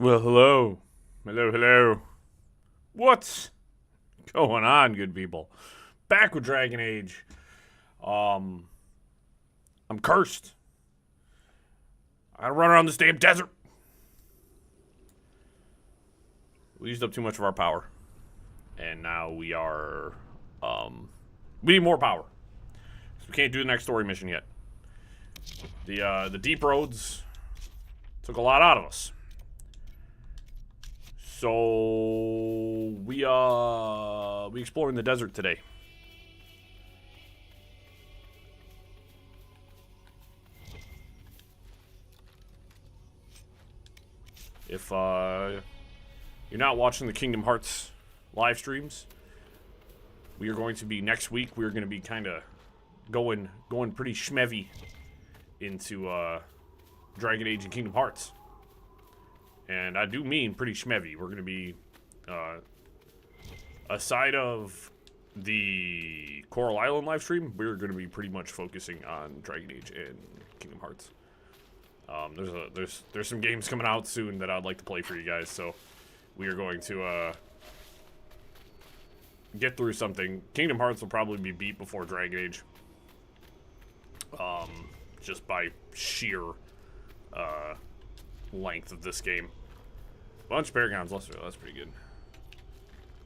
Well, hello. Hello. What's going on, good people? Back with Dragon Age. I'm cursed. I gotta run around this damn desert. We used up too much of our power. And now we are, we need more power. So we can't do the next story mission yet. The deep roads took a lot out of us. So we exploring the desert today. If you're not watching the Kingdom Hearts live streams, we are going to be next week. We're going to be kind of going pretty schmevy into Dragon Age and Kingdom Hearts. And I do mean pretty schmevy. We're going to be, aside of the Coral Island live stream, we're going to be pretty much focusing on Dragon Age and Kingdom Hearts. There's some games coming out soon that I'd like to play for you guys, so we are going to get through something. Kingdom Hearts will probably be beat before Dragon Age, just by sheer length of this game. Bunch of Paragons Luster, that's pretty good.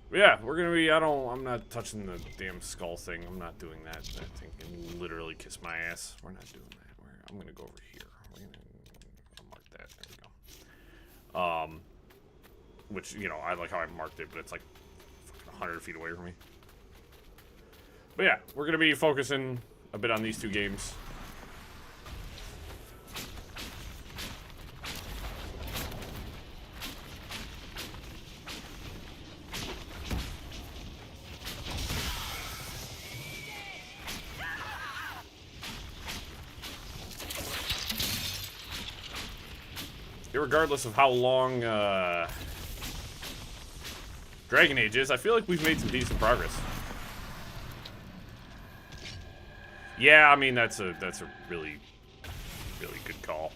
But yeah, we're gonna be, I'm not touching the damn skull thing. I'm not doing that. That thing can literally kiss my ass. We're not doing that. I'm gonna go over here. I'll mark that. There we go. Which, you know, I like how I marked it, but it's like 100 feet away from me. But yeah, we're gonna be focusing a bit on these two games. Regardless of how long Dragon Age is, I feel like we've made some decent progress. Yeah, I mean that's a really good call.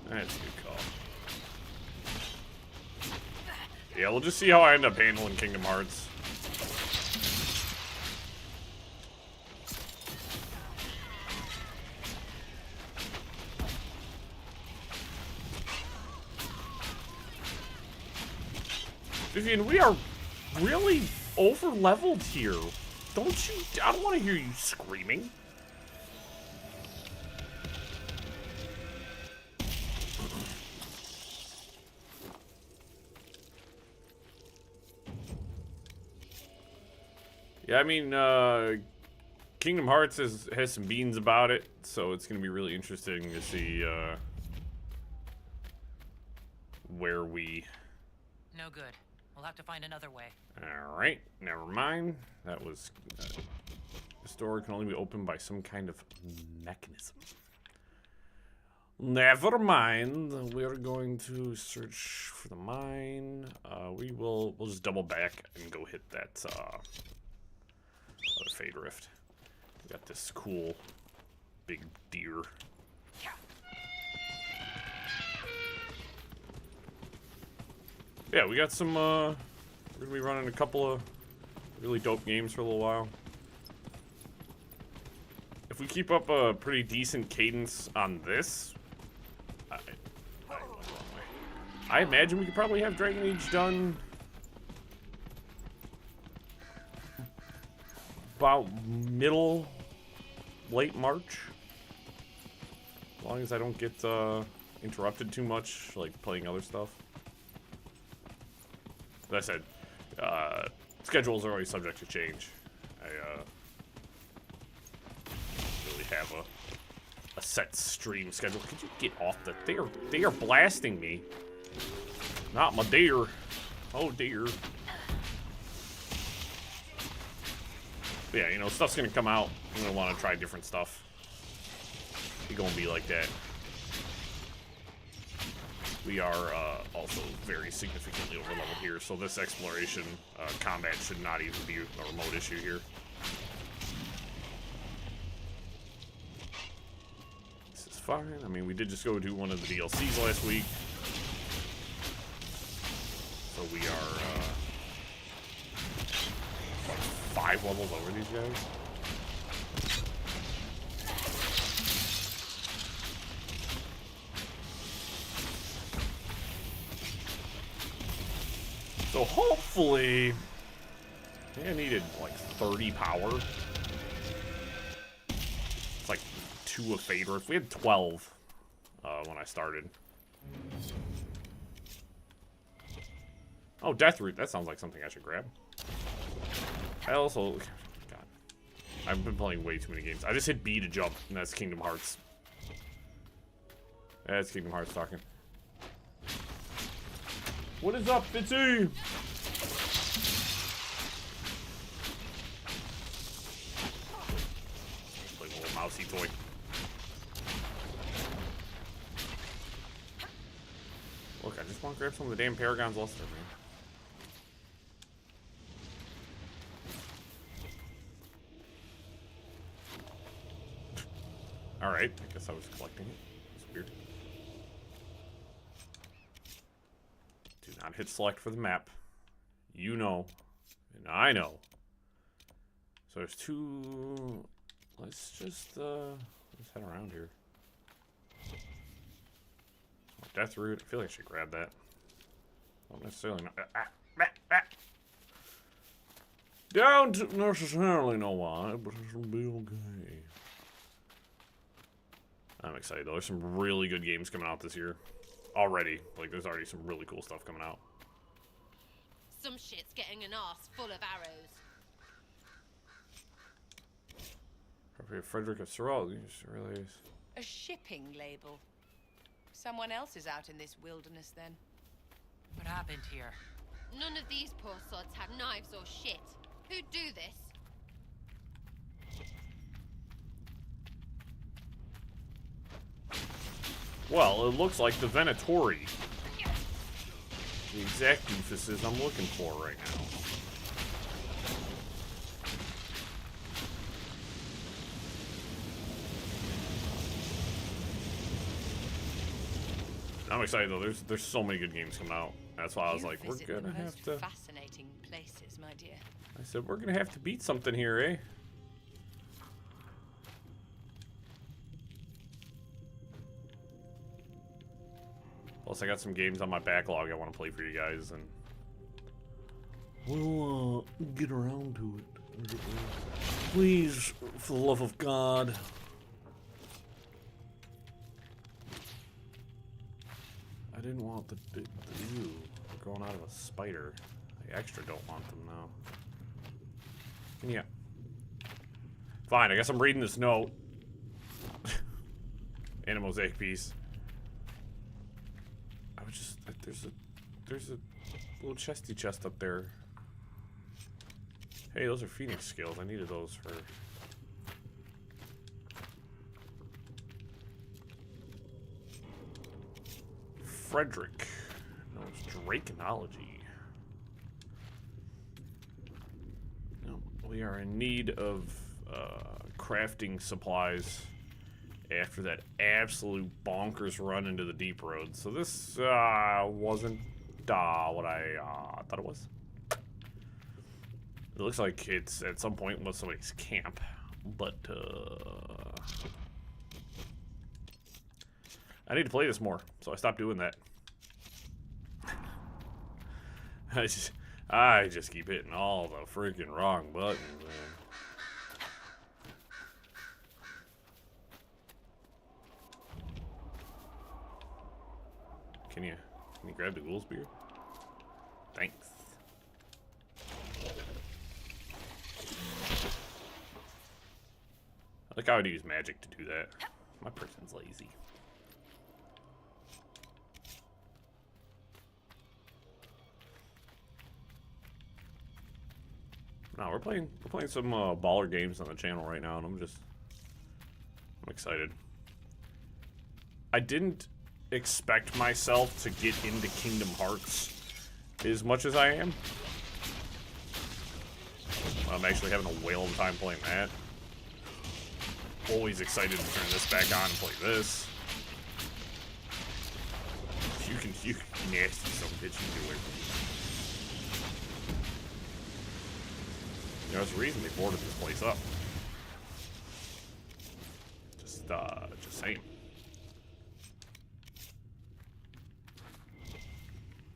That's a good call. Yeah, we'll just see how I end up handling Kingdom Hearts. Vivian, we are really over-leveled here. Don't you? I don't want to hear you screaming. Yeah, I mean, Kingdom Hearts has some beans about it, so it's going to be really interesting to see where we... No good. We'll have to find another way. Alright, never mind. That was... this door can only be opened by some kind of mechanism. Never mind. We're going to search for the mine. We'll just double back and go hit that other Fade Rift. We got this cool big deer. Yeah, we got some, we're gonna be running a couple of really dope games for a little while. If we keep up a pretty decent cadence on this, I imagine we could probably have Dragon Age done about late March. As long as I don't get interrupted too much, like playing other stuff. As I said, schedules are always subject to change. I really have a set stream schedule. Could you get off the... They are blasting me. Not my deer. Oh dear. But yeah, you know, stuff's gonna come out. I'm gonna want to try different stuff. It's gonna be like that. We are also very significantly over-leveled here, so this exploration combat should not even be a remote issue here. fine. I mean, we did just go do one of the DLCs last week. So we are, 5 levels over these guys. So hopefully, I think I needed like 30 power. It's like 2 of favor. If we had 12 when I started. Oh, Death Root. That sounds like something I should grab. I also, God, I've been playing way too many games. I just hit B to jump, and that's Kingdom Hearts. That's Kingdom Hearts talking. What is up, Fitzy? Like a little mousy toy. Look, I just want to grab some of the damn Paragon's Luster, man. Alright, I guess I was collecting it. It's weird. Do not hit select for the map. You know. And I know. So there's 2... Let's just, let's head around here. Death Root. I feel like I should grab that. Not necessarily. Don't necessarily know why, but it'll be okay. I'm excited though. There's some really good games coming out this year. Already. Like, there's already some really cool stuff coming out. Some shit's getting an arse full of arrows. Frederick of Sorrel. Really is. A shipping label. Someone else is out in this wilderness then. What happened here? None of these poor sods have knives or shit. Who'd do this? Well, it looks like the Venatori. The exact emphasis I'm looking for right now. I'm excited though. There's so many good games coming out. That's why I was like, we're gonna have to. Fascinating places, my dear. I said we're gonna have to beat something here, eh? Plus, I got some games on my backlog I want to play for you guys, and we'll get around to it. Please, for the love of God. I didn't want the ew, growing out of a spider. I extra don't want them now. Yeah. Fine, I guess I'm reading this note. And a mosaic piece. I was just there's a little chesty chest up there. Hey, those are Phoenix skills. I needed those for. Frederick. No, it's Draconology. No, we are in need of crafting supplies after that absolute bonkers run into the deep road. So this wasn't what I thought it was. It looks like it's at some point was somebody's camp, but I need to play this more, so I stopped doing that. I just keep hitting all the freaking wrong buttons, man. Can you grab the ghoul spear? Thanks. I like how I would use magic to do that. My person's lazy. No, we're playing some baller games on the channel right now, and I'm excited. I didn't expect myself to get into Kingdom Hearts as much as I am. I'm actually having a whale of a time playing that. Always excited to turn this back on and play this. You nasty son of a bitch, you get away from me. You know, there's a reason they boarded this place up. Just saying.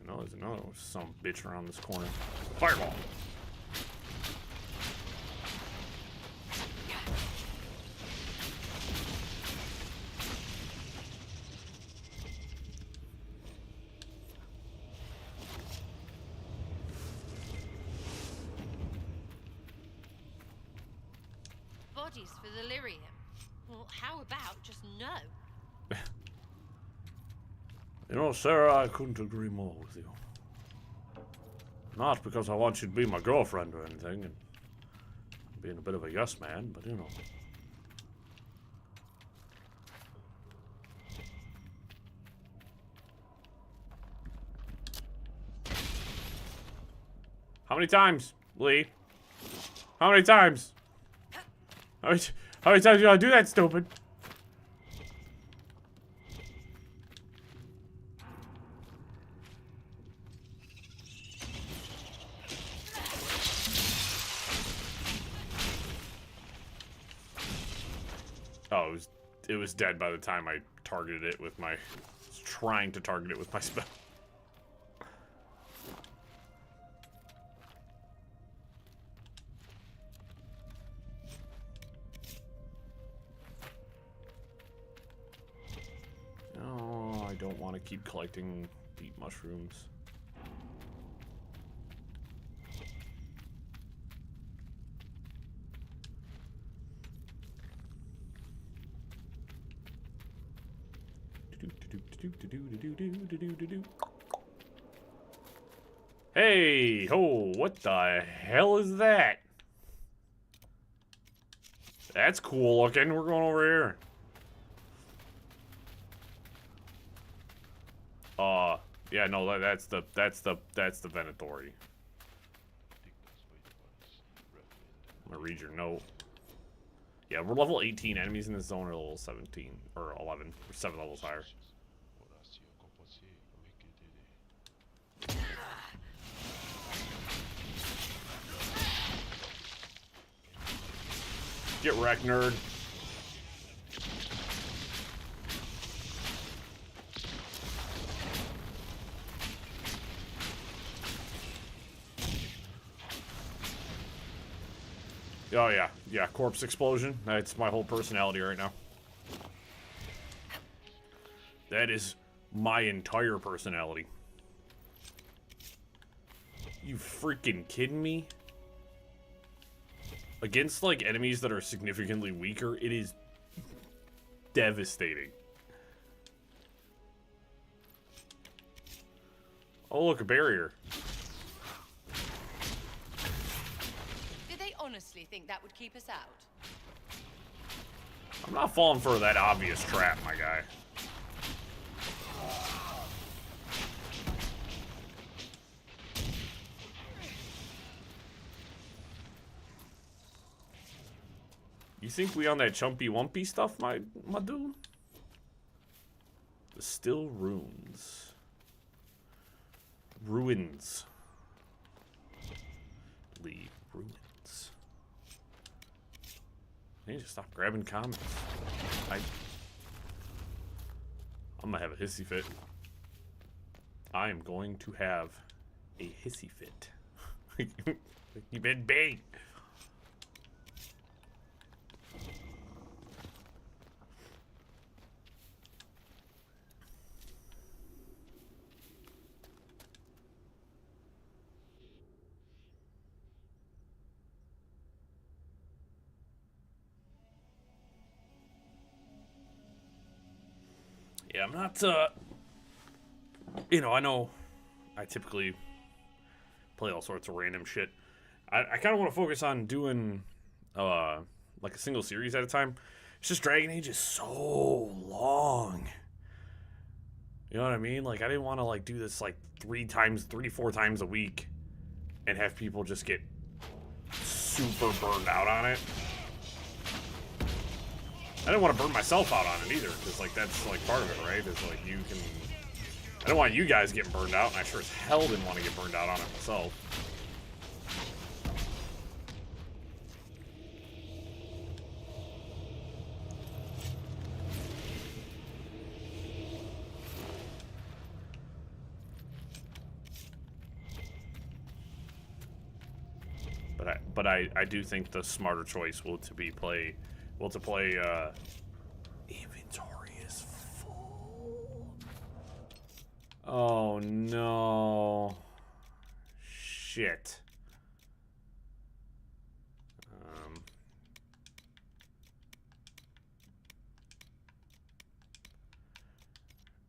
No, there's another some bitch around this corner. Fireball. Bodies for the lyrium. Well, how about just no? You know, Sarah, I couldn't agree more with you. Not because I want you to be my girlfriend or anything, and being a bit of a yes man, but you know. How many times, Lee? How many times? How many times do I do that, stupid? Oh, it was dead by the time I targeted it with my... trying to target it with my spell. No, I don't want to keep collecting deep mushrooms. Hey, ho, what the hell is that? That's cool looking. We're going over here. Yeah, no, that's the Venatori. I'm gonna read your note. Yeah, we're level 18. Enemies in this zone are level 17 or 11. We're 7 levels higher. Get wrecked, nerd. Oh yeah, yeah, corpse explosion. That's my whole personality right now. That is my entire personality. You freaking kidding me? Against, like, enemies that are significantly weaker, it is devastating. Oh, look, a barrier. Did they honestly think that would keep us out? I'm not falling for that obvious trap, my guy. You think we on that chumpy wumpy stuff, my dude? The still runes. Ruins. Leave ruins. I need to stop grabbing comments. I'm gonna have a hissy fit. I am going to have a hissy fit. You been bait. Yeah, I'm not, you know I typically play all sorts of random shit. I kind of want to focus on doing, like a single series at a time. It's just Dragon Age is so long. You know what I mean? Like, I didn't want to, like, do this, like, 3-4 times a week and have people just get super burned out on it. I didn't want to burn myself out on it either, because, like, that's, like, part of it, right? It's like, you can... I don't want you guys getting burned out, and I sure as hell didn't want to get burned out on it myself. But I do think the smarter choice will to play inventory is full. Oh no. Shit.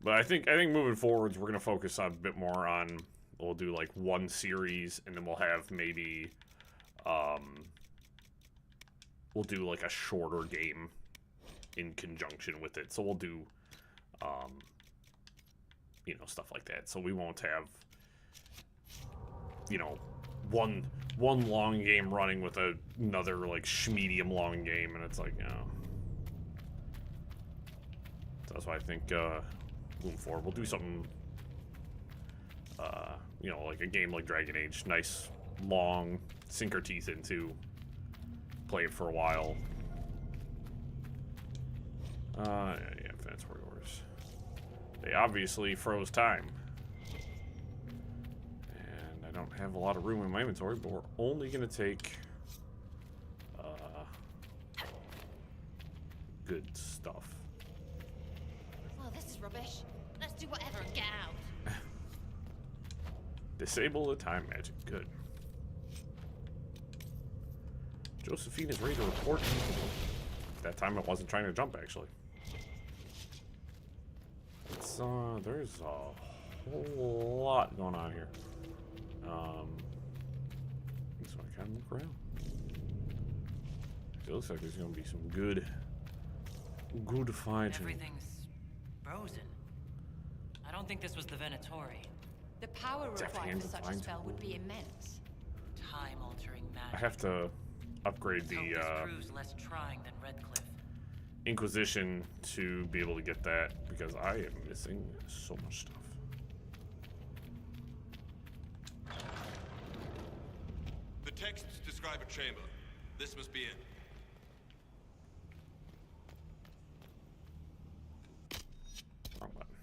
But I think moving forwards we're gonna focus on a bit more on, we'll do like one series and then we'll have maybe we'll do like a shorter game in conjunction with it. So we'll do, you know, stuff like that. So we won't have, you know, one long game running with another like medium long game, and it's like, you know. So that's why I think moving forward we'll do something, you know, like a game like Dragon Age, nice long, sink our teeth into, play it for a while. Yeah, inventory orders. They obviously froze time. And I don't have a lot of room in my inventory, but we're only gonna take good stuff. Well, this is rubbish. Let's do whatever and get out. Disable the time magic. Good. Josephine is ready to report. That time it wasn't trying to jump, actually. It's, there's a whole lot going on here. So I kind of look around. It looks like there's going to be some good fighting. Everything's frozen. I don't think this was the Venatori. The power required for such a find spell would be immense. Time-altering magic. I have to upgrade Let's the hope this proves less trying than Redcliffe. Inquisition to be able to get that, because I am missing so much stuff. The texts describe a chamber. This must be it. Wrong button.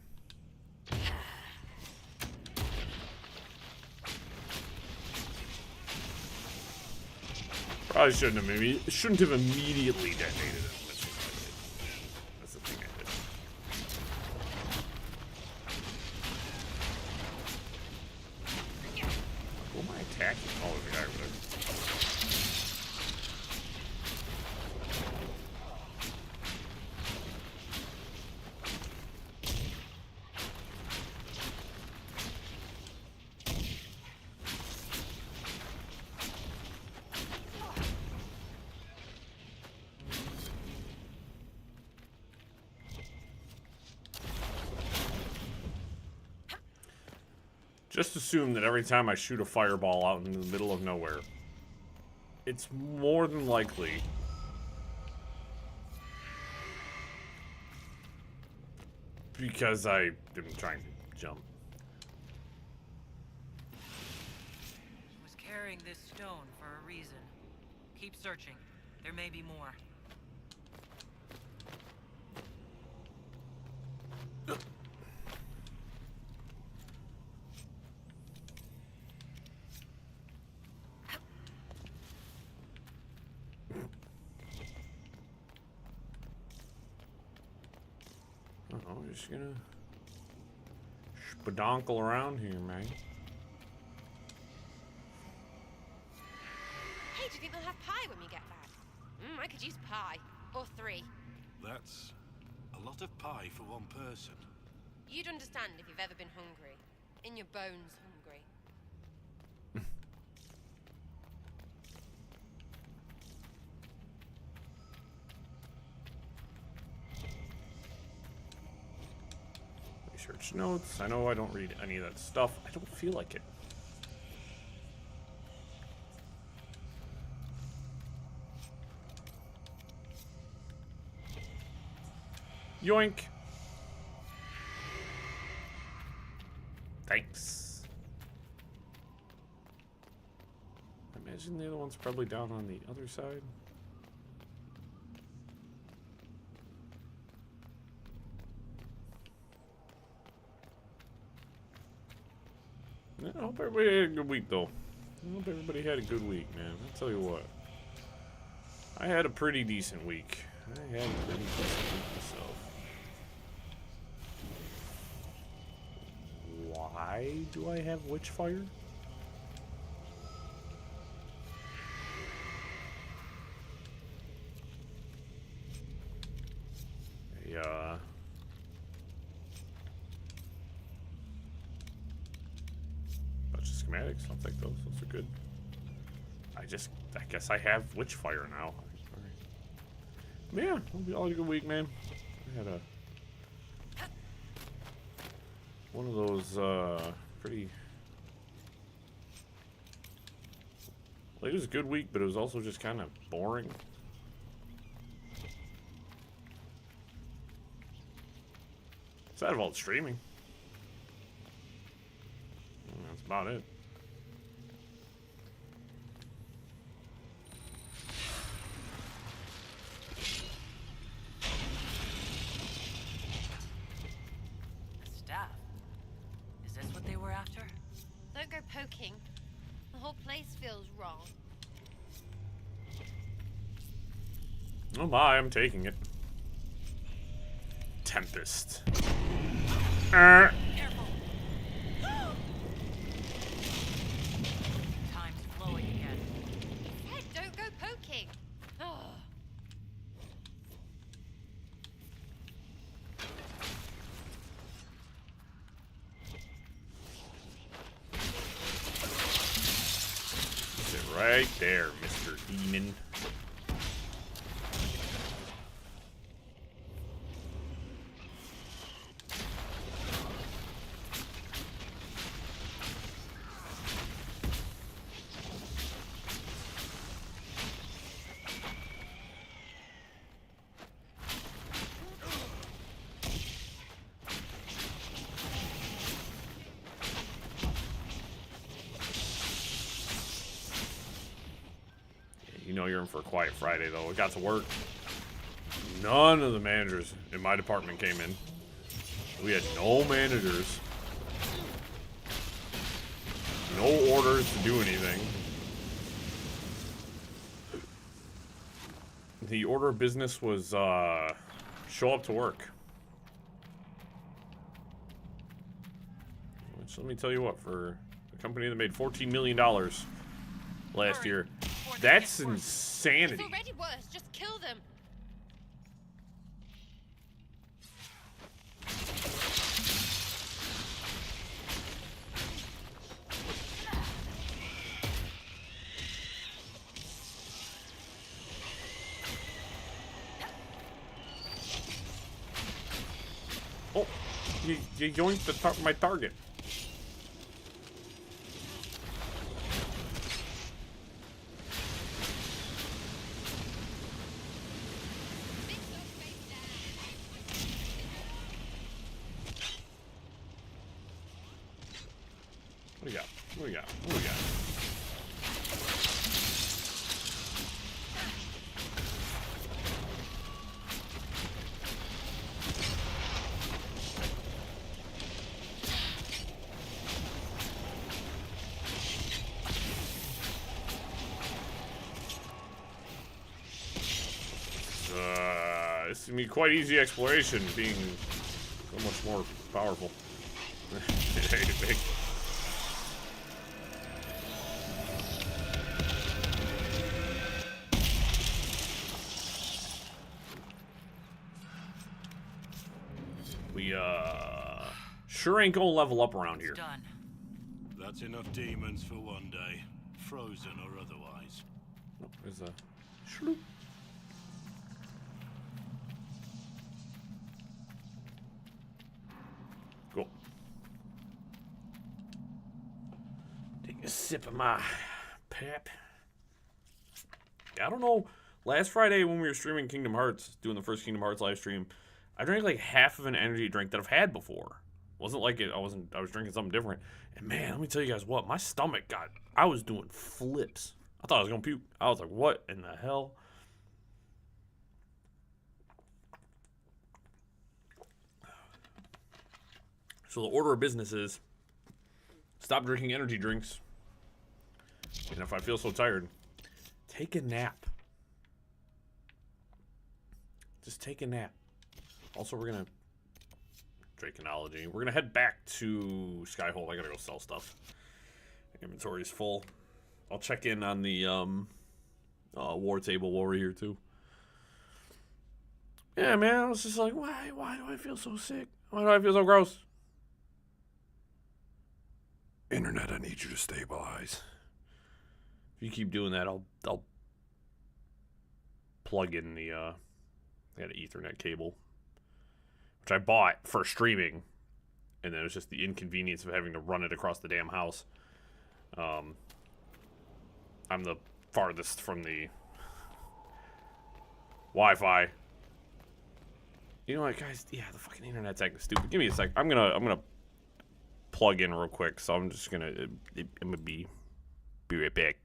Probably shouldn't have immediately detonated it. That's the thing I did. Who am I attacking? Oh, there's a guy over there. Just assume that every time I shoot a fireball out in the middle of nowhere, it's more than likely because I didn't try and jump. He was carrying this stone for a reason. Keep searching. There may be more. I'm just gonna spadonkle around here, man. Hey, do you think they'll have pie when we get back? I could use pie. Or 3. That's a lot of pie for one person. You'd understand if you've ever been hungry. In your bones hungry. Research notes. I know I don't read any of that stuff. I don't feel like it. Yoink. Thanks. I imagine the other one's probably down on the other side. I hope everybody had a good week, though. I hope everybody had a good week, man. I'll tell you what. I had a pretty decent week. I had a pretty decent week myself. Why do I have Witchfire? Yeah. Bunch of schematics. I'll take those. Those are good. I guess I have Witchfire now. Yeah, it'll be all a good week, man. I had one of those pretty. Like, it was a good week, but it was also just kind of boring. Aside of all the streaming, that's about it. Don't go poking. The whole place feels wrong. Oh my, I'm taking it. Tempest. Careful. Time's flowing again. Hey, don't go poking. Oh. Sit right there, Mr. Demon. You know you're in for a quiet Friday, though. It got to work. None of the managers in my department came in. We had no managers. No orders to do anything. The order of business was, show up to work. Which, let me tell you what, for a company that made $14 million last year, that's insanity. It's already worse. Just kill them. Oh, you yoinked my target. What do we got? What do we got? What do we got? This is gonna be quite easy exploration, being so much more powerful. Big. We sure ain't gonna level up around here. Done. That's enough demons for one day, frozen or otherwise. Oh, there's a shloop. Cool. Take a sip of my pep. I don't know. Last Friday when we were streaming Kingdom Hearts, doing the first Kingdom Hearts live stream, I drank like half of an energy drink that I've had before. Wasn't like it. I was drinking something different. And man, let me tell you guys what. My stomach I was doing flips. I thought I was gonna puke. I was like, what in the hell? So the order of business is stop drinking energy drinks. And if I feel so tired, take a nap. Just take a nap. Also, we're gonna Draconology. We're gonna head back to Skyhold. I gotta go sell stuff. Inventory is full. I'll check in on the war table while we're here too. Yeah, man. I was just like, why do I feel so sick? Why do I feel so gross? Internet, I need you to stabilize. If you keep doing that, I'll plug in the I got an Ethernet cable, which I bought for streaming, and then it was just the inconvenience of having to run it across the damn house. I'm the farthest from the Wi-Fi. You know what, guys? Yeah, the fucking internet's acting stupid. Give me a sec. I'm gonna plug in real quick. So I'm just gonna be right back.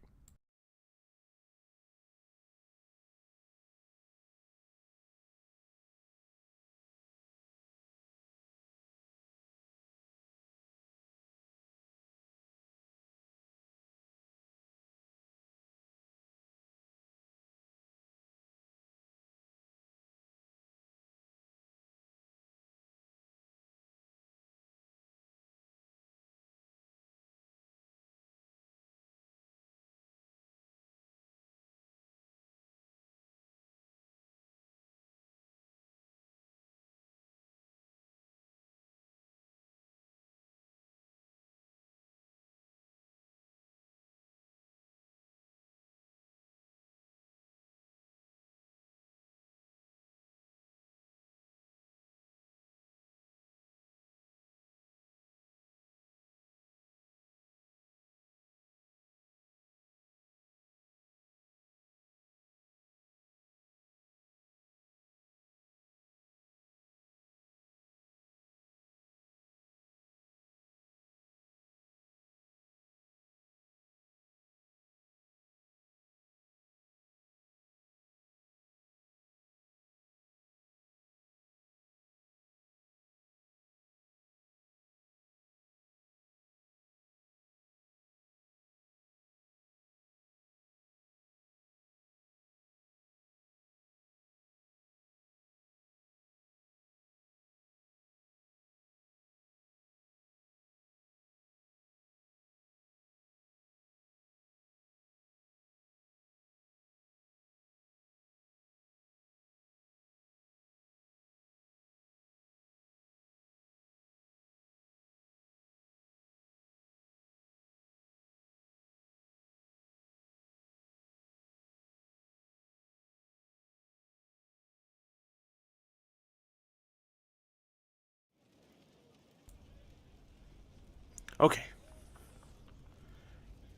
Okay.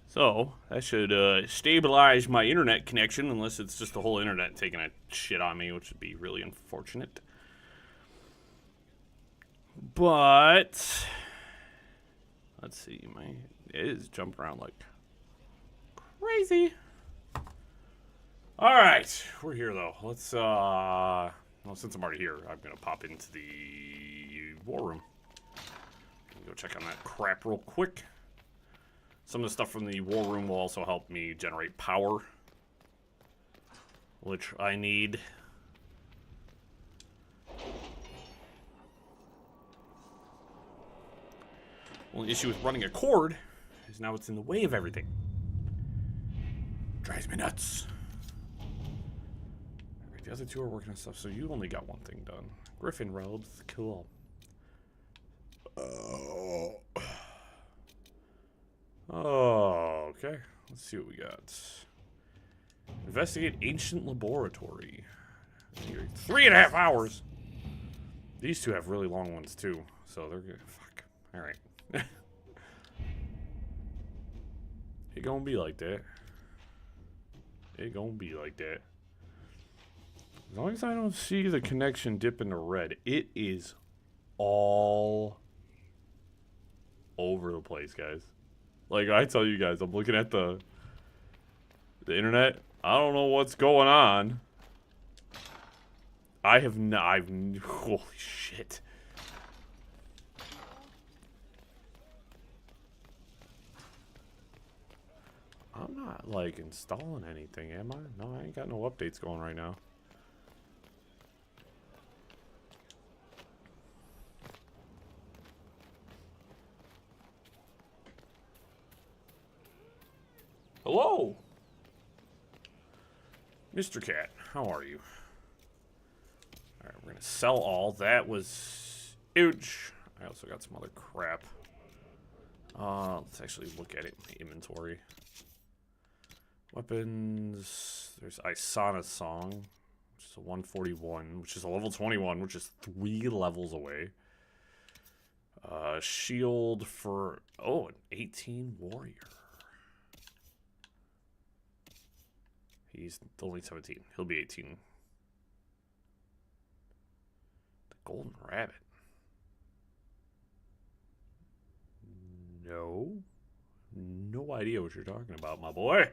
So, that should stabilize my internet connection, unless it's just the whole internet taking a shit on me, which would be really unfortunate. But, let's see, it is jumping around like crazy. Alright, we're here though. Let's, well, since I'm already here, I'm gonna pop into the war room. Go check on that crap real quick. Some of the stuff from the war room will also help me generate power, which I need. Only issue with running a cord is now it's in the way of everything. Drives me nuts. Alright, the other two are working on stuff, so you only got one thing done. Griffin robes, cool. Oh, okay. Let's see what we got. Investigate ancient laboratory. 3.5 hours. These two have really long ones too, so they're good. Fuck. All right. It gonna be like that. It gonna be like that. As long as I don't see the connection dip into red, it is all over the place, guys. Like I tell you guys, I'm looking at the internet. I don't know what's going on. Holy shit. I'm not, like, installing anything, am I? No, I ain't got no updates going right now. Hello? Mr. Cat, how are you? Alright, we're gonna sell all. That was huge. I also got some other crap. Let's actually look at it in the inventory. Weapons. There's Isana's Song, which is a 141, which is a level 21, which is 3 levels away. Shield for, oh, an 18 warrior. He's only 17. He'll be 18. The Golden Rabbit. No. No idea what you're talking about, my boy.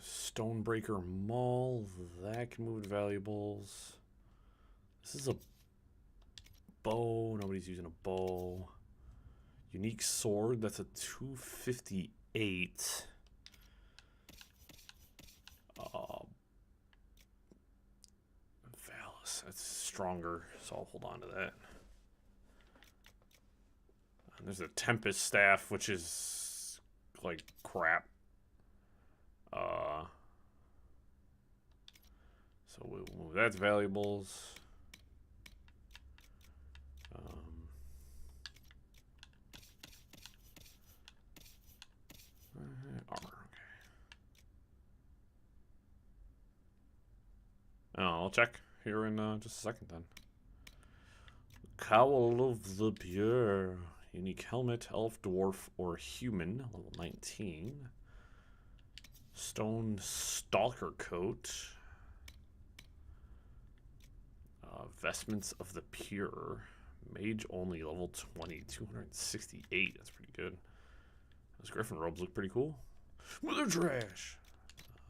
Stonebreaker Maul. That can move valuables. This is a bow. Nobody's using a bow. Unique sword. That's a 258. Valis. That's stronger, so I'll hold on to that. And there's a Tempest Staff, which is like crap. So we'll move that's valuables. Armor, okay. I'll check here in just a second then. Cowl of the Pure. Unique helmet, elf, dwarf, or human. Level 19. Stone Stalker Coat. Vestments of the Pure. Mage only, level 20. 268. That's pretty good. Those Griffin robes look pretty cool. Mother trash.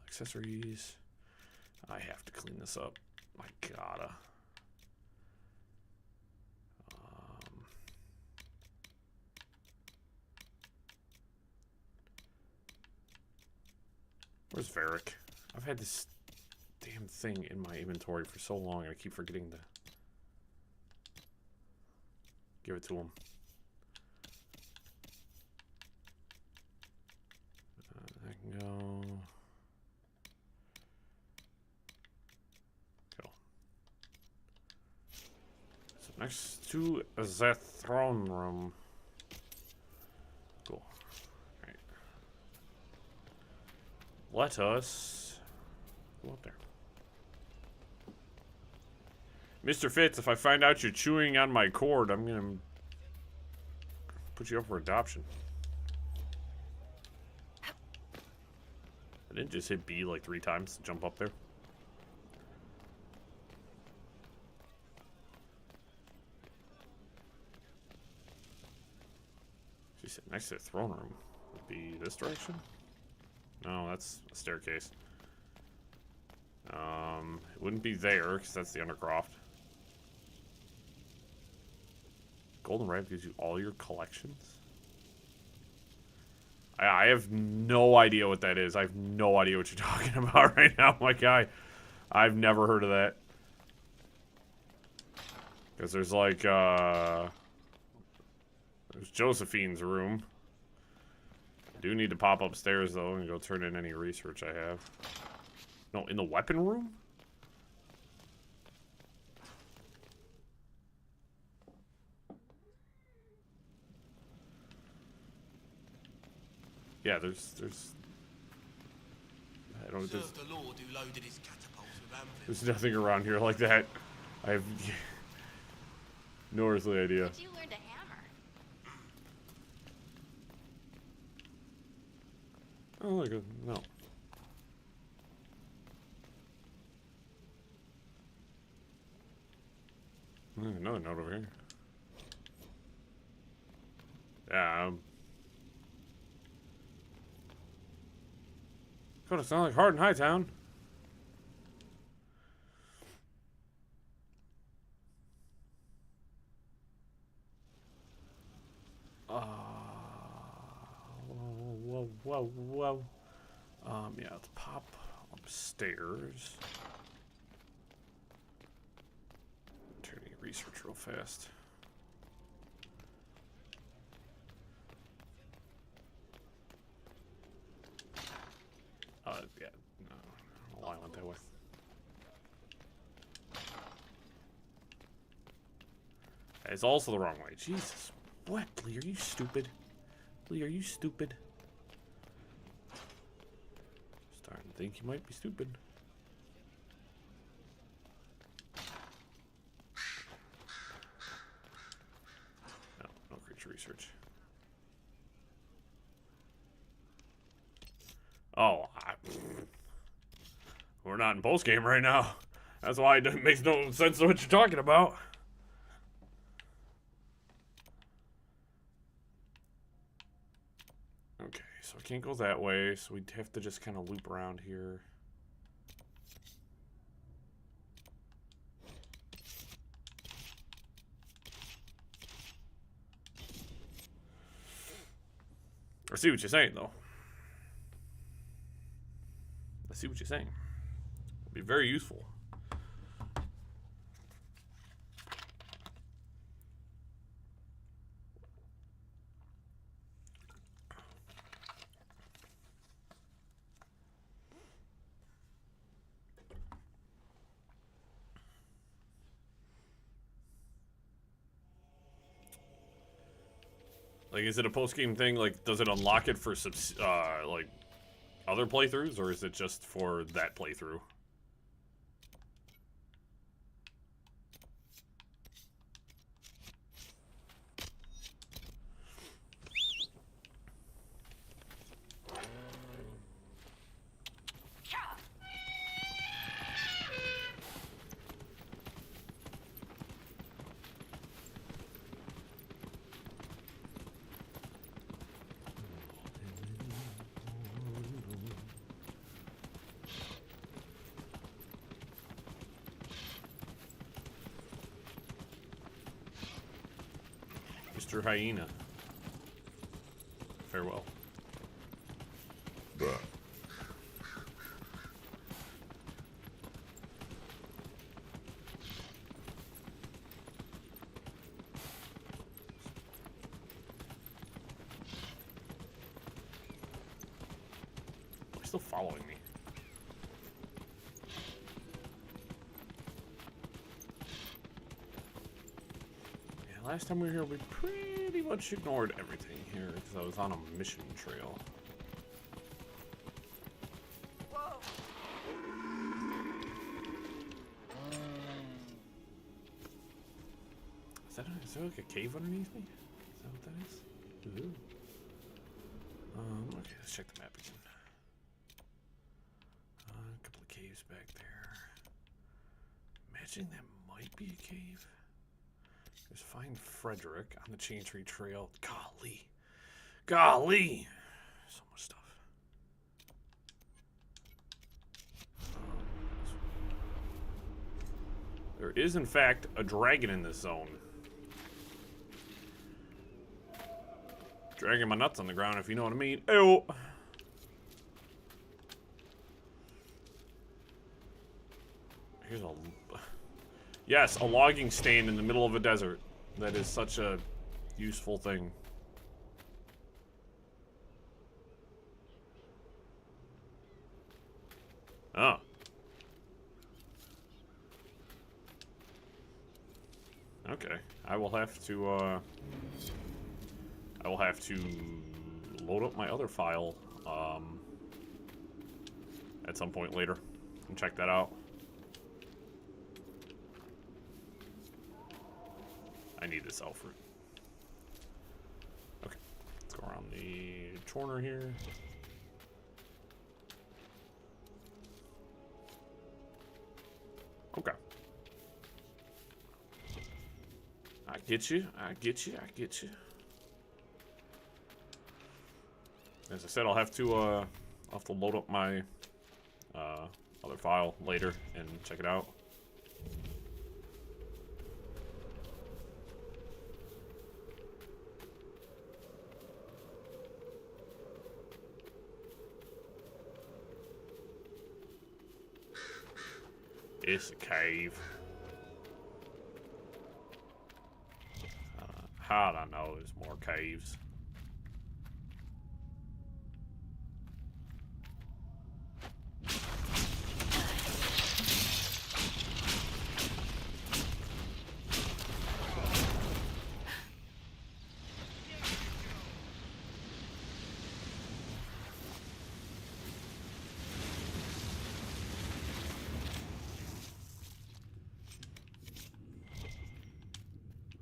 Accessories. I have to clean this up. I gotta. Where's Varric? I've had this damn thing in my inventory for so long, and I keep forgetting to give it to him. That can go. Go. So next to the throne room. Cool. Alright. Let us go up there. Mr. Fitz, if I find out you're chewing on my cord, I'm gonna put you up for adoption. I didn't just hit B like 3 times to jump up there. She said next to the throne room would be this direction? No, that's a staircase. It wouldn't be there because that's the Undercroft. Golden Rabbit gives you all your collections. I have no idea what that is. I have no idea what you're talking about right now, my guy. I've never heard of that. Because there's like, there's Josephine's room. I do need to pop upstairs, though, and go turn in any research I have. No, in the weapon room? Yeah, there's I don't there's, the Lord who loaded his catapults with anvils. There's nothing around here like that. I have no earthly idea. Did you learn to hammer? Oh, look, no. Another note over here. Yeah. God, it's not like hard in Hightown. Whoa. Yeah, let's pop upstairs. Turning research real fast. Yeah, no, I don't know why I went that way. It's also the wrong way. Jesus. What? Lee, are you stupid? Lee, are you stupid? Starting to think you might be stupid. No creature research. Oh, we're not in post game right now. That's why it makes no sense to what you're talking about. Okay, so I can't go that way, so we'd have to just kind of loop around here. I see what you're saying, though. I see what you're saying. It'll be very useful. Like, is it a post-game thing? Like, does it unlock it for like other playthroughs, or is it just for that playthrough? Mr. Hyena. Farewell. They're still following me. Last time we were here, we pretty much ignored everything here because I was on a mission trail. Whoa. Is there like a cave underneath me? Is that what that is? Ooh. Okay, let's check the map again. A couple of caves back there. Imagining that might be a cave. There's Find Frederick on the Chain Tree Trail. Golly! So much stuff. There is, in fact, a dragon in this zone. Dragging my nuts on the ground, if you know what I mean. Ew! Here's a... Yes, a logging stand in the middle of a desert. That is such a useful thing. Oh. Okay. I will have to load up my other file at some point later and check that out. I need this Alfred. Okay, let's go around the corner here. Okay. get you. I get you. I get you. As I said, I'll have to load up my other file later and check it out. It's a cave. How'd I know there's more caves?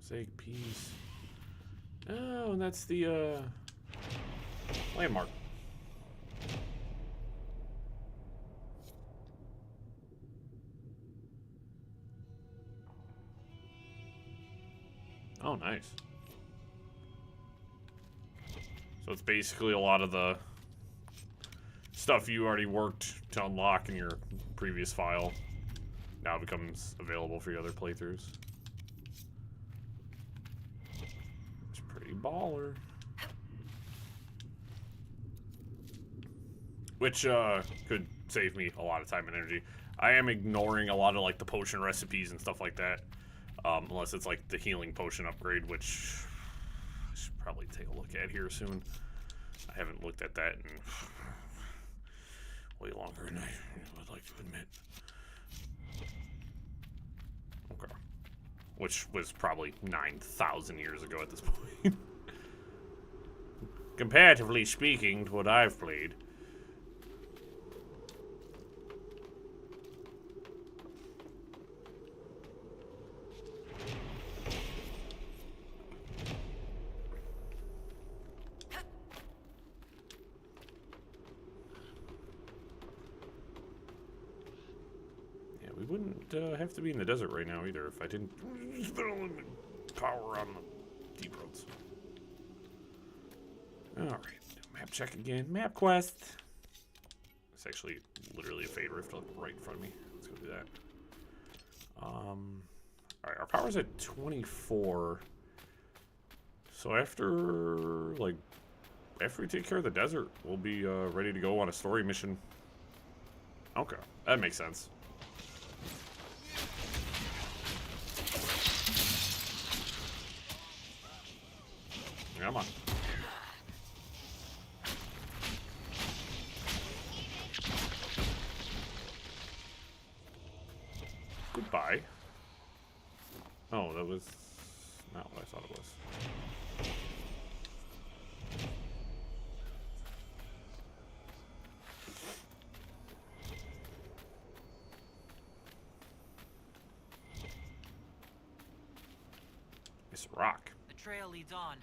Say peace. Oh, and that's the landmark. Oh, nice. So it's basically a lot of the stuff you already worked to unlock in your previous file now becomes available for your other playthroughs. Baller. Which could save me a lot of time and energy. I am ignoring a lot of like the potion recipes and stuff like that, unless it's like the healing potion upgrade, which I should probably take a look at here soon. I haven't looked at that in way longer than I would like to admit. Okay. Which was probably 9,000 years ago at this point. Comparatively speaking to what I've played. Yeah, we wouldn't have to be in the desert right now either if I didn't spend all the power on the deep roads. Alright, map check again. Map quest. It's actually literally a fade rift right in front of me. Let's go do that. Alright, our power's at 24. So after we take care of the desert, we'll be ready to go on a story mission. Okay, that makes sense. Come on. Goodbye. Oh, that was not what I thought it was. It's a rock. The trail leads on.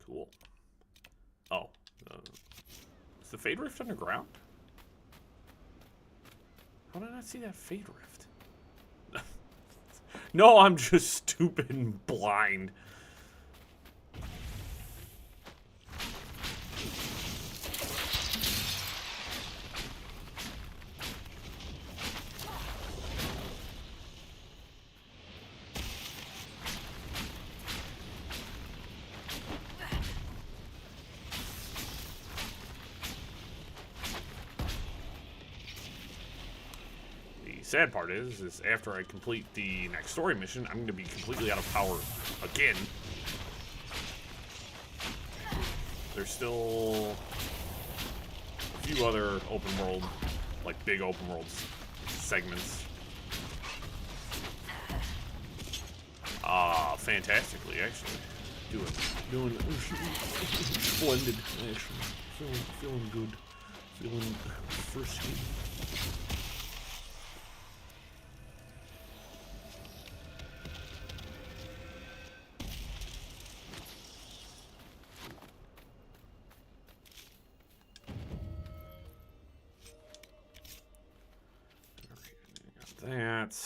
Cool. Oh. Is the Fade Rift underground? How did I not see that Fade Rift? No, I'm just stupid and blind. Sad part is after I complete the next story mission, I'm going to be completely out of power again. There's still a few other open world, like big open world segments. Fantastically, actually. Doing splendid, actually. Feeling good. Feeling frisky. That.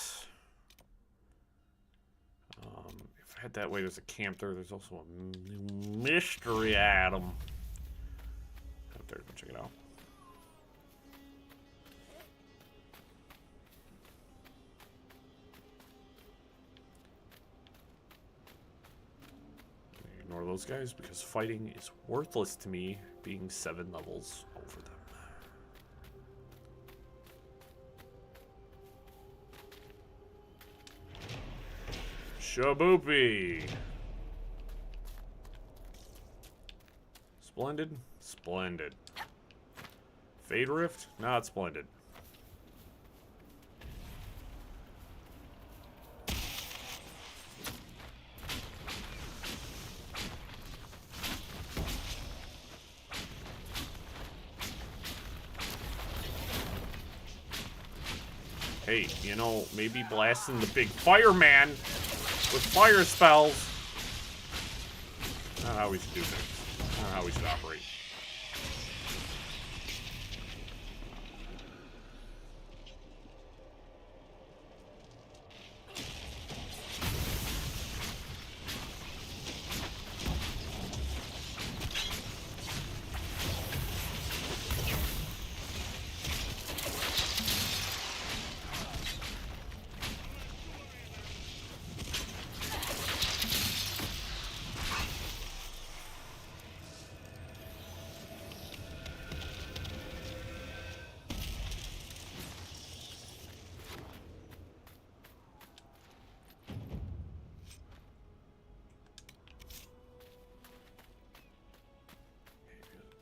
head that way. There's a camp there. There's also a mystery item. Up there, go check it out. Ignore those guys because fighting is worthless to me, being 7 levels over them. Shaboopy. Splendid. Splendid. Fade Rift? Not splendid. Hey, you know, maybe blasting the big fireman with fire spells. Not how we should do things. Not how we should operate.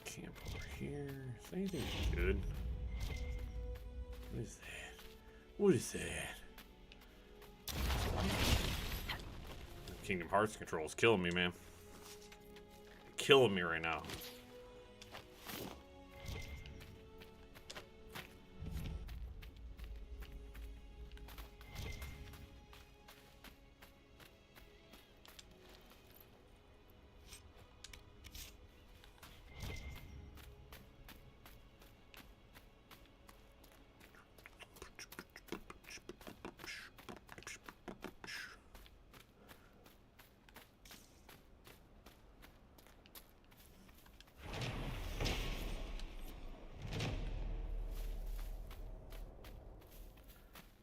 Camp over here. Is anything good? What is that? What is that? Kingdom Hearts control is killing me, man. Killing me right now.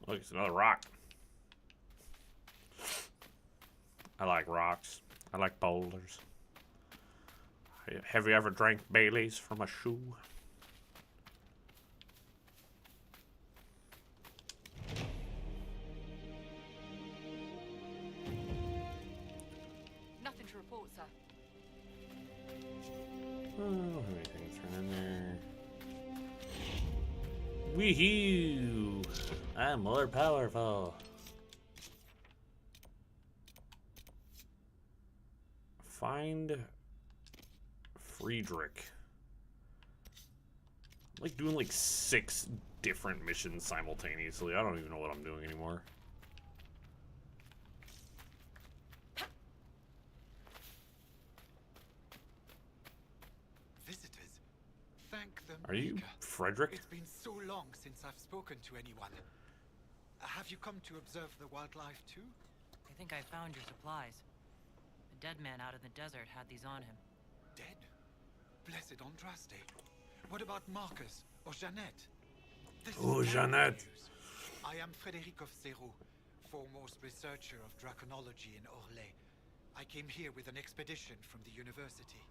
Look, it's another rock. I like rocks. I like boulders. Have you ever drank Bailey's from a shoe? Nothing to report, sir. Oh, I don't have anything to turn in there. Wee-hoo! I'm more powerful. Find Friedrich. I'm like doing like 6 different missions simultaneously. I don't even know what I'm doing anymore. Visitors, thank them. Are you Frederick? It's been so long since I've spoken to anyone. Have you come to observe the wildlife too? I think I found your supplies. The dead man out in the desert had these on him. Dead? Blessed Andraste. What about Marcus or Jeannette? This is Oh, terrible Jeannette. news. I am Frédéric of Serrault, foremost researcher of draconology in Orlais. I came here with an expedition from the university.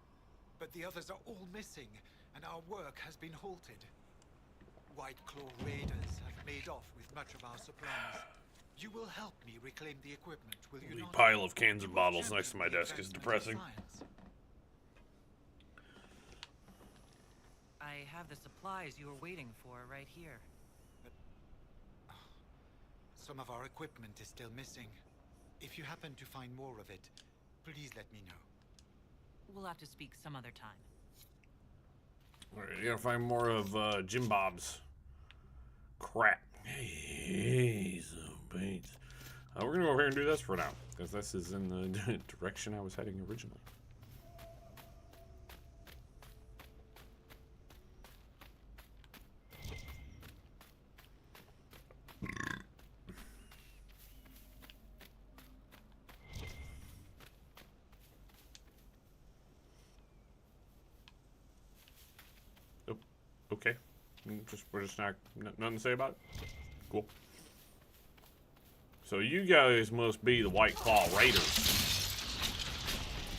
But the others are all missing, and our work has been halted. White Claw raiders have made off with much of our supplies. You will help me reclaim the equipment, will you The not? pile of cans You and will bottles champion next to my the desk is advancement of depressing. science. I have the supplies you were waiting for right here. Some of our equipment is still missing. If you happen to find more of it, please let me know. We'll have to speak some other time. Alright, you gotta find more of Jim Bob's crap. Hey, some paints. We're gonna go over here and do this for now, because this is in the direction I was heading originally. Okay. We're just not nothing to say about it. Cool. So you guys must be the White Claw Raiders.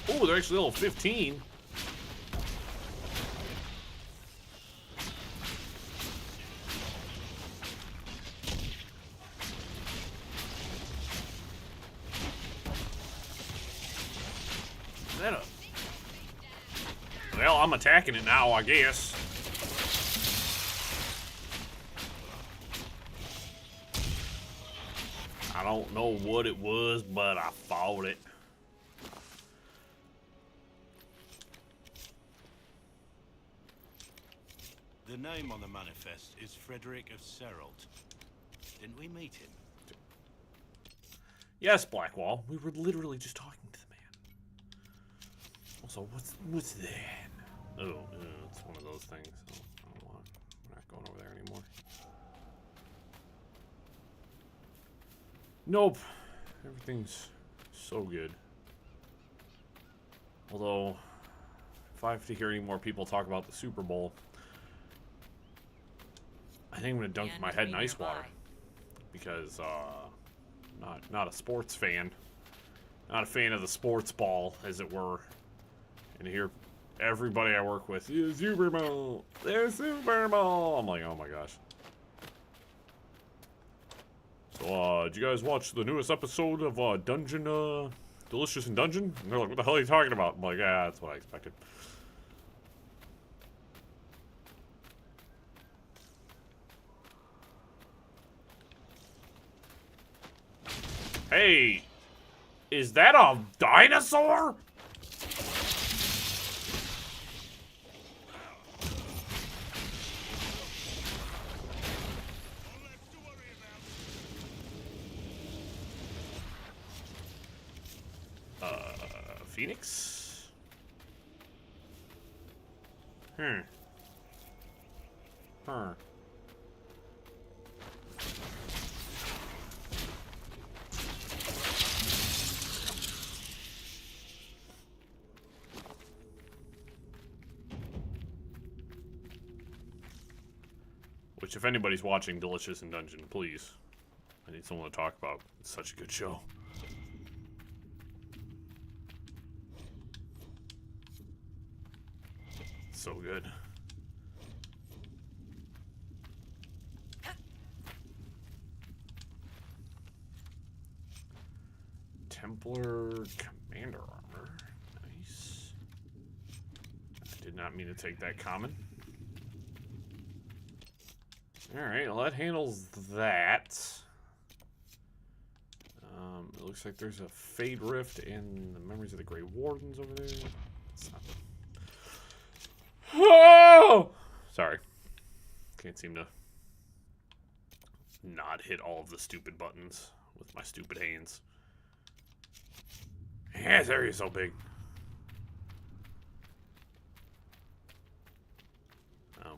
Oh, they're actually level 15. Is that a... Well, I'm attacking it now, I guess. I don't know what it was, but I fought it. The name on the manifest is Frederick of Seralt. Didn't we meet him? Yes, Blackwall. We were literally just talking to the man. Also, what's that? Oh, it's one of those things. So I don't want. We're not going over there anymore. Nope. Everything's so good. Although, if I have to hear any more people talk about the Super Bowl, I think I'm gonna dunk my head in ice water because not a sports fan, not a fan of the sports ball, as it were. And to hear everybody I work with, yeah, Super Bowl, there's Super Bowl. I'm like, oh my gosh. So, did you guys watch the newest episode of Dungeon, Delicious in Dungeon? And they're like, what the hell are you talking about? I'm like, yeah, that's what I expected. Hey, is that a dinosaur? Phoenix? Huh. Which, if anybody's watching Delicious in Dungeon, please. I need someone to talk about. It's such a good show. So good. Templar Commander Armor. Nice. I did not mean to take that common. Alright, well that handles that. It looks like there's a Fade Rift and the Memories of the Grey Wardens over there. It's not... Oh! Sorry. Can't seem to not hit all of the stupid buttons with my stupid hands. Yeah, this area's so big.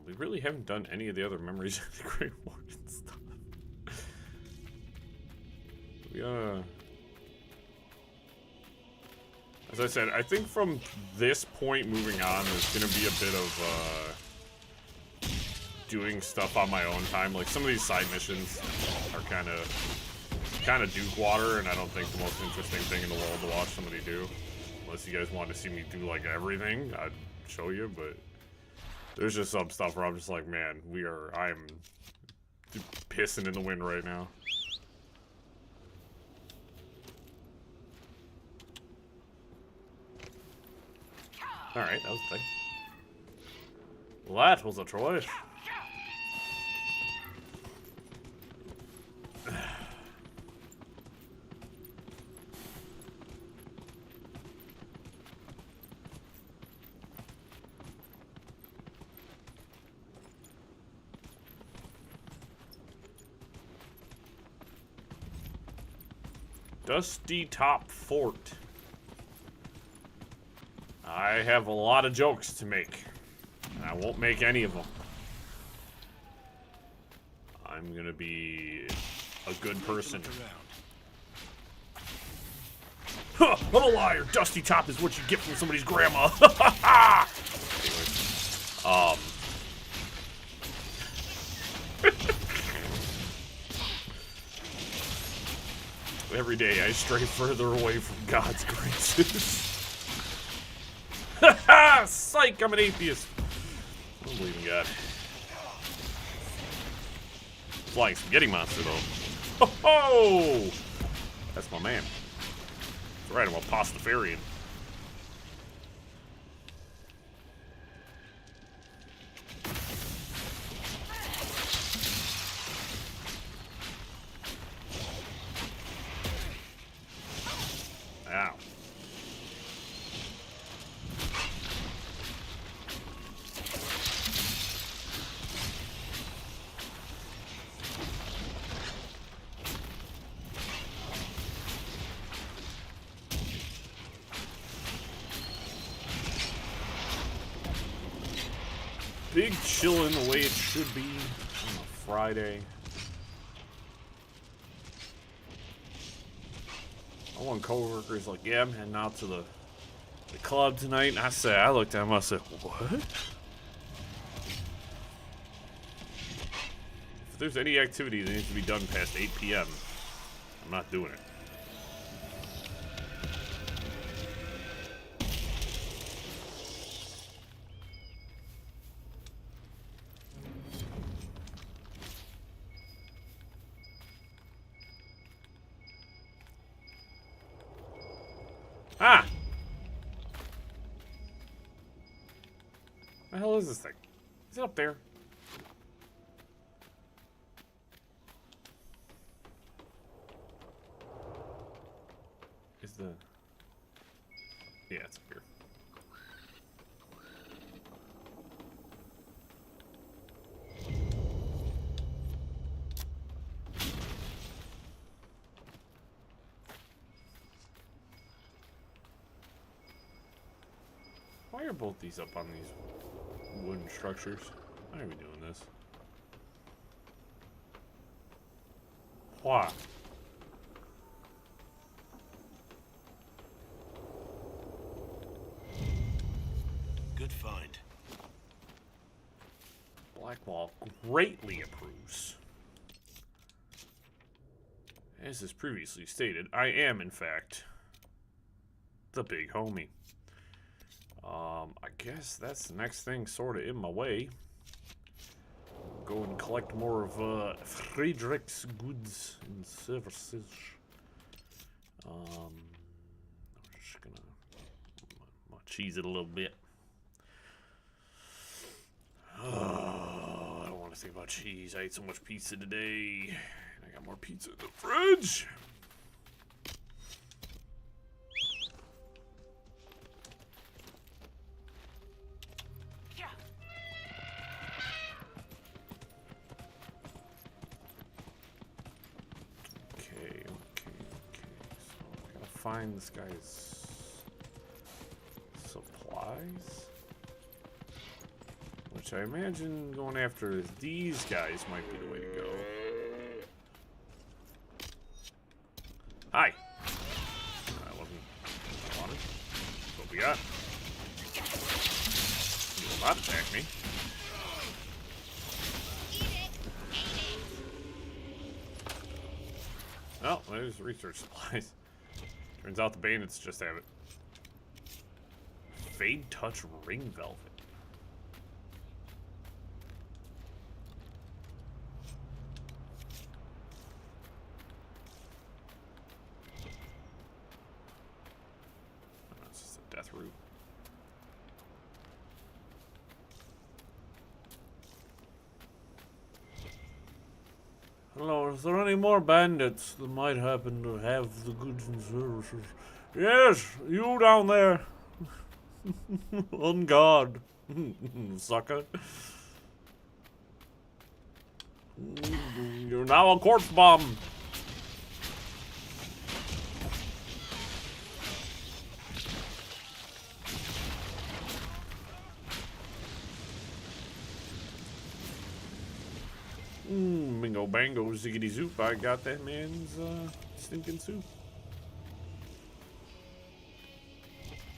We really haven't done any of the other Memories of the Grey Warden stuff. As I said, I think from this point moving on, there's gonna be a bit of doing stuff on my own time. Like some of these side missions are kind of Duke water, and I don't think the most interesting thing in the world to watch somebody do. Unless you guys want to see me do like everything, I'd show you. But there's just some stuff where I'm just like, man, I'm pissing in the wind right now. Alright, that was the thing. Well, that was a choice. Dusty Top Fort. I have a lot of jokes to make, and I won't make any of them. I'm gonna be a good person. Huh, I'm a liar. Dusty Top is what you get from somebody's grandma. Anyways, Every day I stray further away from God's graces. Haha! Psych! I'm an atheist. I don't believe in God. Flying spaghetti monster, though. Ho-ho! That's my man. That's right, I'm a Pastafarian. Ow. Big chillin' the way it should be on a Friday. One coworker's like, yeah, I'm heading out to the club tonight. And I looked at him, I said, what? If there's any activity that needs to be done past 8 p.m., I'm not doing it. Ah! What the hell is this thing? Is it up there? Is the... Yeah, it's up here. Why are both these up on these wooden structures? Why are we doing this? Why? Good find. Blackwall greatly approves. As is previously stated, I am, in fact, the big homie. I guess that's the next thing sort of in my way. Go and collect more of Friedrich's goods and services. I'm just gonna cheese it a little bit. Oh, I don't want to think about cheese. I ate so much pizza today. I got more pizza in the fridge. Find this guy's supplies, which I imagine going after these guys might be the way to go. Hi. I wasn't wanted. What we got? You will not attack me. Oh, there's research supplies. Turns out the bandits just have it. Fade Touch Ring Velvet. Oh, that's just a death root. Hello, is there any more bandits that might happen to have the goods and services? Yes, you down there. On guard. Sucker. You're now a corpse bomb. Bingo bango ziggity zoop. I got that man's stinking soup.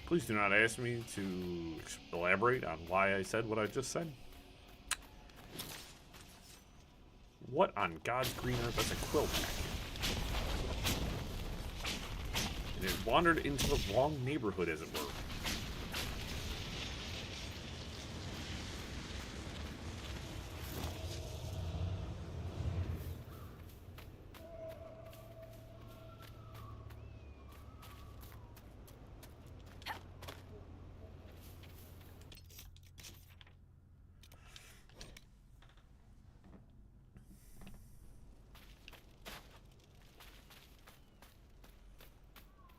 Please do not ask me to elaborate on why I said what I just said. What on God's green earth? That's a quill pack. It wandered into the wrong neighborhood, as it were.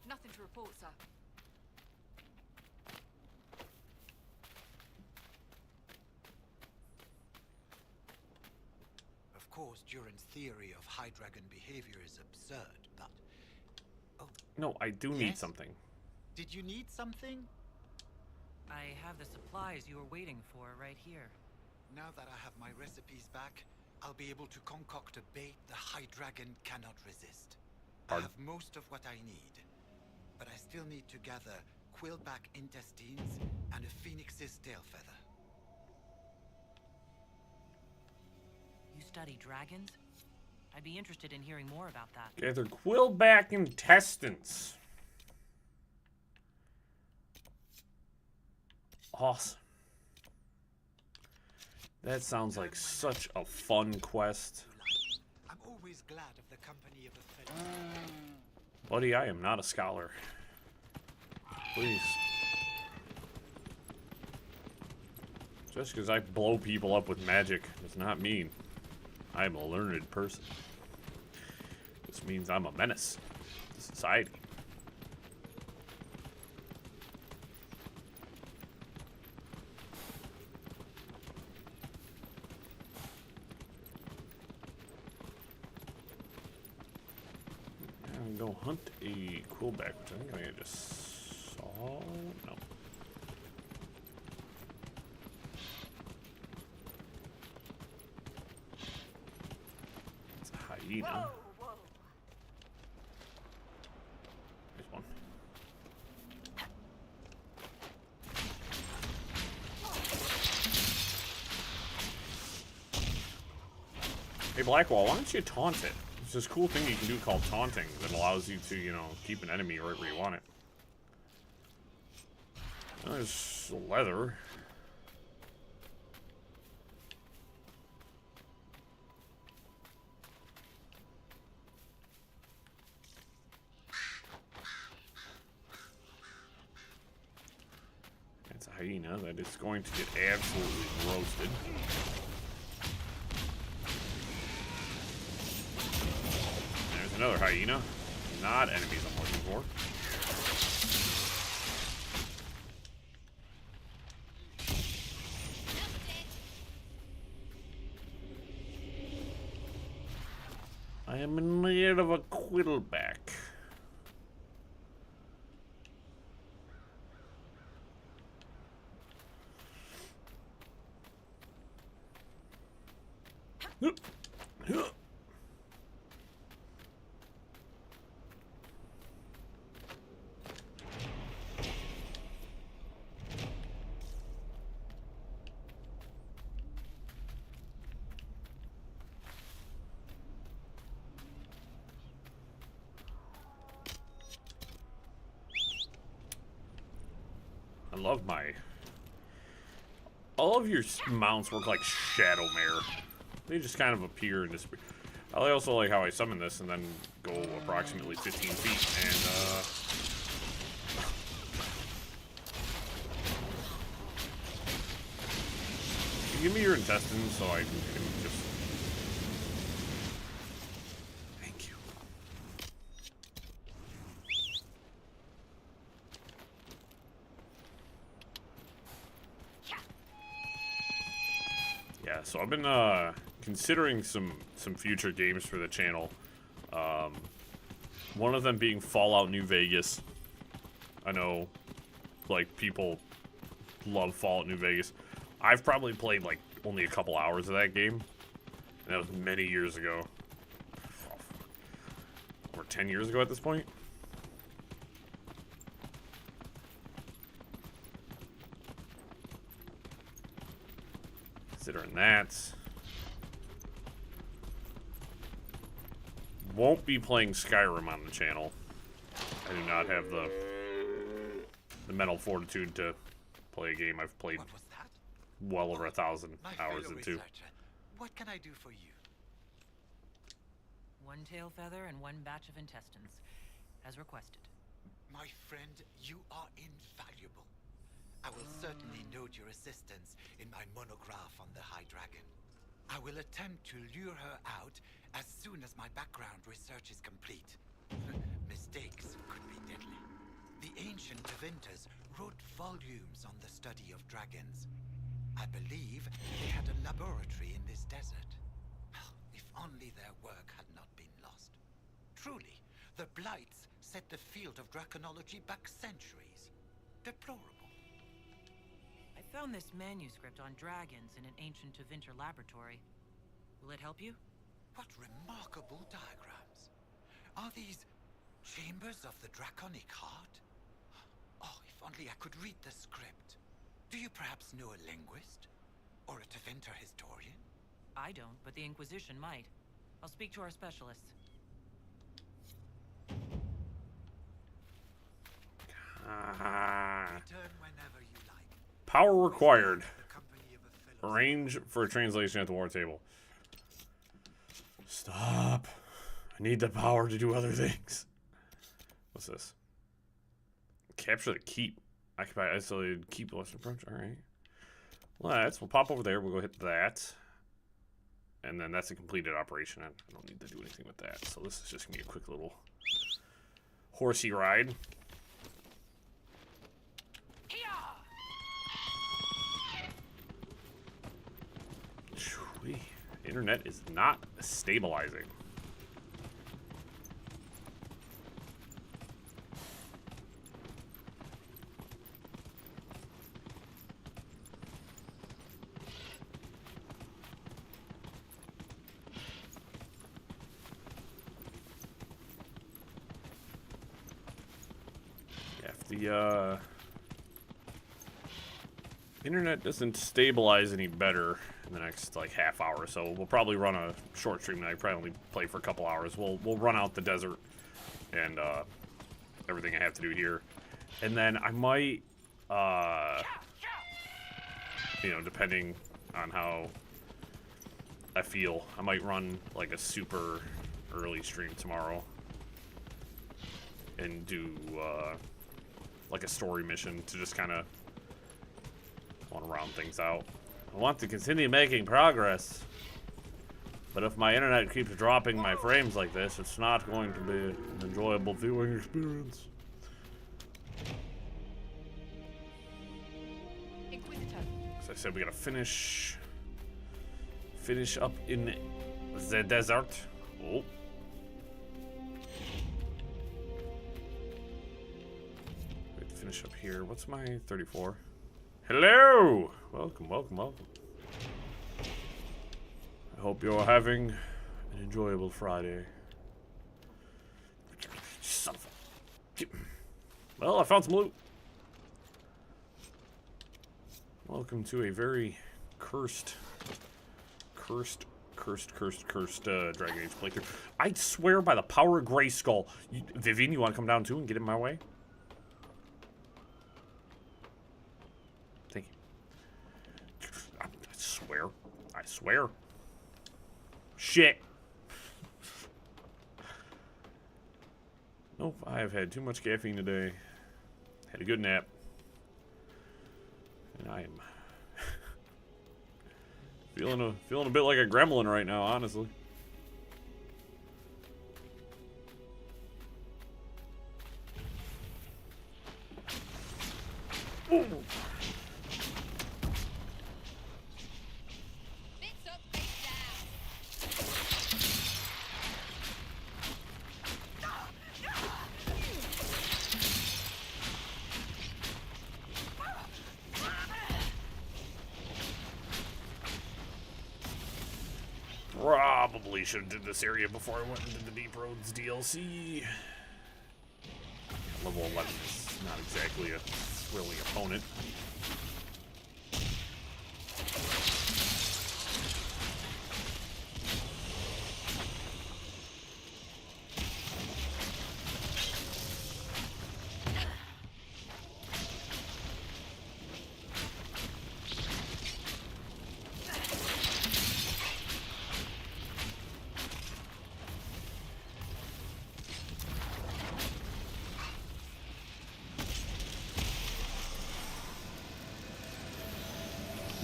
Nothing to report, sir. Of course, Duran's theory of High Dragon behavior is absurd, but... Oh, No, I do need Yes? something. did you need something? I have the supplies you were waiting for right here. Now that I have my recipes back, I'll be able to concoct a bait the High Dragon cannot resist. I Pardon? have most of what I need, but I still need to gather quillback intestines and a phoenix's tail feather. You study dragons? I'd be interested in hearing more about that. Gather quillback intestines. Awesome. That sounds like such a fun quest. I'm always glad of the company of a friend. Buddy, I am not a scholar. Please. Just because I blow people up with magic does not mean I'm a learned person. This means I'm a menace to society. I'm gonna go hunt a quillback, which I think I just saw. No. It's a hyena. There's one. Hey, Blackwall, why don't you taunt it? It's this cool thing you can do called taunting that allows you to, you know, keep an enemy right where you want it. There's leather. It's a hyena that is going to get absolutely roasted. There's another hyena. Not enemies I'm looking for. I am in need of a quillback. I love my... All of your mounts work like Shadowmare. They just kind of appear and disappear. I also like how I summon this and then go approximately 15 feet and, give me your intestines so I can just... Thank you. Yeah, so I've been considering some future games for the channel. One of them being Fallout New Vegas. I know, like, people love Fallout New Vegas. I've probably played, like, only a couple hours of that game. And that was many years ago. Over 10 years ago at this point. Considering that. Won't be playing Skyrim on the channel. I do not have the mental fortitude to play a game I've played What was that? well over 1,000 My hours fellow into. researcher, what can I do for you? One tail feather and one batch of intestines, as requested. My friend, you are invaluable. I will certainly note your assistance in my monograph on the High Dragon. I will attempt to lure her out as soon as my background research is complete. Mistakes could be deadly. The ancient Tevinters wrote volumes on the study of dragons. I believe they had a laboratory in this desert. If only their work had not been lost. Truly, the Blights set the field of draconology back centuries. Deplorable. I found this manuscript on dragons in an ancient Tevinter laboratory. Will it help you? What remarkable diagrams. Are these chambers of the draconic heart? Oh, if only I could read the script. Do you perhaps know a linguist? Or a Tevinter historian? I don't, but the Inquisition might. I'll speak to our specialists. Return whenever you like. Power required. The company of a fellow Arrange for a translation at the war table. Stop. I need the power to do other things. What's this? Capture the keep. Occupy isolated keep western approach. Alright. We'll pop over there. We'll go hit that. And then that's a completed operation. I don't need to do anything with that. So this is just going to be a quick little horsey ride. Whew-wee. Internet is not stabilizing. If the internet doesn't stabilize any better in the next like half hour or so, we'll probably run a short stream tonight. Probably only play for a couple hours. We'll run out the desert and everything I have to do here, and then I might you know, depending on how I feel, I might run like a super early stream tomorrow and do like a story mission to just kind of want to round things out. I want to continue making progress, but if my internet keeps dropping my frames like this, it's not going to be an enjoyable viewing experience. Inquisitor. As I said, we gotta finish up in the desert. Oh. Finish up here. What's my 34? Hello! Welcome, welcome, welcome. I hope you're having an enjoyable Friday. Son of a... Well, I found some loot. Welcome to a very cursed Dragon Age playthrough. I swear by the power of Grayskull. Vivian, you want to come down too and get in my way? I swear. Shit. Nope, I have had too much caffeine today. Had a good nap. And I am feeling a bit like a gremlin right now, honestly. Ooh. Probably should have did this area before I went into the Deep Roads DLC. Level 11 is not exactly a thrilling opponent.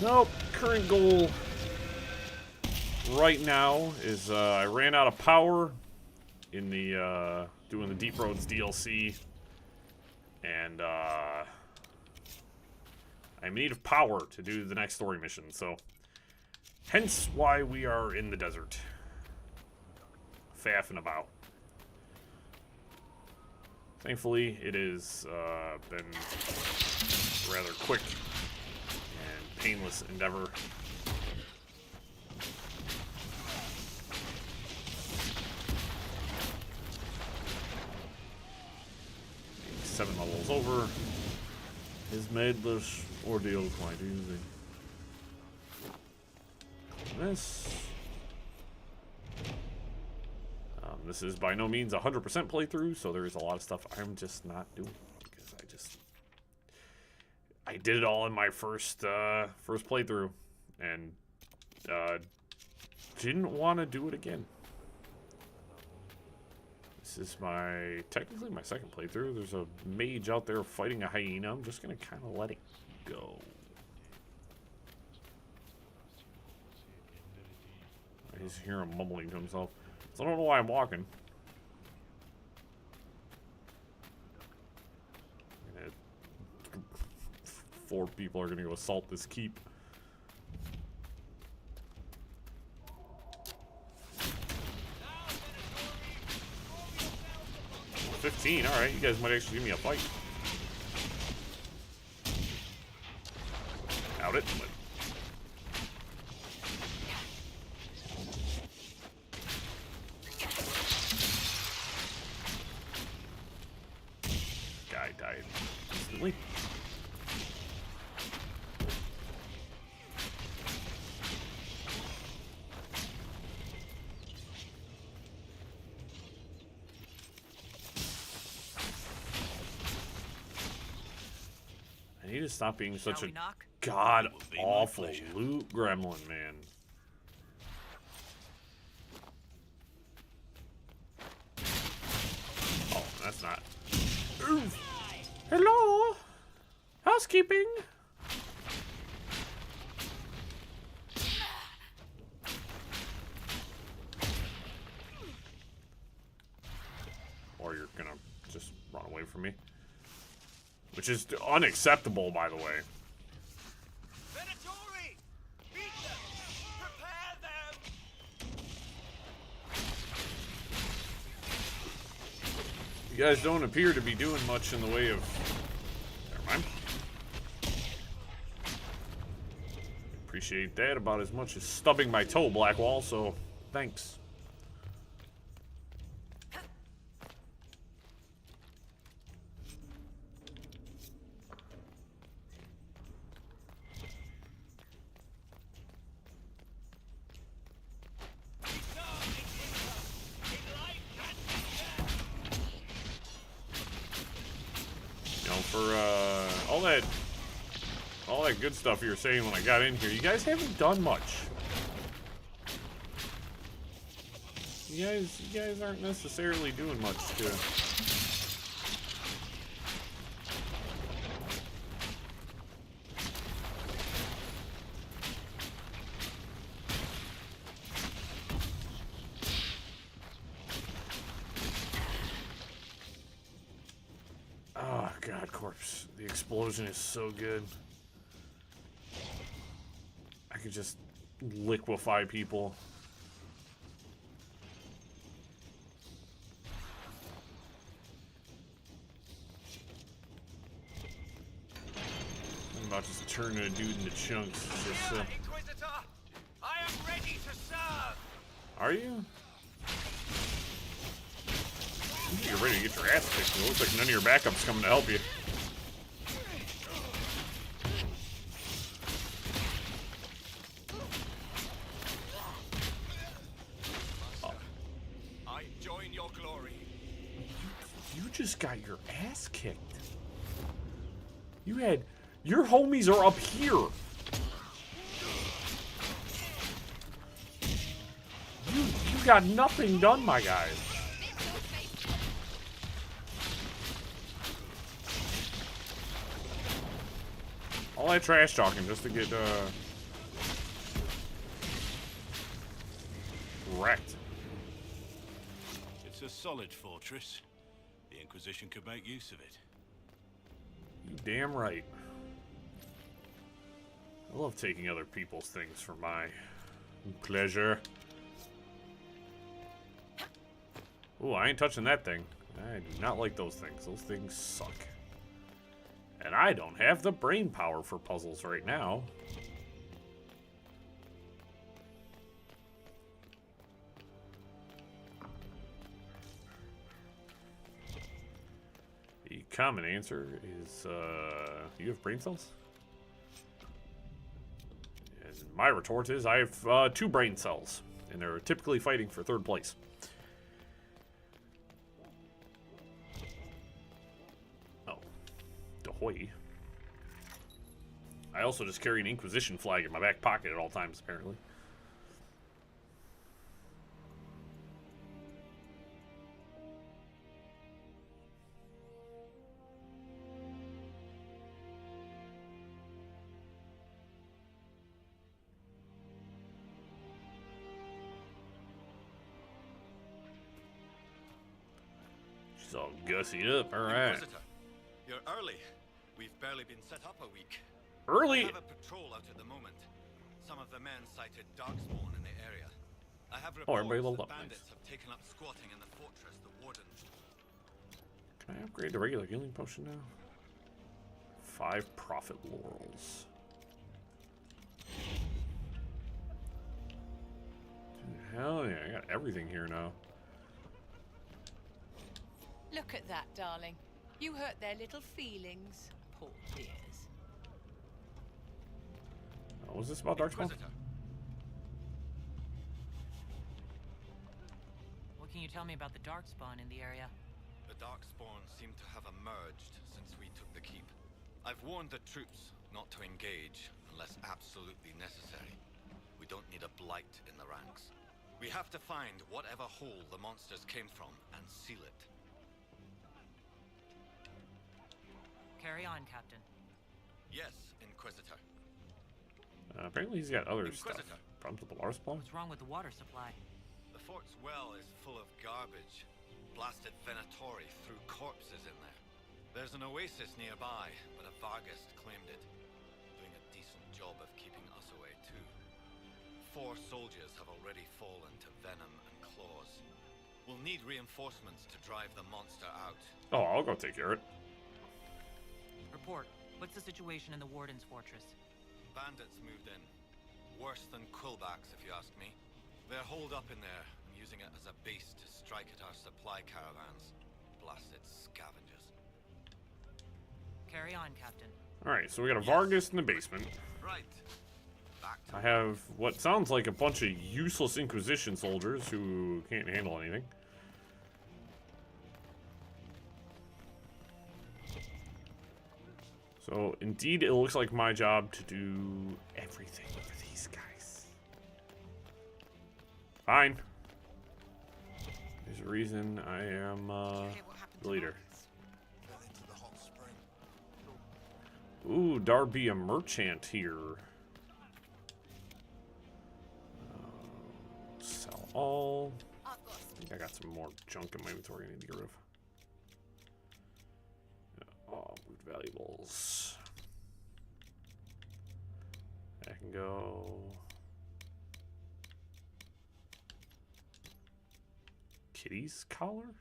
Nope. Current goal right now is I ran out of power in the doing the Deep Roads DLC, and I'm in need of power to do the next story mission. So, hence why we are in the desert, faffing about. Thankfully, it has been a rather quick and painless endeavor. Being 7 levels over has made this ordeal quite easy. This is by no means a 100% playthrough, so there is a lot of stuff I'm just not doing because I did it all in my first playthrough and didn't want to do it again. This is technically my second playthrough. There's a mage out there fighting a hyena. I'm just gonna kind of let it go. I just hear him mumbling to himself. So I don't know why I'm walking. And 4 people are gonna go assault this keep. Oh, 15, alright, you guys might actually give me a fight. Doubt it, but died instantly. I need to stop being such a god-awful loot gremlin, man. Oh, that's not. Oof. Hello? Housekeeping? Or you're gonna just run away from me. Which is unacceptable, by the way. You guys don't appear to be doing much in the way of... Never mind. Appreciate that about as much as stubbing my toe, Blackwall, so thanks. For all that good stuff you were saying when I got in here, you guys haven't done much. You guys aren't necessarily doing much to... Oh god, corpse. The explosion is so good. I could just liquefy people. I'm about to turn a dude into chunks. Just, Inquisitor, I am ready to serve. Are you? You're ready to get your ass kicked. It looks like none of your backups coming to help you. I join your glory. You just got your ass kicked. Your homies are up here. You got nothing done, my guys. All that trash talking just to get wrecked. It's a solid fortress. The Inquisition could make use of it. You damn right. I love taking other people's things for my pleasure. Ooh, I ain't touching that thing. I do not like those things. Those things suck. And I don't have the brain power for puzzles right now. The common answer is, you have brain cells? And my retort is, I have 2 brain cells. And they're typically fighting for 3rd place. Oh. Dahoy. I also just carry an Inquisition flag in my back pocket at all times, apparently. She's all gussied up, alright. Inquisitor, you're early. We've barely been set up a week. Early? We have a patrol out at the moment. Some of the men cited darkspawn in the area. I have reports everybody leveled that up, bandits nice. have taken up squatting in the fortress. The warden. Can I upgrade the regular healing potion now? 5 profit laurels. Dude, hell yeah, I got everything here now. Look at that, darling. You hurt their little feelings. Poor dears. What was this about Darkspawn? Inquisitor, What can you tell me about the Darkspawn in the area? the darkspawn seem to have emerged since we took the keep. I've warned the troops not to engage unless absolutely necessary. We don't need a blight in the ranks. We have to find whatever hole the monsters came from and seal it. Carry on, Captain. Yes, Inquisitor. Apparently he's got other stuff. Inquisitor. Problems with the water supply? What's wrong with the water supply? The fort's well is full of garbage. Blasted Venatori threw corpses in there. There's an oasis nearby, but a Vargist claimed it. Doing a decent job of keeping us away, too. 4 soldiers have already fallen to venom and claws. We'll need reinforcements to drive the monster out. Oh, I'll go take care of it. Report. What's the situation in the Warden's fortress? Bandits moved in. Worse than Quillbacks, if you ask me. They're holed up in there and using it as a base to strike at our supply caravans. Blasted scavengers. Carry on, Captain. Alright, so we got a Vargas in the basement. Right. Back to I have what sounds like a bunch of useless Inquisition soldiers who can't handle anything. So, indeed, it looks like my job to do everything for these guys. Fine. There's a reason I am, the leader. Ooh, Darby a merchant here. Sell all. I think I got some more junk in my inventory I need to get rid of. Oh, moved valuables. I can go. Kitty's collar?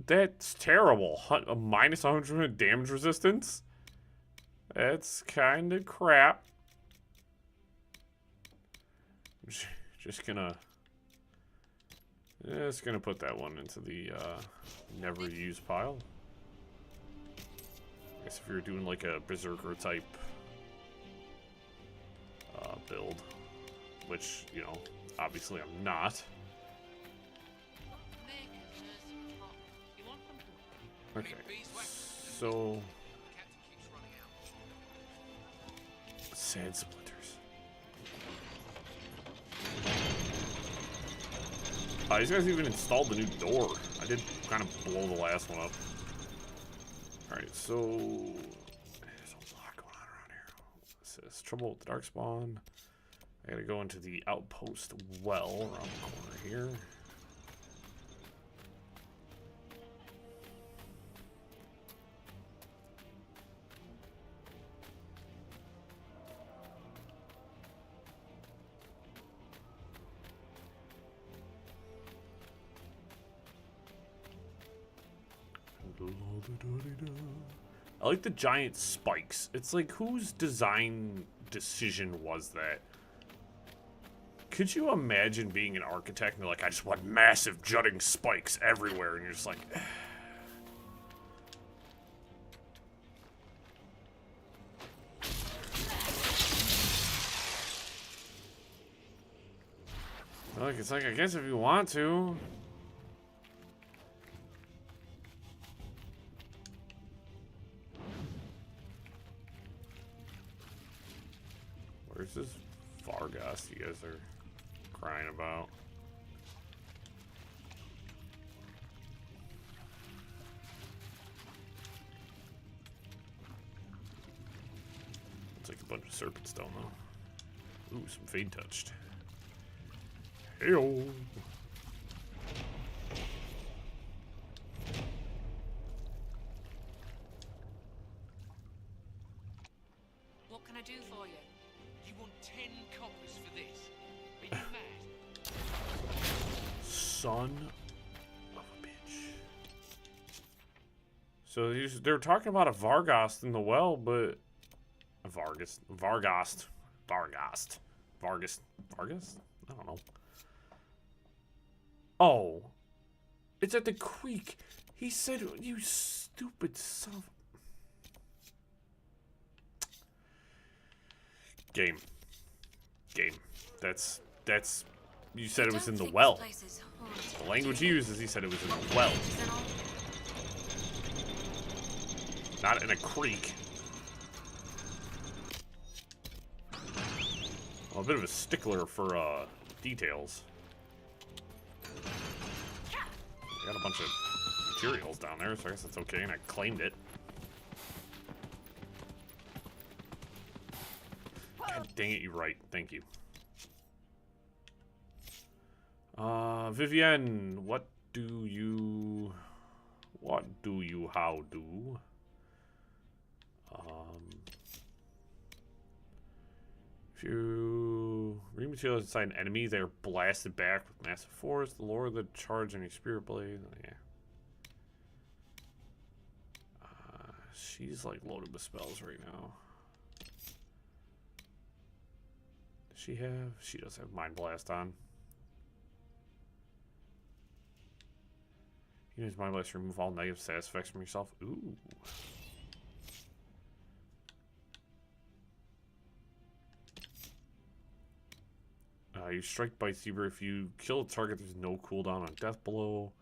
That's terrible. A minus 100% damage resistance? That's kind of crap. Just gonna put that one into the never used pile. I guess if you're doing like a berserker type build, which, you know, obviously I'm not. Okay, so sand splinters. These guys even installed the new door. I did kind of blow the last one up. Alright, so there's a lot going on around here. It says trouble with the darkspawn. I gotta go into the outpost well around the corner here. I like the giant spikes. It's like, whose design decision was that? Could you imagine being an architect and they're like, I just want massive jutting spikes everywhere, and you're just like, look, it's like, I guess if you want to. Where's this Vargas you guys are crying about? Looks like a bunch of serpent stone though. Ooh, some fade touched. Heyo. What can I do for you? You want 10 coppers for this? Are you mad? Son of a bitch. So they were talking about a Vargas in the well, but a Vargas. I don't know. Oh, it's at the creek. He said, "You stupid son of." Game. That's. You said it was in the well. The language he uses, he said it was in the well. Not in a creek. Well, a bit of a stickler for details. Got a bunch of materials down there, so I guess that's okay, and I claimed it. God dang it, you're right. Thank you. Vivienne, how do? If you read materials inside an enemy, they are blasted back with massive force. The lower the charge on your spirit blade. Yeah. She's like loaded with spells right now. Does she have? She does have Mind Blast on. You use Mind Blast to remove all negative status effects from yourself. Ooh. You strike by Zebra. If you kill a target, there's no cooldown on Death Blow.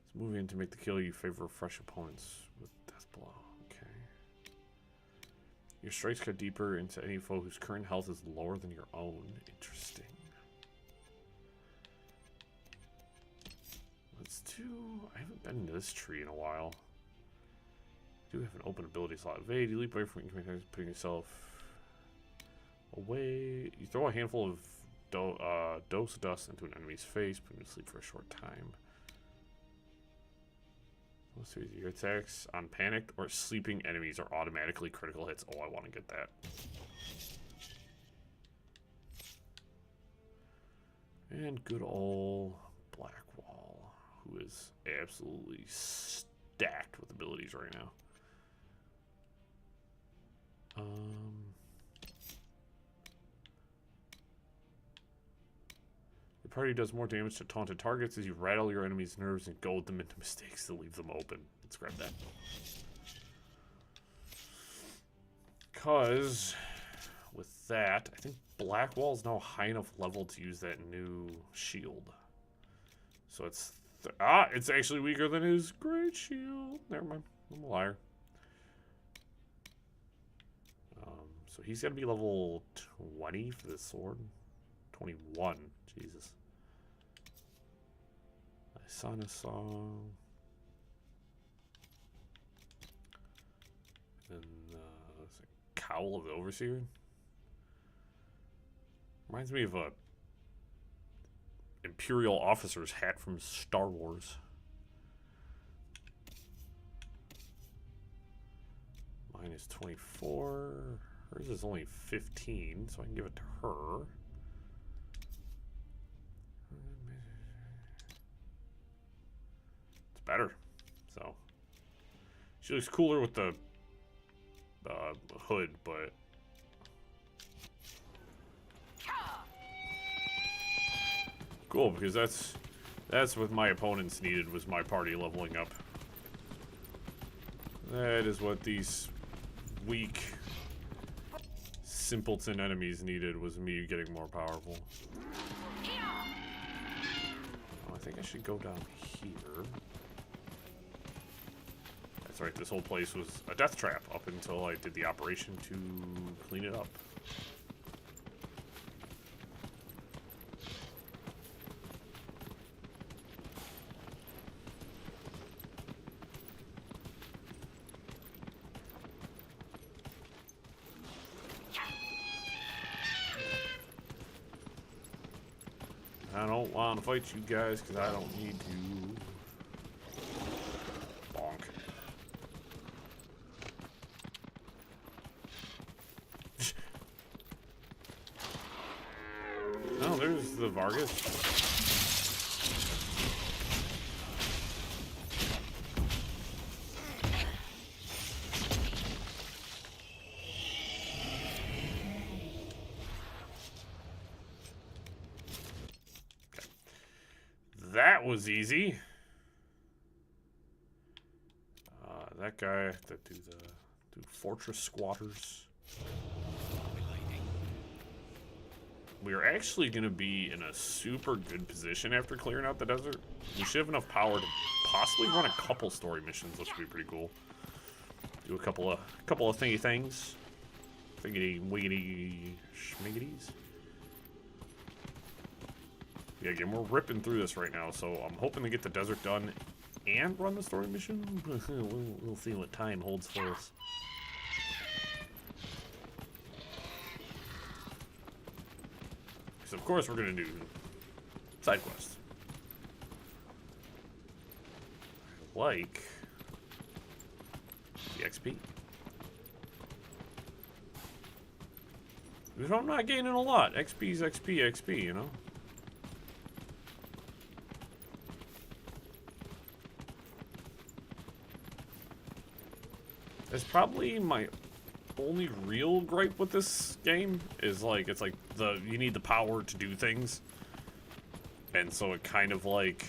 It's moving to make the kill you favor fresh opponents with Death Blow. Okay. Your strikes cut deeper into any foe whose current health is lower than your own. Interesting. Let's do... I haven't been into this tree in a while. You do have an open ability slot. Evade. You leap away from putting yourself away. You throw a handful of dose of dust into an enemy's face, put him to sleep for a short time. Let's see, your attacks on panicked or sleeping enemies are automatically critical hits. Oh, I want to get that. And good old Blackwall, who is absolutely stacked with abilities right now. Your party does more damage to taunted targets as you rattle your enemy's nerves and goad them into mistakes to leave them open. Let's grab that. Because with that, I think Blackwall's now high enough level to use that new shield. So it's it's actually weaker than his great shield. Never mind, I'm a liar. So he's got to be level 20 for this sword. 21. Jesus. I saw a song. cowl of the Overseer. Reminds me of a Imperial officer's hat from Star Wars. Mine is 24. Hers is only 15, so I can give it to her. It's better. So she looks cooler with the hood, but cool, because that's what my opponents needed, was my party leveling up. That is what these weak simpleton enemies needed, was me getting more powerful. Oh, I think I should go down here. That's right, this whole place was a death trap up until I did the operation to clean it up. I don't want to fight you guys because I don't need to. Bonk. No, there's the Vargas. That was easy. That guy that do fortress squatters. We are actually going to be in a super good position after clearing out the desert. We should have enough power to possibly run a couple story missions, which would be pretty cool. Do a couple of thingy things. Thiggity wiggity schmiggities. Yeah, again, we're ripping through this right now, so I'm hoping to get the desert done and run the story mission. We'll see what time holds for us. So of course we're gonna do side quests. Like the XP. Because I'm not gaining a lot. XP's XP, you know? That's probably my only real gripe with this game, is like, it's like you need the power to do things, and so it kind of like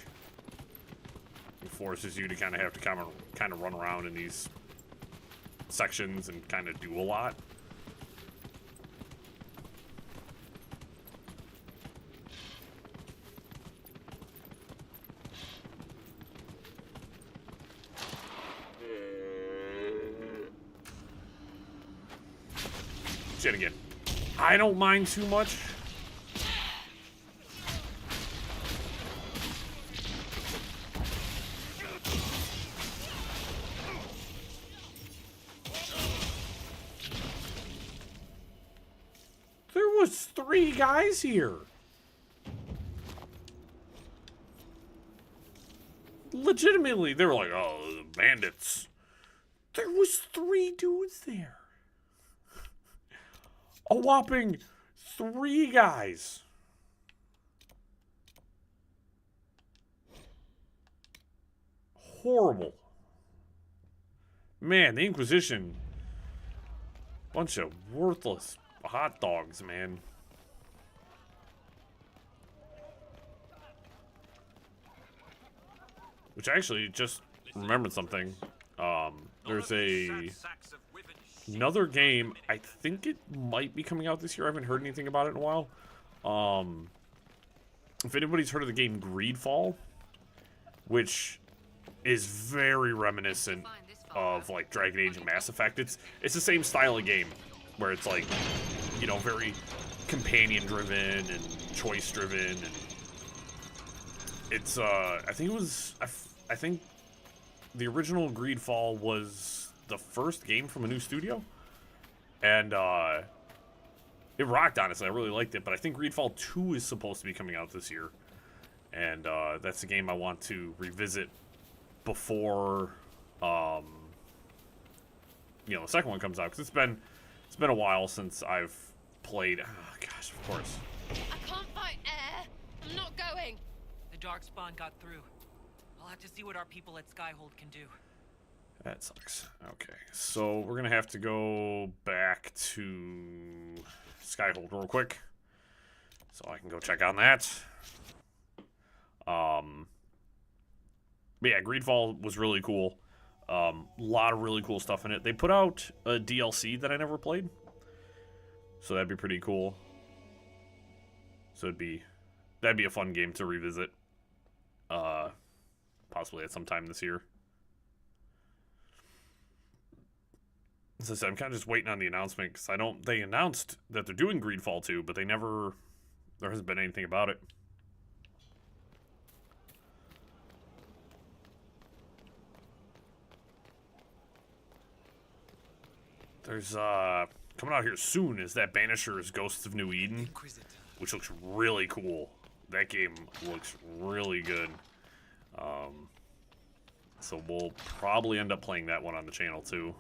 forces you to kind of have to kind of run around in these sections and kind of do a lot. Shit again. I don't mind too much. There was 3 guys here. Legitimately, they were like, oh, the bandits. There was 3 dudes there. A whopping 3 guys. Horrible. Man, the Inquisition. Bunch of worthless hot dogs, man. Which actually just remembered something. There's another game, I think it might be coming out this year. I haven't heard anything about it in a while. If anybody's heard of the game Greedfall, which is very reminiscent of like Dragon Age and Mass Effect. It's the same style of game, where it's like, you know, very companion driven and choice driven, and it's I think the original Greedfall was the first game from a new studio, And it rocked, honestly. I really liked it, but I think Greedfall 2 is supposed to be coming out this year. And that's a game I want to revisit before you know, the second one comes out, because it's been a while since I've played. Oh, gosh, of course. I can't fight air. I'm not going. The Darkspawn got through. I'll have to see what our people at Skyhold can do. That sucks. Okay, so we're gonna have to go back to Skyhold real quick, so I can go check on that. But yeah, Greedfall was really cool. A lot of really cool stuff in it. They put out a DLC that I never played, so that'd be pretty cool. So that'd be a fun game to revisit, possibly at some time this year. As I said, I'm kind of just waiting on the announcement, because they announced that they're doing Greedfall 2, but there hasn't been anything about it. There's, coming out here soon is that Banisher's Ghosts of New Eden, which looks really cool. That game looks really good. So we'll probably end up playing that one on the channel too.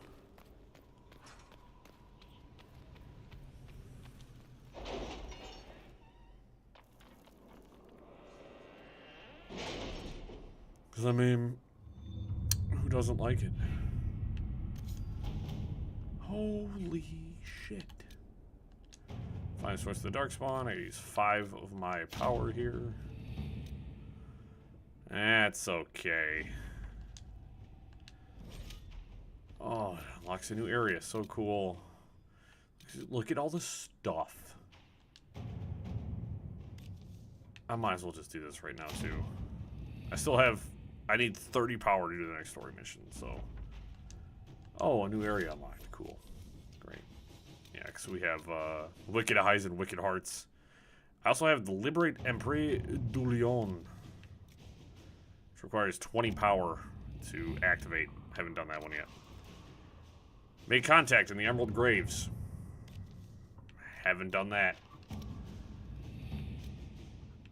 Because, I mean, who doesn't like it? Holy shit. Find a source of the Darkspawn. I use 5 of my power here. That's okay. Oh, it unlocks a new area. So cool. Look at all this stuff. I might as well just do this right now, too. I need 30 power to do the next story mission, so. Oh, a new area unlocked. Cool. Great. Yeah, because we have Wicked Eyes and Wicked Hearts. I also have the Liberate Emperor du Lion, which requires 20 power to activate. Haven't done that one yet. Make contact in the Emerald Graves. Haven't done that.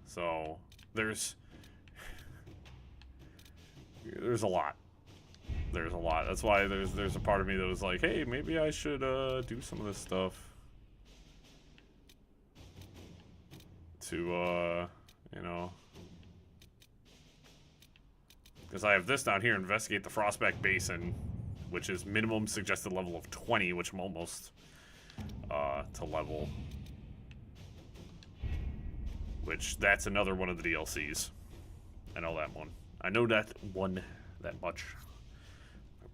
So, there's a lot. There's a lot. That's why there's a part of me that was like, hey, maybe I should do some of this stuff to you know, because I have this down here, investigate the Frostback Basin, which is minimum suggested level of 20, which I'm almost to level, which that's another one of the DLCs. I know that one. I know that one that much.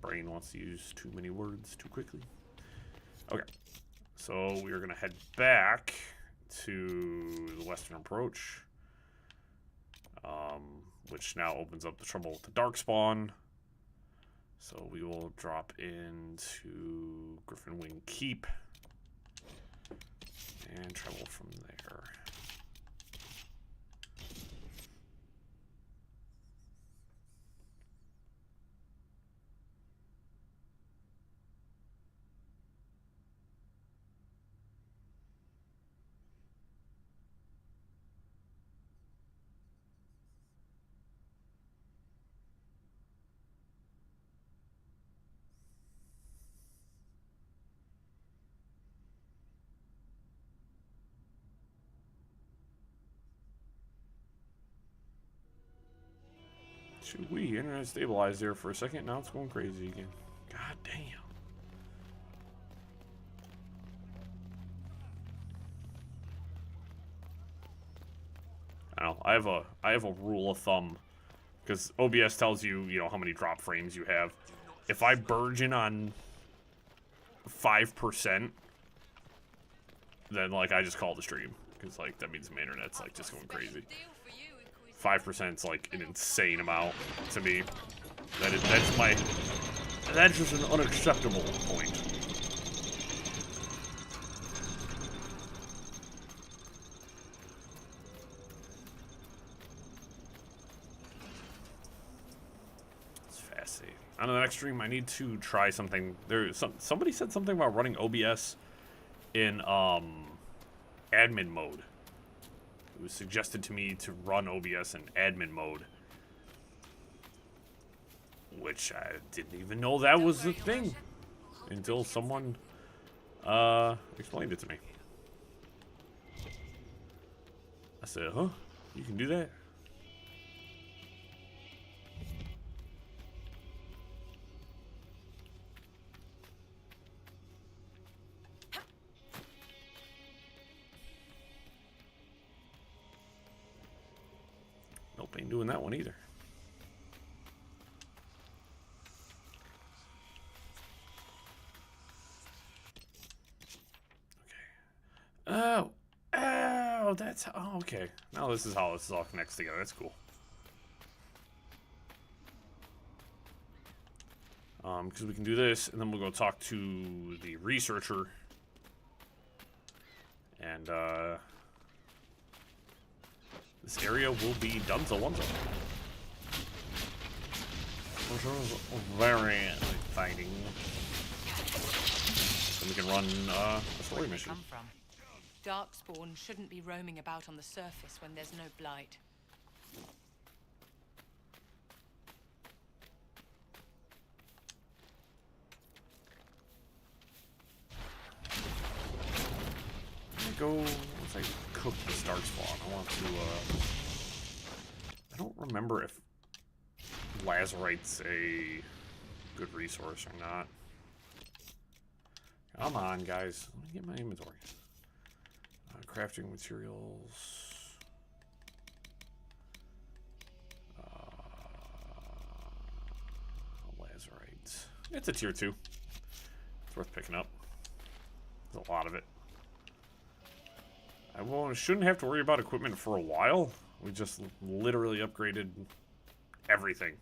Brain wants to use too many words too quickly. Okay, so we are going to head back to the Western Approach, which now opens up the trouble with the Darkspawn. So we will drop into Griffin Wing Keep and travel from there. Should we? Internet stabilized there for a second. Now it's going crazy again. God damn. I don't know. I have a rule of thumb, because OBS tells you, you know, how many drop frames you have. If I burgeon on 5%, then like I just call the stream, because like that means my internet's like just going crazy. 5% is like an insane amount to me. That's just an unacceptable point. It's fascinating. on the next stream, I need to try something. Somebody said something about running OBS in admin mode. It was suggested to me to run OBS in admin mode, which I didn't even know that was a thing until someone explained it to me. I said, huh? You can do that? Nope, ain't doing that one either. Okay. Oh, that's how, okay. Now this is how this all connects together. That's cool. Because we can do this, and then we'll go talk to the researcher. And, this area will be Dunzo Lunzo. Which is very exciting. Then we can run a story mission. Darkspawn shouldn't be roaming about on the surface when there's no blight. Once I cook the Darkspawn, I want to, I don't remember if Lazurite's a good resource or not. Come on, guys. Let me get my inventory. Crafting materials. Lazurite. It's a tier 2. It's worth picking up. There's a lot of it. I shouldn't have to worry about equipment for a while. We just literally upgraded everything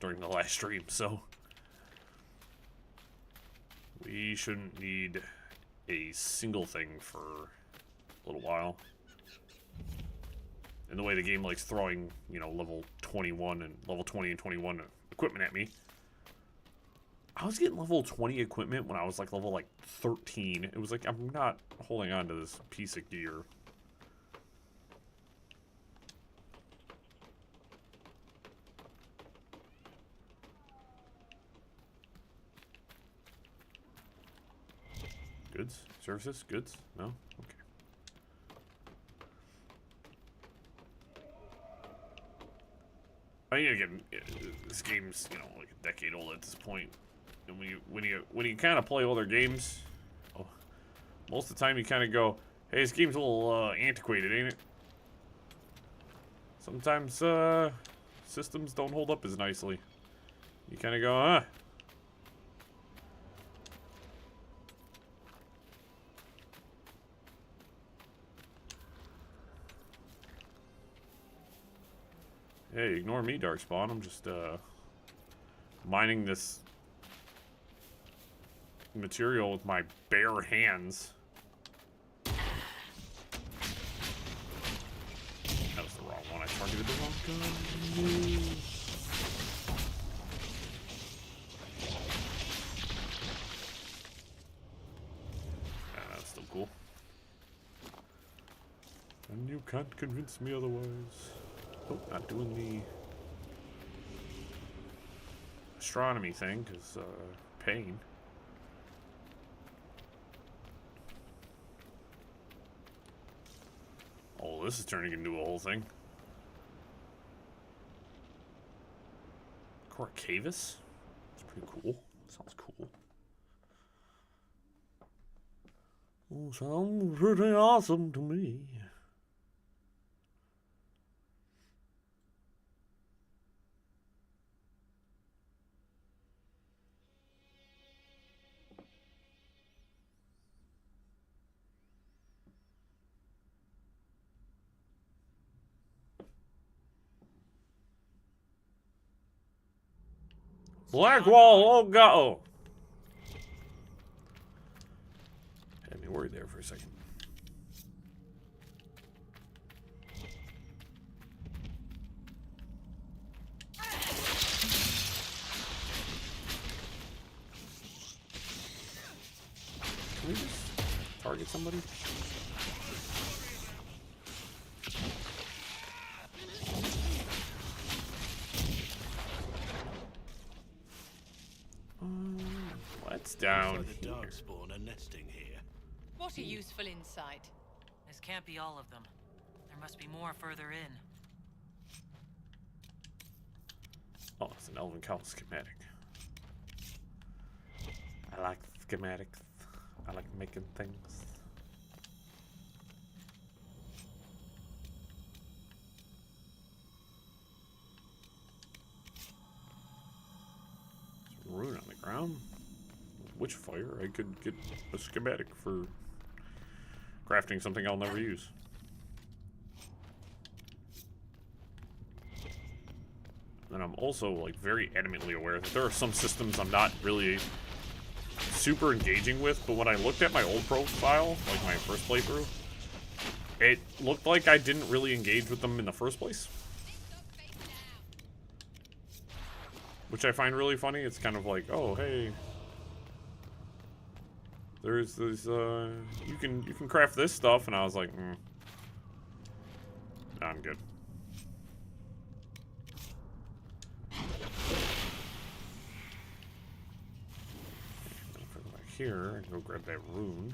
during the last stream, so we shouldn't need a single thing for a little while. And the way the game likes throwing, you know, level 21 and level 20 and 21 equipment at me. I was getting level 20 equipment when I was like level 13. It was like, I'm not holding on to this piece of gear. Goods? Services? Goods? No? Okay. I need to get, this game's, you know, like a decade old at this point. And when you kind of play older games, most of the time you kind of go, hey, this game's a little antiquated, ain't it? Sometimes systems don't hold up as nicely. You kind of go, huh? Hey, ignore me, Darkspawn. I'm just mining this material with my bare hands. That was the wrong one. I targeted the wrong gun. That's still cool. And you can't convince me otherwise. Oh, not doing the astronomy thing, because pain. Oh, this is turning into a whole thing. Corcavis? That's pretty cool. Sounds cool. Oh, sounds pretty awesome to me. Blackwall, oh god, oh. Had me worried there for a second. Can we just target somebody? What's down Looks like the here? darkspawn are nesting here. What a useful insight. This can't be all of them. There must be more further in. Oh, it's an Elven Cowl schematic. I like schematics. I like making things. There's a rune on the ground. Witch fire. I could get a schematic for crafting something I'll never use. And I'm also like very adamantly aware that there are some systems I'm not really super engaging with, but when I looked at my old profile, like my first playthrough, it looked like I didn't really engage with them in the first place. Which I find really funny. It's kind of like, oh hey, there's this you can craft this stuff, and I was like, I'm good. Here and go grab that rune.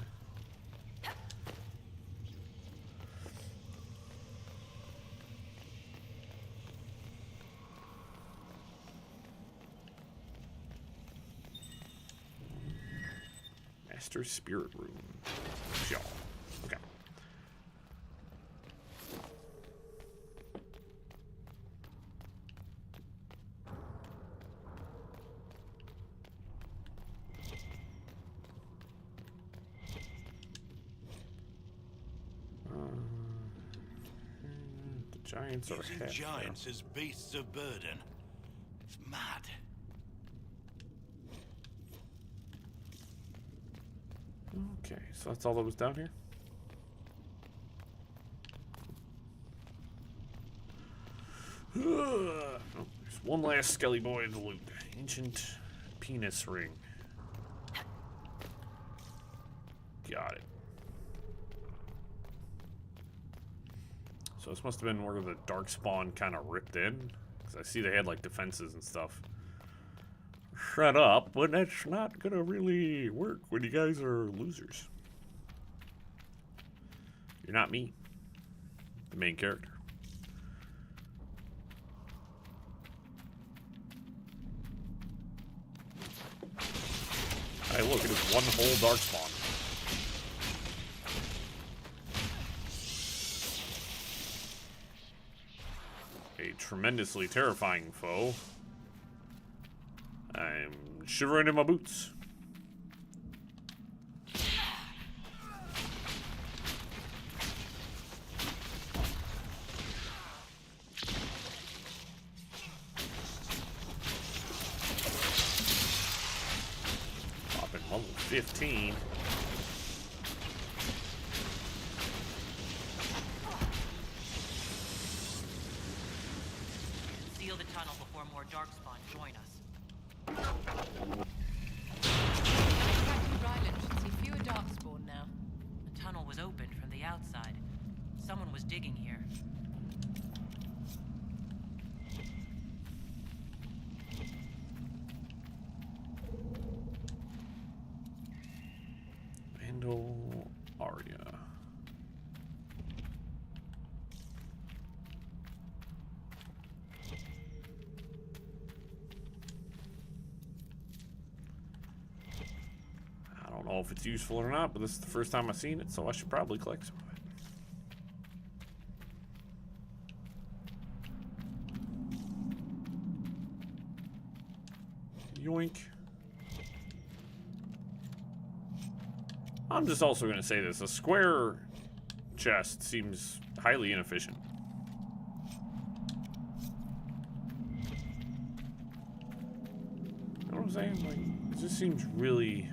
Master Spirit Rune. Y'all. Okay. Giants are Using half giants as beasts of burden. It's mad. Okay, so that's all that was down here? Oh, there's one last skelly boy to loot. Ancient penis ring. Got it. So this must have been where the darkspawn kind of ripped in, because I see they had like defenses and stuff. Shut up, but that's not gonna really work when you guys are losers. You're not me, the main character. Hey, look, it is one whole darkspawn. A tremendously terrifying foe. I'm shivering in my boots. Popping level 15. Seal the tunnel before more darkspawn join us. Ryland should see fewer darkspawn now. The tunnel was opened from the outside. Someone was digging here. Vandal Arya. I don't know if it's useful or not, but this is the first time I've seen it, so I should probably collect some of it. Yoink. I'm just also going to say this. A square chest seems highly inefficient. You know what I'm saying? Like, it just seems really...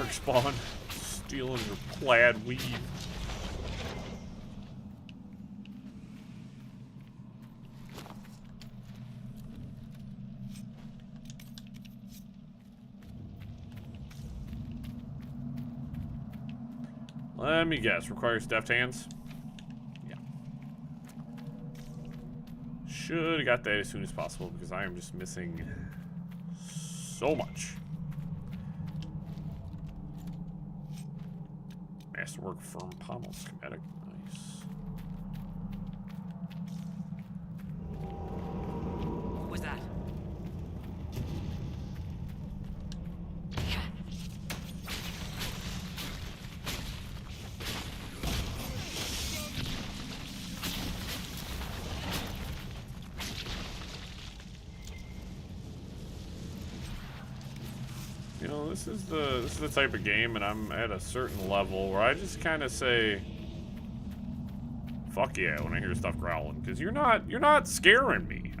Darkspawn. Stealing your plaid weave. Let me guess. Requires deft hands? Yeah. Should have got that as soon as possible because I am just missing so much. Masterwork firm pommel schematic. Nice. What was that? You know, this is the type of game, and I'm at a certain level where I just kind of say, "Fuck yeah!" when I hear stuff growling, because you're not scaring me.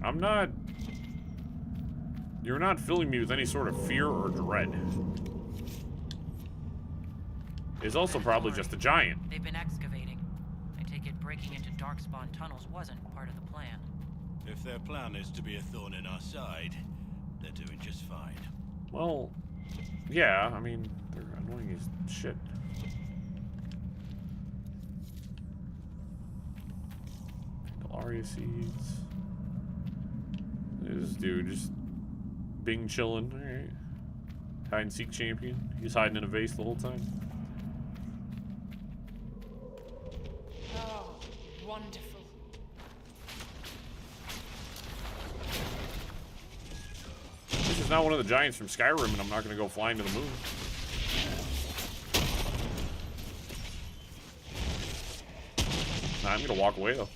You're not filling me with any sort of fear or dread. It's also probably just a giant. They've been excavating. I take it breaking into Darkspawn tunnels wasn't part of the plan. If their plan is to be a thorn in our side, they're doing just fine. Well, yeah, I mean, they're annoying as shit. Aria seeds. This dude just being chilling. Alright. Hide and seek champion. He's hiding in a vase the whole time. Oh, wonderful. This is not one of the giants from Skyrim, and I'm not going to go flying to the moon. Nah, I'm going to walk away, though.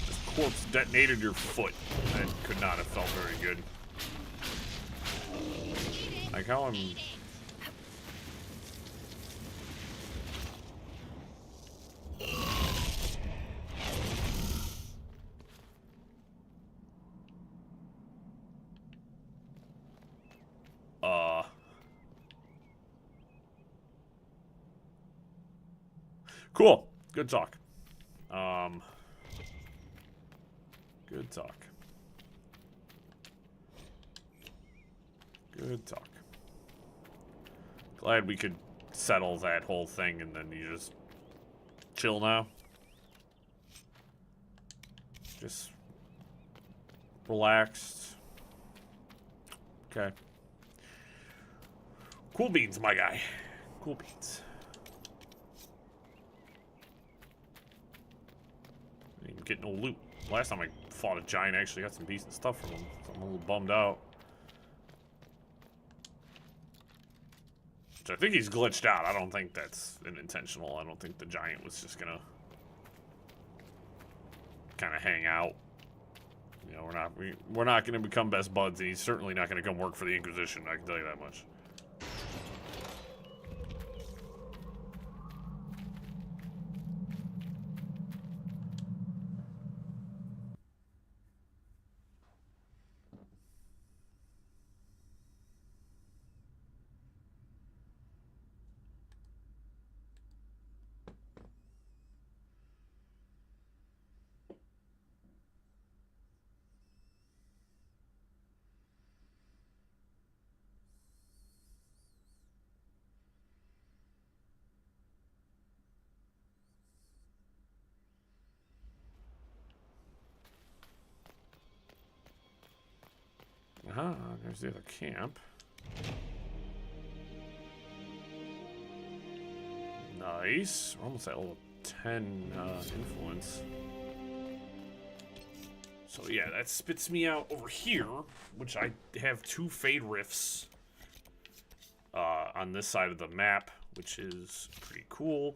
This corpse detonated your foot. That could not have felt very good. Like how I'm... Cool. Good talk. Good talk. Good talk. Glad we could settle that whole thing and then you just chill now. Just relaxed. Okay. Cool beans, my guy. Cool beans. Didn't get no loot. Last time I fought a giant, I actually got some decent stuff from him. So I'm a little bummed out. Which I think he's glitched out. I don't think that's intentional. I don't think the giant was just gonna kind of hang out. You know, we're not gonna become best buds, and he's certainly not gonna come work for the Inquisition. I can tell you that much. There's the other camp. Nice. We're almost at level 10 influence. So yeah, that spits me out over here, which I have 2 Fade Rifts on this side of the map, which is pretty cool.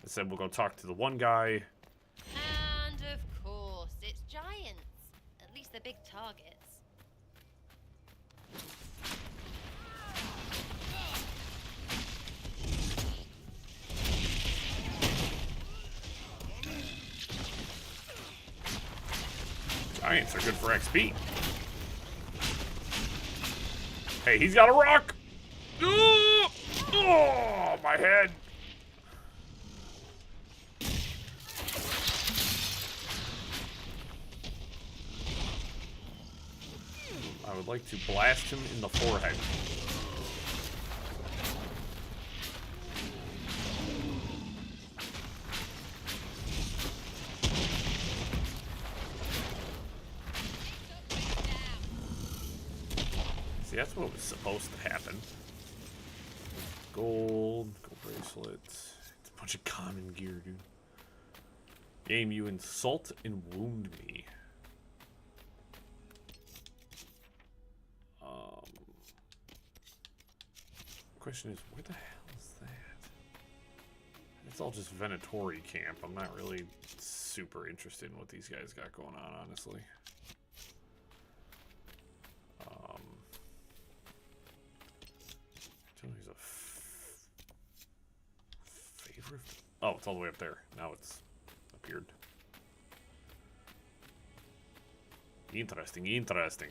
I said we'll go talk to the one guy. And of course, it's giants. At least they're big targets. Giants are good for XP. Hey, he's got a rock! Oh, my head! I would like to blast him in the forehead. See, that's what was supposed to happen. Gold bracelet. It's a bunch of common gear, dude. Game, you insult and wound me. Question is, where the hell is that? It's all just Venatori camp. I'm not really super interested in what these guys got going on, honestly. There's a favorite. Oh, it's all the way up there. Now it's appeared. Interesting, interesting.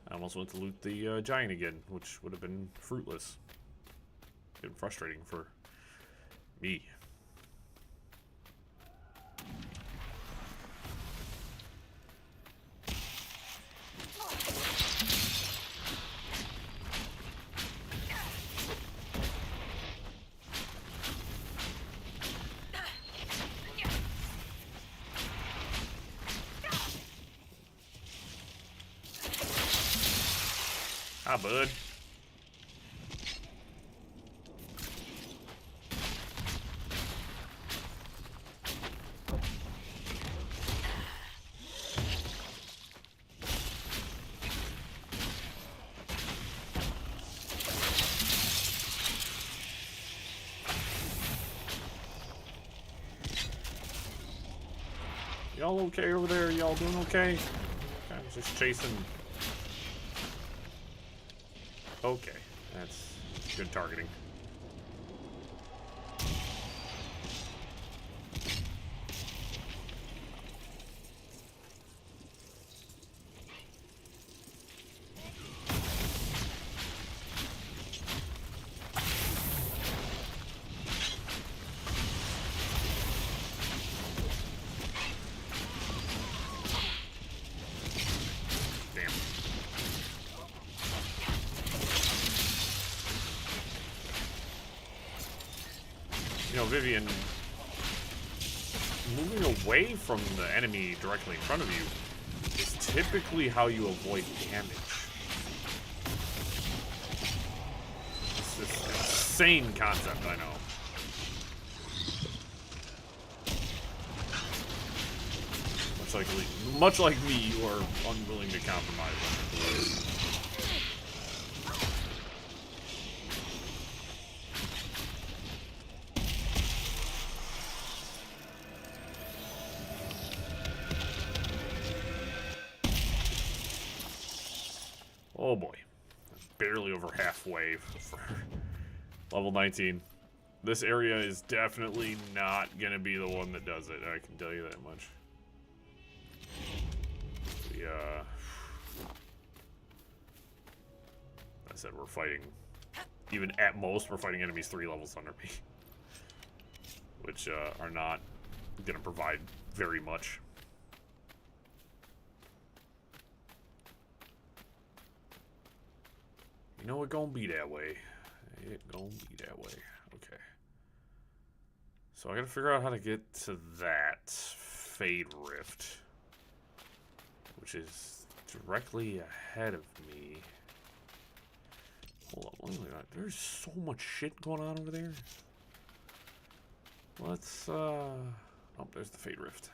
I almost went to loot the giant again, which would have been fruitless. Been frustrating for me. Hi, bud. Y'all okay over there? Y'all doing okay? I'm just chasing. Okay, that's good targeting. You know, Vivian, moving away from the enemy directly in front of you is typically how you avoid damage. It's this insane concept, I know. Much like me, you are unwilling to compromise on your beliefs. Oh boy, barely over halfway for level 19. This area is definitely not gonna be the one that does it, I can tell you that much. I said we're fighting, even at most, we're fighting enemies 3 levels under me. Which are not gonna provide very much. You know it gonna be that way. It gonna be that way. Okay. So I gotta figure out how to get to that Fade Rift, which is directly ahead of me. Hold on, look at that. There's so much shit going on over there. Let's oh, there's the Fade Rift.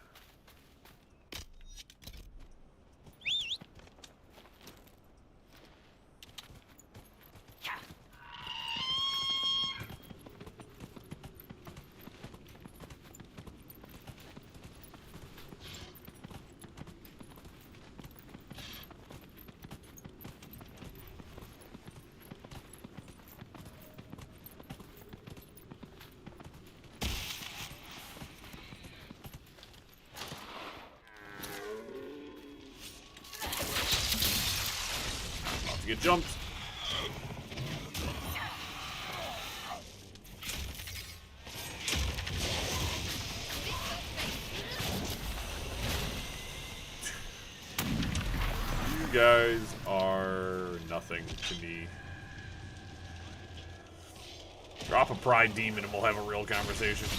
get jumped. You guys are nothing to me. Drop a pride demon and we'll have a real conversation.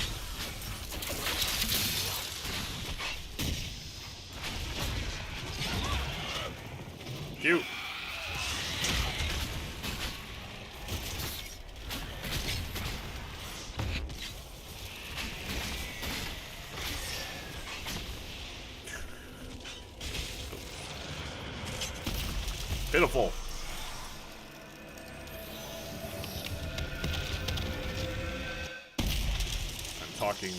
Cute. Pitiful. I'm talking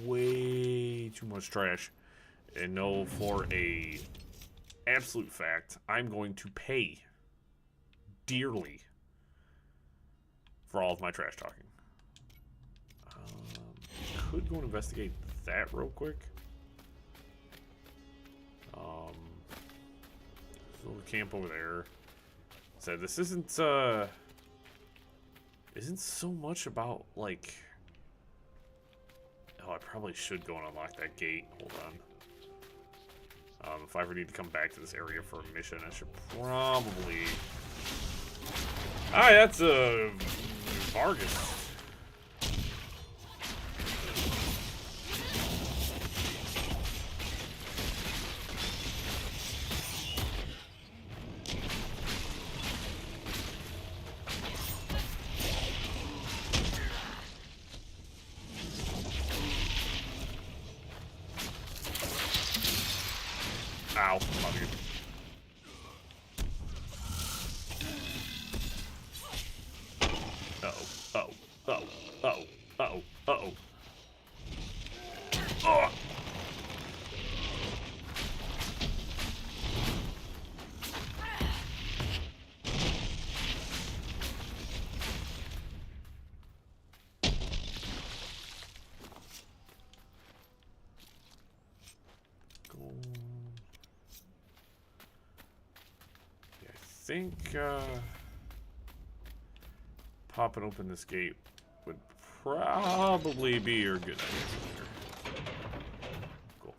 way too much trash. And know for a absolute fact, I'm going to pay dearly for all of my trash talking. Could go and investigate that real quick. There's a little camp over there. So this isn't so much about like. Oh, I probably should go and unlock that gate. Hold on. If I ever need to come back to this area for a mission, I should probably. Alright, that's Vargas. Ow, love you. Uh-oh, uh-oh, uh-oh, uh-oh, uh-oh, uh-oh. Oh! I think popping open this gate would probably be your good idea. Cool.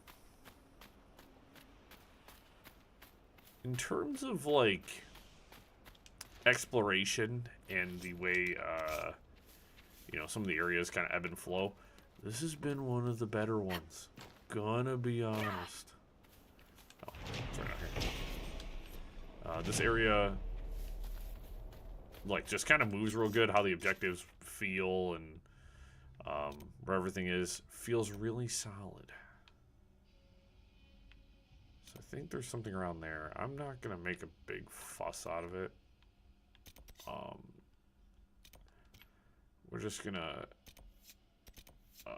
In terms of like exploration and the way you know, some of the areas kind of ebb and flow, this has been one of the better ones. Gonna be honest. Oh, it's right out here. This area, like, just kind of moves real good. How the objectives feel and where everything is feels really solid. So I think there's something around there. I'm not gonna make a big fuss out of it. We're just gonna. Here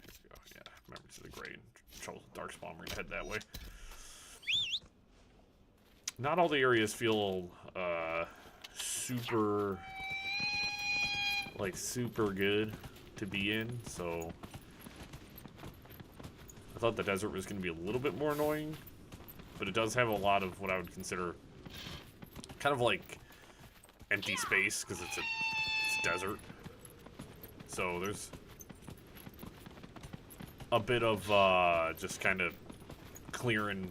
we go. Yeah, remember to the Grey and Trouble with Darkspawn. We're gonna head that way. Not all the areas feel super good to be in, so I thought the desert was going to be a little bit more annoying, but it does have a lot of what I would consider kind of like empty space because it's desert. So there's a bit of just kind of clearing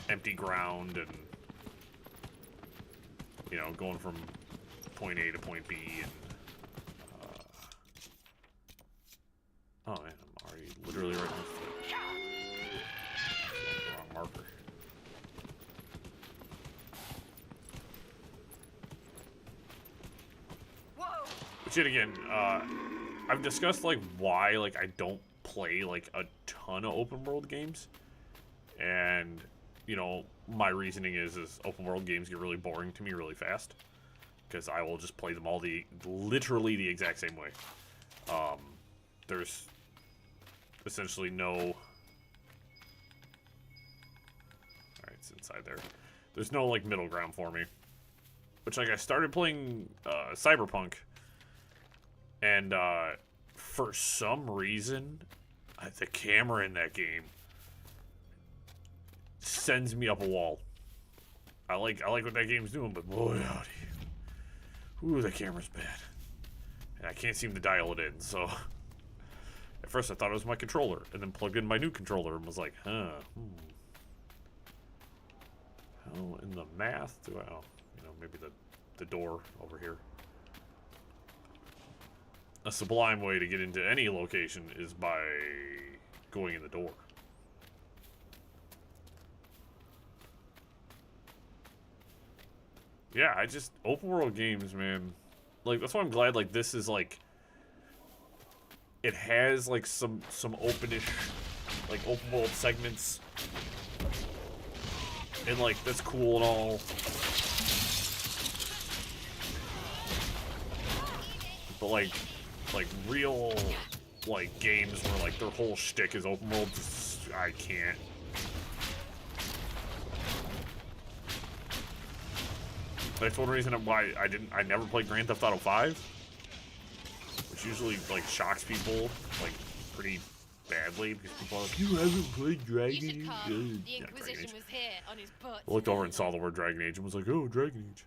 empty ground and, you know, going from point A to point B, and oh man, I'm already literally right next to it. Wrong marker. Whoa! But yet again, I've discussed like why like I don't play like a ton of open world games, and you know, my reasoning is open world games get really boring to me really fast because I will just play them all literally the exact same way. There's essentially no. All right, it's inside there. There's no like middle ground for me. Which, like, I started playing Cyberpunk, and for some reason, the camera in that game sends me up a wall. I like what that game's doing, but boy howdy. Ooh, the camera's bad. And I can't seem to dial it in, so at first I thought it was my controller, and then plugged in my new controller and was like, huh. How in the math do I, oh, you know, maybe the door over here. A sublime way to get into any location is by going in the door. Yeah, I just, open world games, man. Like, that's why I'm glad, like, this is, like, it has, like, some openish, like, open world segments. And, like, that's cool and all. But, like real, like, games where, like, their whole shtick is open world, I can't. That's one reason why I never played Grand Theft Auto 5. Which usually, like, shocks people, like, pretty badly, because people are like, you haven't played Dragon Age? You should come. The Inquisition was here on his butt. I looked over and saw the word Dragon Age and was like, oh, Dragon Age.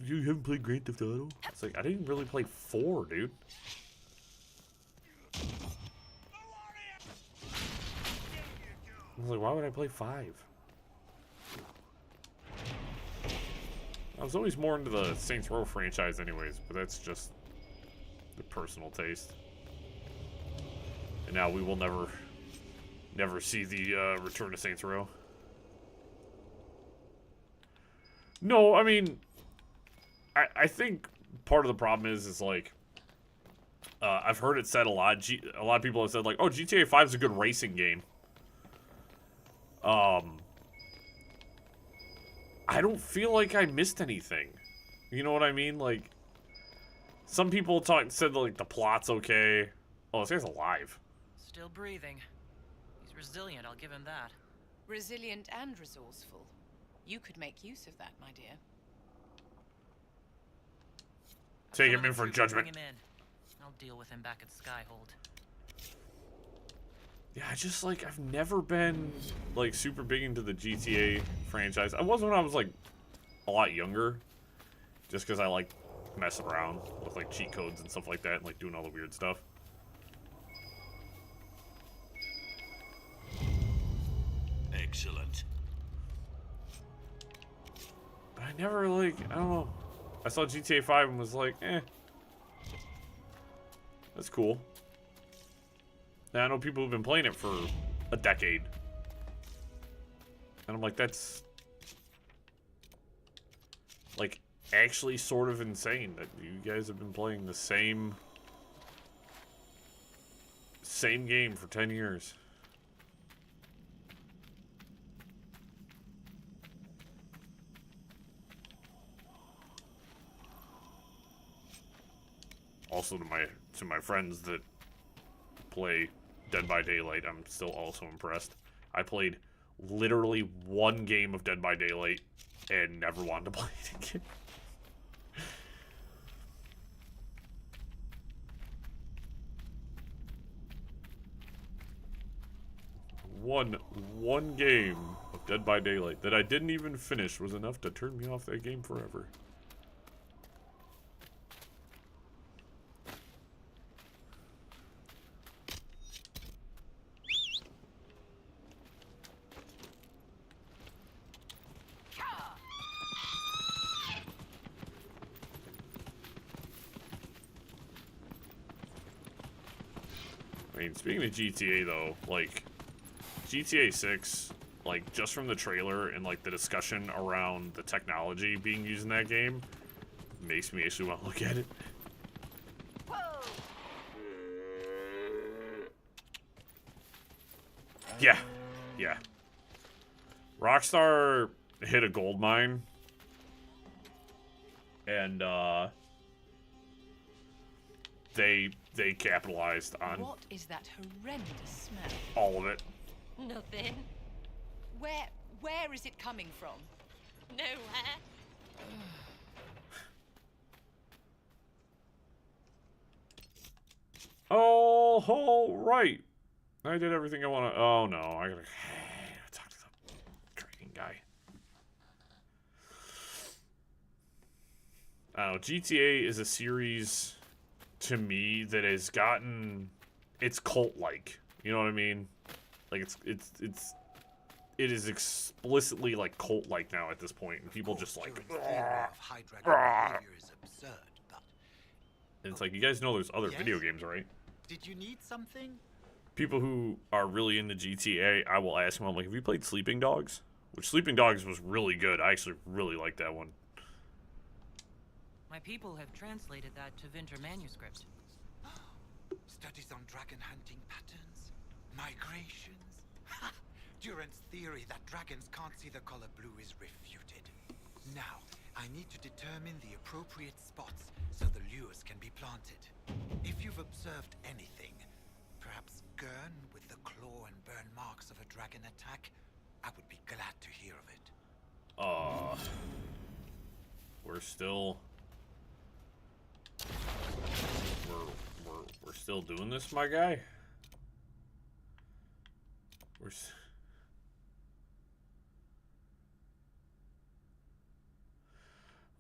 You haven't played Grand Theft Auto? It's like, I didn't really play 4, dude. I was like, why would I play 5? I was always more into the Saints Row franchise anyways, but that's just the personal taste. And now we will never see the return to Saints Row. No, I mean, I think part of the problem is like, I've heard it said a lot. A lot of people have said like, oh, GTA 5 is a good racing game. I don't feel like I missed anything. You know what I mean? Like, some people said like the plot's okay. Oh, this guy's alive. Still breathing. He's resilient, I'll give him that. Resilient and resourceful. You could make use of that, my dear. Take him in for judgment. Bring him in. I'll deal with him back at Skyhold. Yeah, I've never been, like, super big into the GTA franchise. I was when I was, like, a lot younger. Just because I like messing around with, like, cheat codes and stuff like that and, like, doing all the weird stuff. Excellent. But I never, like, I don't know. I saw GTA 5 and was like, eh. That's cool. And I know people who've been playing it for a decade. And I'm like, that's, like, actually sort of insane that you guys have been playing the same game for 10 years. Also to my friends that play Dead by Daylight, I'm still also impressed. I played literally one game of Dead by Daylight and never wanted to play it again. One game of Dead by Daylight that I didn't even finish was enough to turn me off that game forever. I mean, speaking of GTA, though, like, GTA 6, like, just from the trailer and, like, the discussion around the technology being used in that game, makes me actually want to look at it. Yeah. Yeah. Rockstar hit a gold mine. And, they capitalized on What is that horrendous smell? all of it. Nothing. Where is it coming from? Nowhere. Oh, all right. I did everything I want to. Oh no, I gotta talk to the dragon guy. I don't know, GTA is a series to me that has gotten, it's cult-like. You know what I mean? Like it is explicitly like cult-like now at this point, and people just like. And it's like, you guys know there's other video games, right? Did you need something? People who are really into GTA, I will ask them, I'm like, have you played Sleeping Dogs? Which Sleeping Dogs was really good. I actually really liked that one. My people have translated that to Vinter manuscript. Studies on dragon hunting patterns, migrations. Ha! Durant's theory that dragons can't see the color blue is refuted. Now, I need to determine the appropriate spots so the lures can be planted. If you've observed anything, perhaps Gurn with the claw and burn marks of a dragon attack, I would be glad to hear of it. We're still we're still doing this, my guy.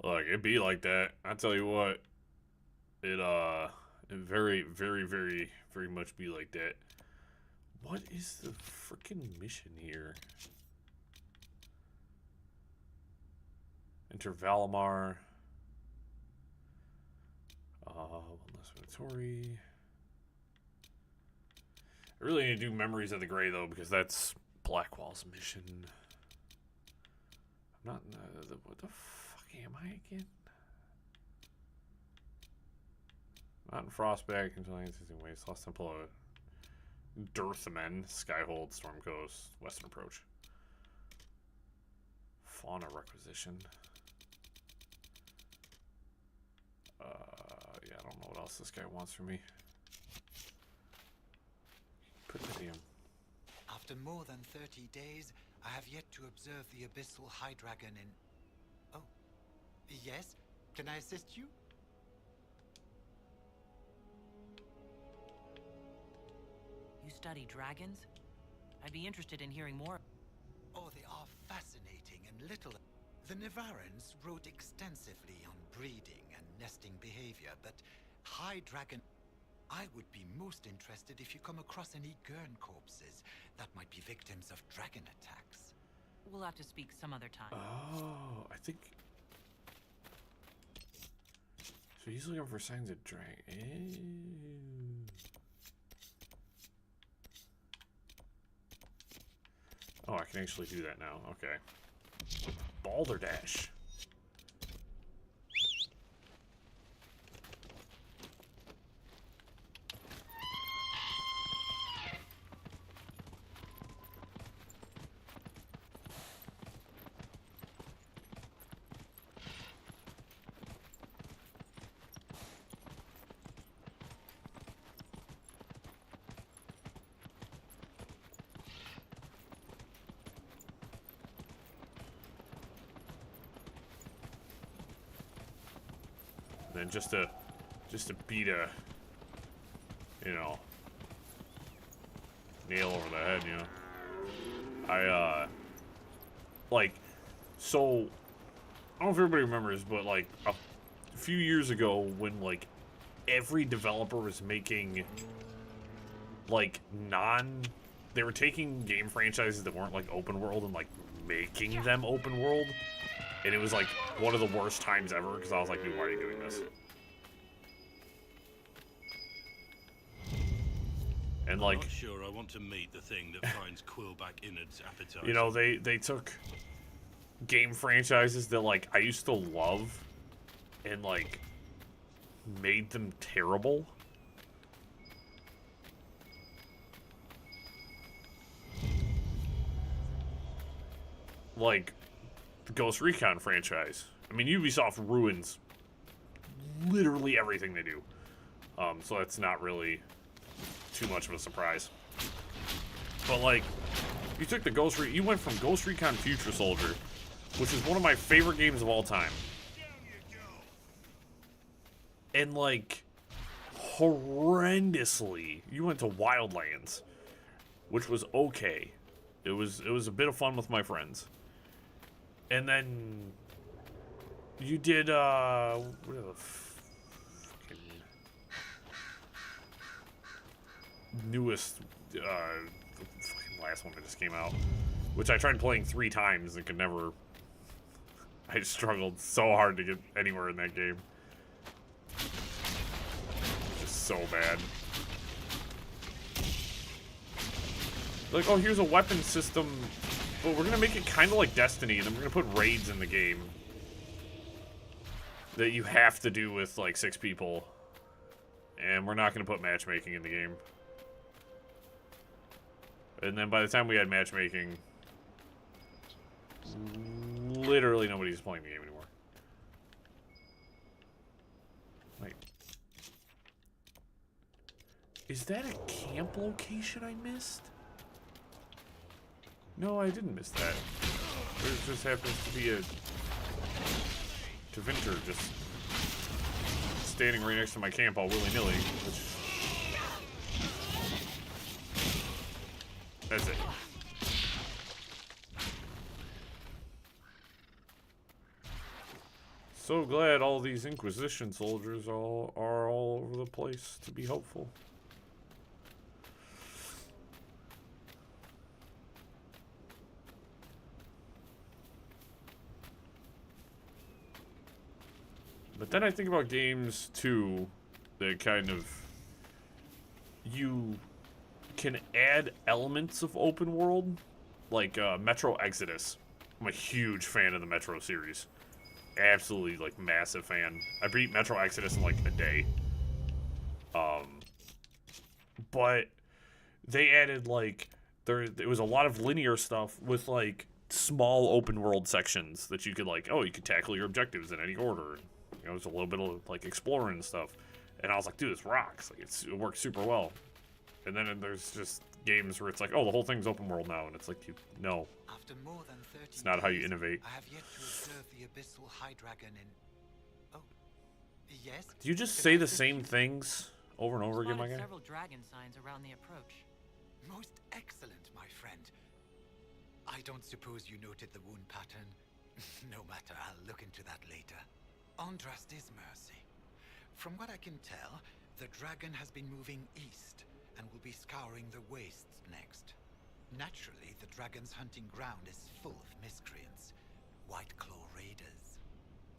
Look, it be like that. I tell you what, it very, very, very, very much be like that. What is the freaking mission here? Enter Valimar. Wellness Inventory. I really need to do Memories of the Grey though, because that's Blackwall's mission. I'm not in the what the fuck am I again? Not in Frostback until existing ways. Lost Temple of Dirthmen, Skyhold, Storm Coast, Western Approach. Fauna Requisition. Yeah, I don't know what else this guy wants from me. Put that in. After more than 30 days, I have yet to observe the abyssal high dragon in... Oh. Yes? Can I assist you? You study dragons? I'd be interested in hearing more. Oh, they are fascinating and little... The Nevarans wrote extensively on breeding and nesting behavior, but high dragon... I would be most interested if you come across any Gurn corpses that might be victims of dragon attacks. We'll have to speak some other time. Oh, I think... So he's looking for signs of dragon. Oh, I can actually do that now. Okay. Balderdash. Then just to beat a, you know, nail over the head, you know. Like, so, I don't know if everybody remembers, but like a few years ago when like every developer was making like they were taking game franchises that weren't like open world and like making them open world. And it was like one of the worst times ever because I was like, dude, why are you doing this? And like, I'm not sure I want to meet the thing that finds Quillback innards appetizing. you know, they took game franchises that like I used to love and like made them terrible. Like the Ghost Recon franchise. I mean, Ubisoft ruins literally everything they do. So that's not really too much of a surprise. But like, you took the you went from Ghost Recon Future Soldier, which is one of my favorite games of all time, and like horrendously, you went to Wildlands, which was okay. It was a bit of fun with my friends. And then You did, what the fucking newest, the fucking last one that just came out, which I tried playing 3 times and could never. I struggled so hard to get anywhere in that game. Just so bad. Like, oh, here's a weapon system, but we're gonna make it kind of like Destiny, and then we're gonna put raids in the game that you have to do with like 6 people, and we're not gonna put matchmaking in the game. And then by the time we had matchmaking, literally nobody's playing the game anymore. Wait. Is that a camp location I missed? No, I didn't miss that. There just happens to be a Tevinter just standing right next to my camp all willy-nilly, which... That's it. So glad all these Inquisition soldiers are all over the place to be helpful. But then I think about games too that kind of, you can add elements of open world, like Metro Exodus. I'm a huge fan of the Metro series. Absolutely, like, massive fan. I beat Metro Exodus in, like, a day. But they added, like, it was a lot of linear stuff with, like, small open world sections that you could, like, oh, you could tackle your objectives in any order. You know, there's a little bit of, like, exploring and stuff. And I was like, dude, this rocks. Like, it works super well. And then there's just games where it's like, oh, the whole thing's open world now. And it's like, no. After more than 30 it's not how you innovate. I have yet to observe the abyssal high dragon in... Oh, yes? Do you just say the same things over and over again, my guy? Several dragon signs around the approach. Most excellent, my friend. I don't suppose you noted the wound pattern. No matter, I'll look into that later. Andrast is mercy. From what I can tell, the dragon has been moving east and will be scouring the wastes next. Naturally, the dragon's hunting ground is full of miscreants, White Claw raiders.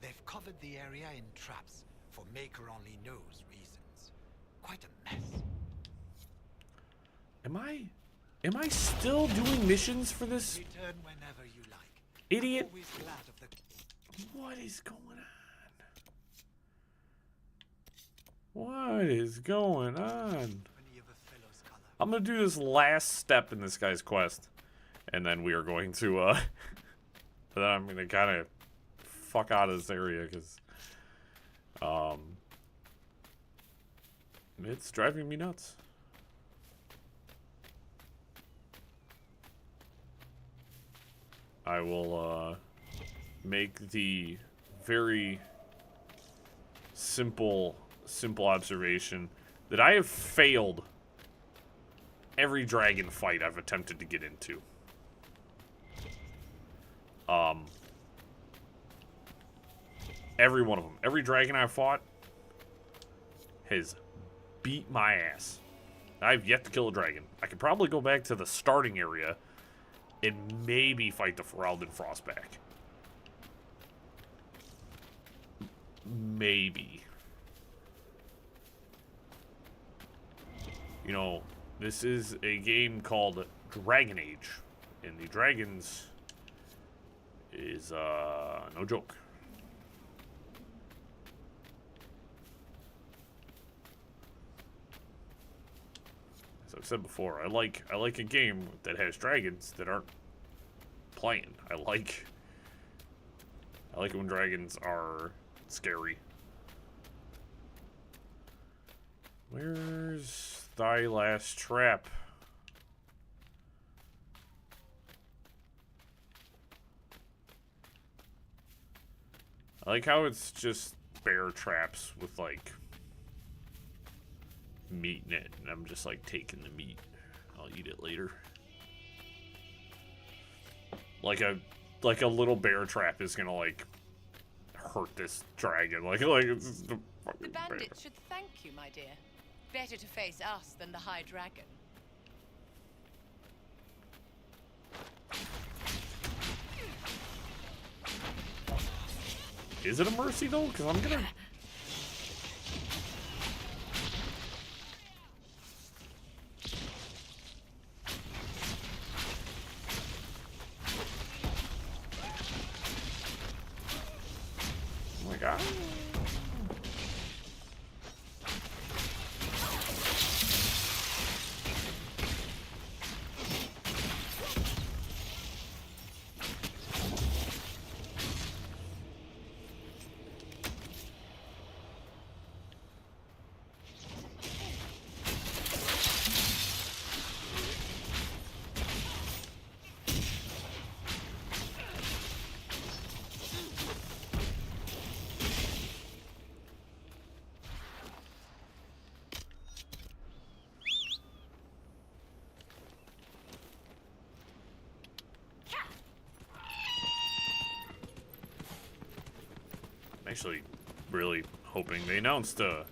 They've covered the area in traps for Maker only knows reasons. Quite a mess. Am I still doing missions for this Return whenever you like. idiot? Always glad of the... What is going on? What is going on? I'm gonna do this last step in this guy's quest, and then we are going to then I'm gonna kind of fuck out of this area because it's driving me nuts. I will make the very simple observation that I have failed every dragon fight I've attempted to get into. Every one of them. Every dragon I've fought has beat my ass. I've yet to kill a dragon. I could probably go back to the starting area and maybe fight the Ferelden Frostback. Maybe. You know, this is a game called Dragon Age, and the dragons is no joke. As I've said before, I like a game that has dragons that aren't playing. I like it when dragons are scary. Where's thy last trap? I like how it's just bear traps with like meat in it, and I'm just like taking the meat. I'll eat it later. Like a little bear trap is gonna like hurt this dragon. Like it's just a fucking The bear. bandit should thank you, my dear. Better to face us than the High Dragon. Is it a mercy though? Because I'm gonna. Oh my god. Actually really hoping they announced a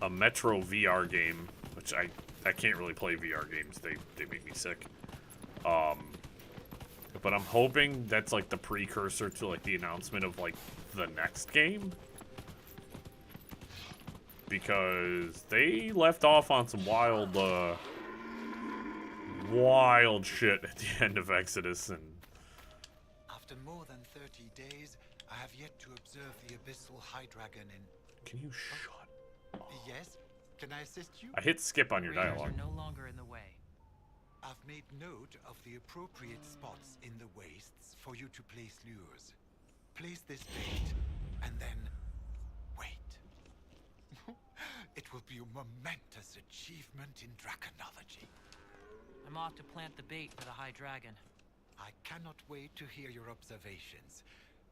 Metro VR game, which I can't really play VR games. They make me sick. But I'm hoping that's like the precursor to like the announcement of like the next game, because they left off on some wild shit at the end of Exodus. And After more than 30 days, I have yet to observe the abyssal High Dragon in... can you shut up? Yes? Can I assist you? I hit skip on your Raiders dialogue. are no longer in the way. I've made note of the appropriate spots in the wastes for you to place lures. Place this bait, and then wait. It will be a momentous achievement in draconology. I'm off to plant the bait for the High Dragon. I cannot wait to hear your observations.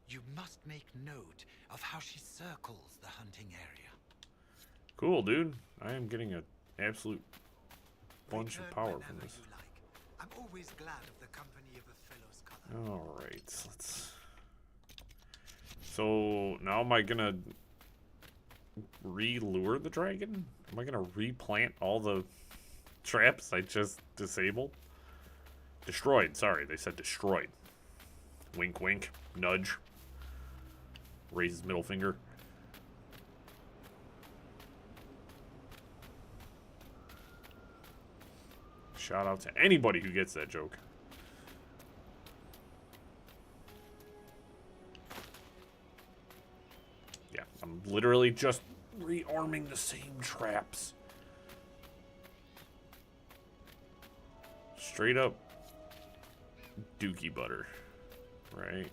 You must make note of how she circles the hunting area. Cool, dude. I am getting an absolute bunch of Return power whenever from this. you like. I'm always glad of the company of a fellow scholar. Alright, let's... So, now am I gonna re-lure the dragon? Am I gonna replant all the traps I just disabled? Destroyed, sorry, they said destroyed. Wink, wink, nudge. Raise his middle finger. Shout out to anybody who gets that joke. Yeah, I'm literally just rearming the same traps. Straight up dookie butter, right?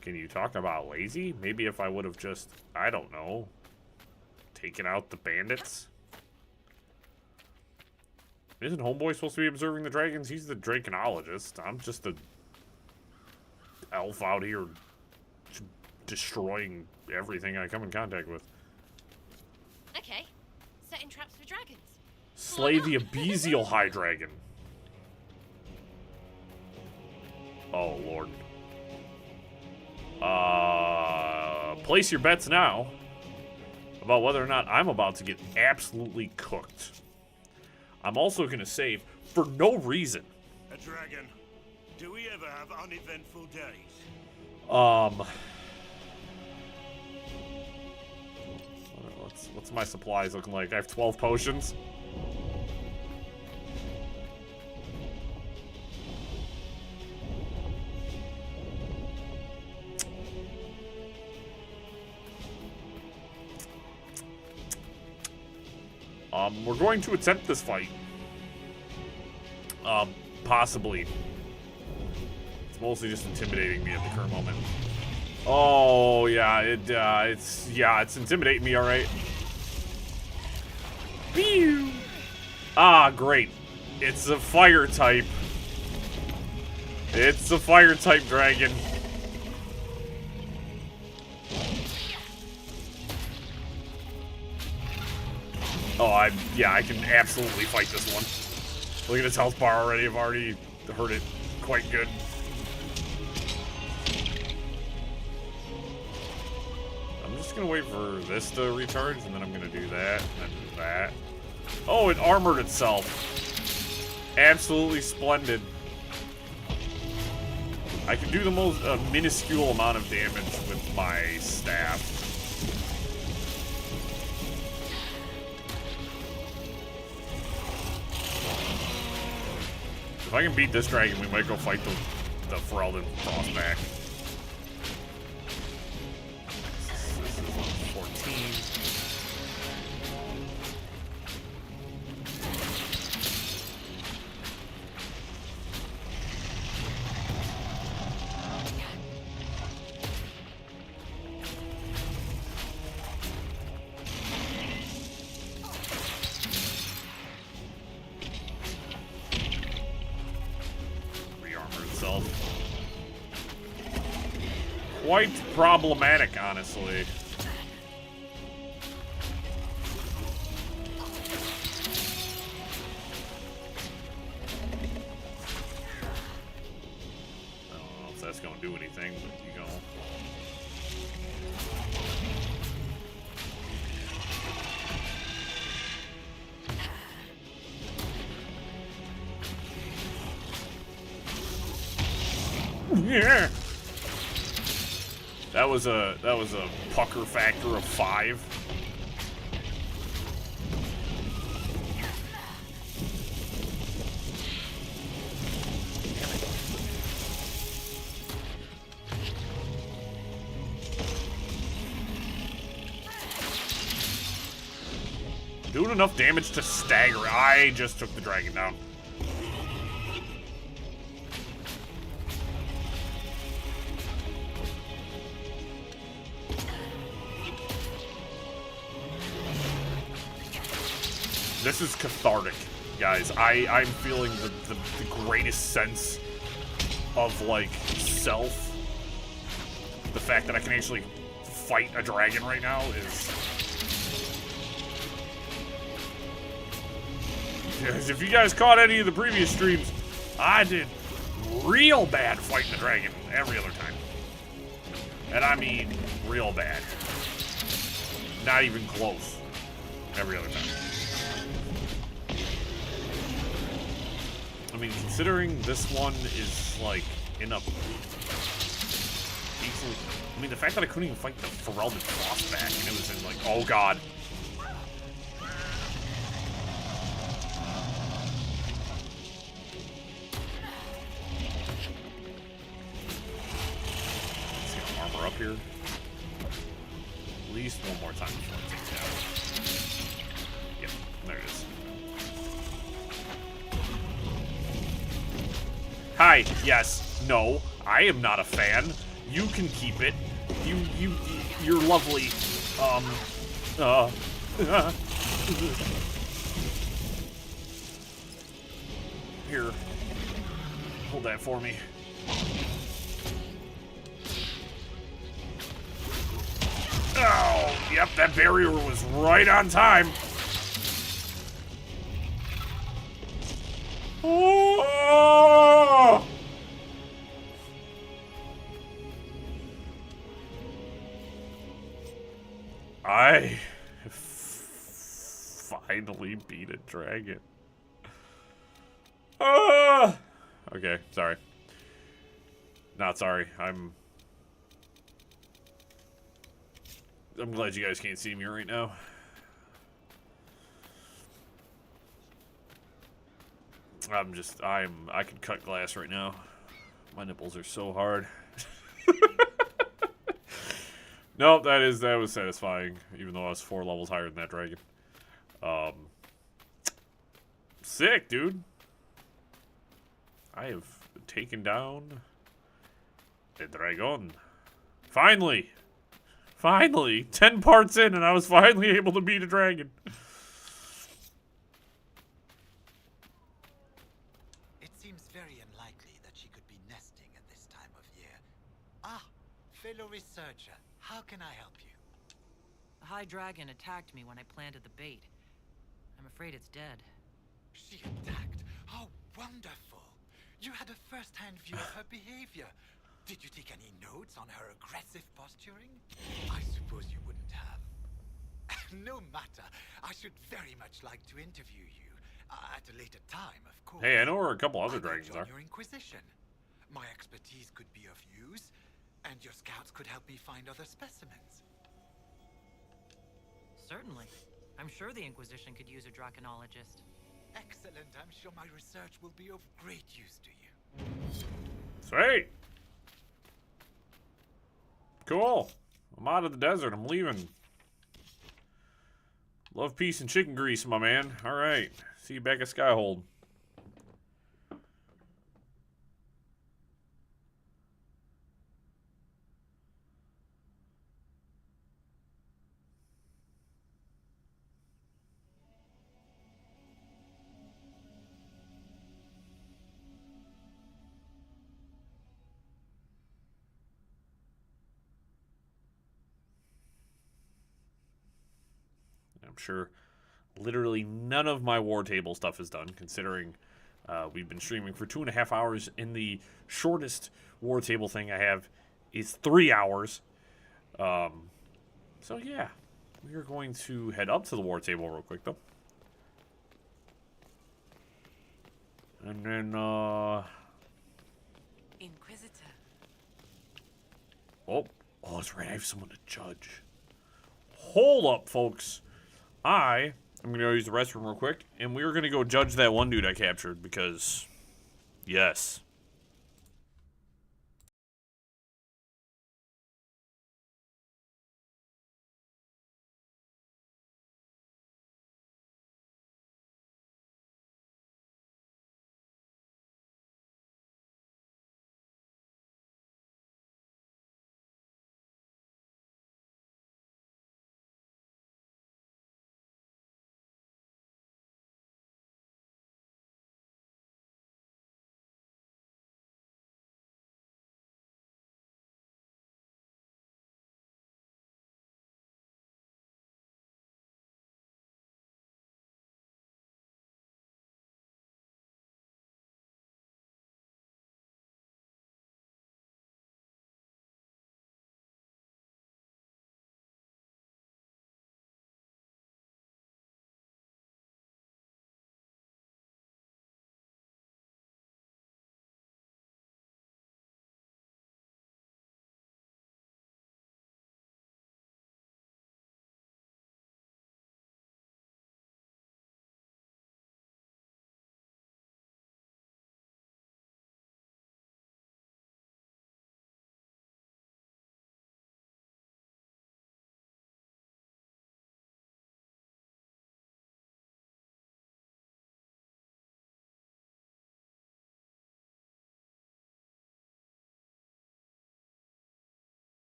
Can you talk about lazy? Maybe if I would have just, I don't know, taken out the bandits? Isn't Homeboy supposed to be observing the dragons? He's the draconologist. I'm just a elf out here destroying everything I come in contact with. Okay, setting traps for dragons. Slay the abyssal High Dragon. Oh, Lord. Place your bets now about whether or not I'm about to get absolutely cooked. I'm also going to save for no reason. A dragon. Do we ever have uneventful days? What's my supplies looking like? I have 12 potions. We're going to attempt this fight. Possibly. It's mostly just intimidating me at the current moment. Oh, yeah, it's intimidating me, alright. Pew! Ah, great. It's a fire type. It's a fire type dragon. Oh, I can absolutely fight this one. Look at its health bar already. I've already heard it quite good. just gonna wait for this to recharge, and then I'm gonna do that, and then do that. Oh, it armored itself. Absolutely splendid. I can do the most minuscule amount of damage with my staff. If I can beat this dragon, we might go fight the Ferelden Frostback. This is 14. Quite problematic, honestly. I don't know if that's gonna do anything, but you know. Yeah. That was a pucker factor of 5. Doing enough damage to stagger. I just took the dragon down. This is cathartic, guys. I'm feeling the greatest sense of, like, self. The fact that I can actually fight a dragon right now is... Because if you guys caught any of the previous streams, I did real bad fighting the dragon every other time. And I mean real bad. Not even close. Every other time. I mean, considering this one is, like, in a decent... I mean, the fact that I couldn't even fight the Ferelden Frostback, and it was in, like, oh god. Let's see, armor up here. At least one more time before it takes out. Yep, there it is. Hi, yes, no, I am not a fan. You can keep it. You're lovely. Here, hold that for me. Oh, yep, that barrier was right on time. Oh! I finally beat a dragon. Okay, sorry. Not sorry. I'm glad you guys can't see me right now. I could cut glass right now. My nipples are so hard. Nope, that was satisfying, even though I was 4 levels higher than that dragon. Sick, dude. I have taken down the dragon. Finally! Finally! 10 parts in, and I was finally able to beat a dragon. It seems very unlikely that she could be nesting at this time of year. Ah, fellow researcher, how can I help you? The High Dragon attacked me when I planted the bait. I'm afraid it's dead. She attacked? How wonderful! You had a first-hand view of her behavior. Did you take any notes on her aggressive posturing? I suppose you wouldn't No matter. I should very much like to interview you. At a later time, of course. Hey, I know where a couple other I will dragons join are. your Inquisition. My expertise could be of use, and your scouts could help me find other specimens. Certainly. I'm sure the Inquisition could use a draconologist. Excellent. I'm sure my research will be of great use to you. Sweet. Cool. I'm out of the desert. I'm leaving. Love, peace, and chicken grease, my man. All right. See you back at Skyhold. I'm sure literally none of my war table stuff is done, considering we've been streaming for 2.5 hours, and the shortest war table thing I have is 3 hours. So yeah, we are going to head up to the war table real quick, though. And then, Inquisitor. oh, that's right, I have someone to judge. Hold up, folks. I'm going to go use the restroom real quick, and we are going to go judge that one dude I captured, because, yes.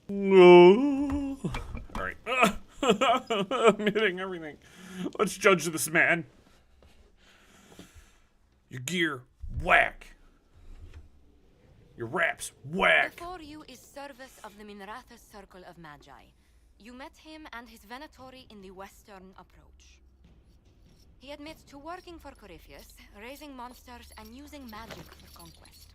No. All right. I'm hitting everything. Let's judge this man. Your gear, whack. Your wraps, whack. Before you is Service of the Minratha's Circle of Magi. You met him and his Venatori in the Western Approach. He admits to working for Corypheus, raising monsters, and using magic for conquest.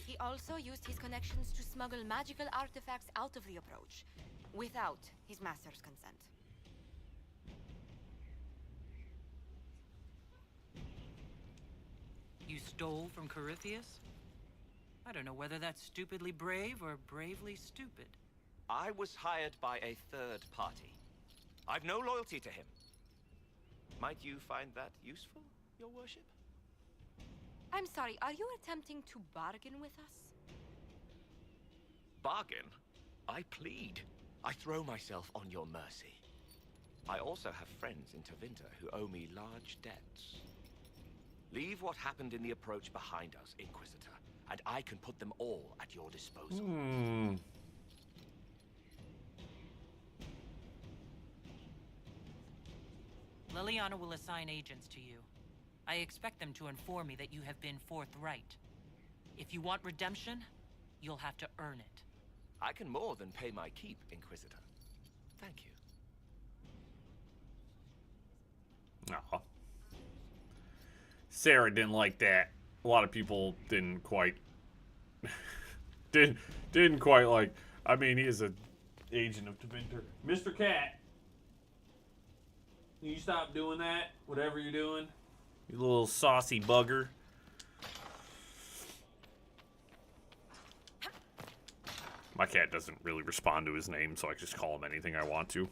He also used his connections to smuggle magical artifacts out of the Approach, without his master's consent. You stole from Corypheus? I don't know whether that's stupidly brave or bravely stupid. I was hired by a third party. I've no loyalty to him. Might you find that useful, your worship? I'm sorry, are you attempting to bargain with us? Bargain? I plead. I throw myself on your mercy. I also have friends in Tevinter who owe me large debts. Leave what happened in the Approach behind us, Inquisitor, and I can put them all at your disposal. Liliana will assign agents to you. I expect them to inform me that you have been forthright. If you want redemption, you'll have to earn it. I can more than pay my keep, Inquisitor. Thank you. Aw. Sarah didn't like that. A lot of people didn't quite didn't quite like. I mean, he is an agent of Tevinter. Mr. Cat, can you stop doing that? Whatever you're doing, you little saucy bugger. My cat doesn't really respond to his name, so I just call him anything I want to.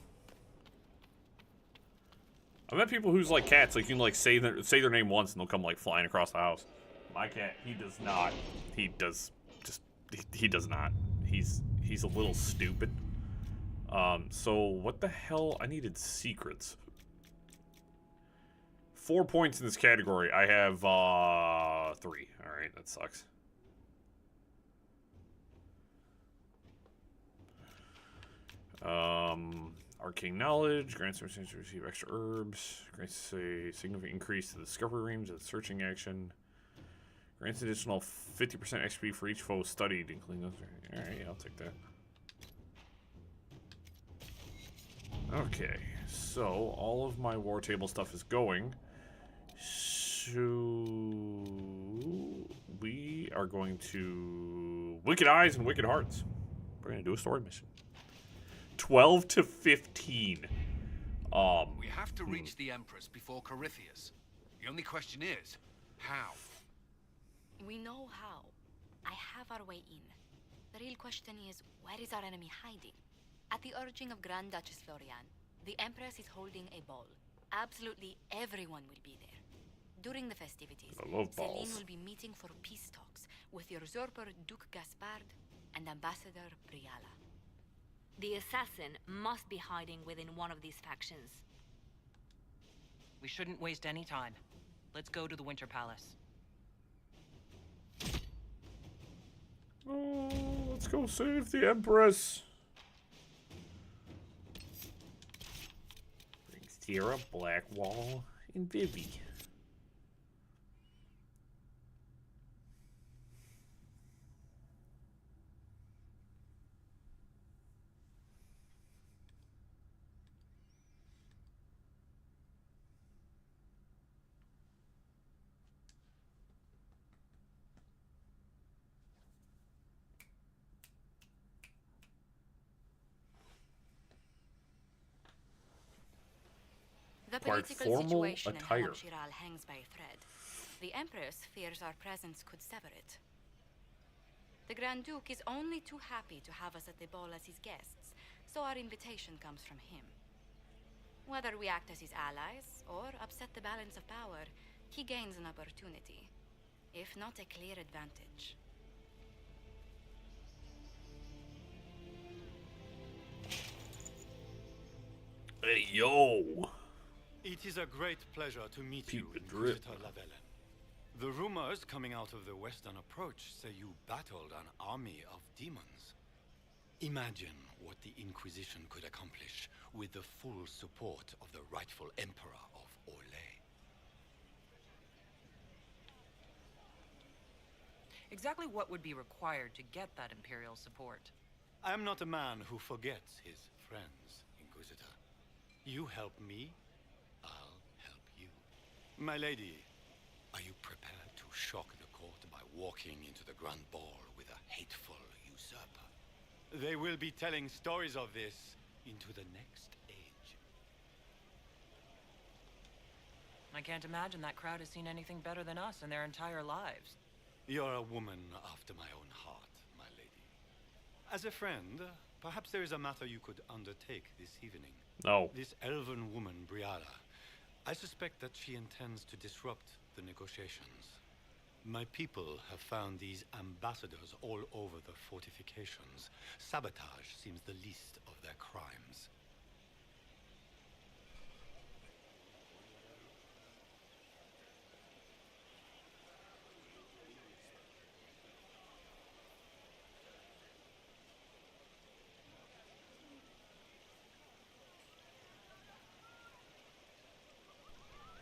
I've met people who's like cats, like you can like say their name once and they'll come like flying across the house. My cat, he does not. He does not. He's a little stupid. So what the hell? I needed secrets. 4 points in this category. I have 3. All right, that sucks. Arcane knowledge grants to receive extra herbs. Grants a significant increase to the discovery range of the searching action. Grants additional 50% XP for each foe studied, including those. Alright, yeah, I'll take that. Okay, so all of my war table stuff is going. So we are going to Wicked Eyes and Wicked Hearts. We're going to do a story mission. 12 to 15. We have to reach the Empress before Corypheus. The only question is, how? We know how. I have our way in. The real question is, where is our enemy hiding? At the urging of Grand Duchess Florian, the Empress is holding a ball. Absolutely everyone will be there. During the festivities, I love balls. Celine will be meeting for peace talks with the usurper Duke Gaspard and Ambassador Briala. The assassin must be hiding within one of these factions. We shouldn't waste any time. Let's go to the Winter Palace. Oh, let's go save the Empress. Brings Tierra, Blackwall, and Vivi. The Required political formal situation attire. in Halam-Shiral hangs by a thread. The Empress fears our presence could sever it. The Grand Duke is only too happy to have us at the ball as his guests, so our invitation comes from him. Whether we act as his allies or upset the balance of power, he gains an opportunity, if not a clear advantage. Hey, yo! It is a great pleasure to meet you, Keep it drip. Inquisitor Lavelle. The rumors coming out of the Western Approach say you battled an army of demons. Imagine what the Inquisition could accomplish with the full support of the rightful Emperor of Orlais. Exactly what would be required to get that Imperial support? I am not a man who forgets his friends, Inquisitor. You help me, I'll help you. My lady, are you prepared to shock the court by walking into the Grand Ball with a hateful usurper? They will be telling stories of this into the next age. I can't imagine that crowd has seen anything better than us in their entire lives. You're a woman after my own heart, my lady. As a friend, perhaps there is a matter you could undertake this evening. No. This elven woman, Briala, I suspect that she intends to disrupt the negotiations. My people have found these ambassadors all over the fortifications. Sabotage seems the least of their crimes.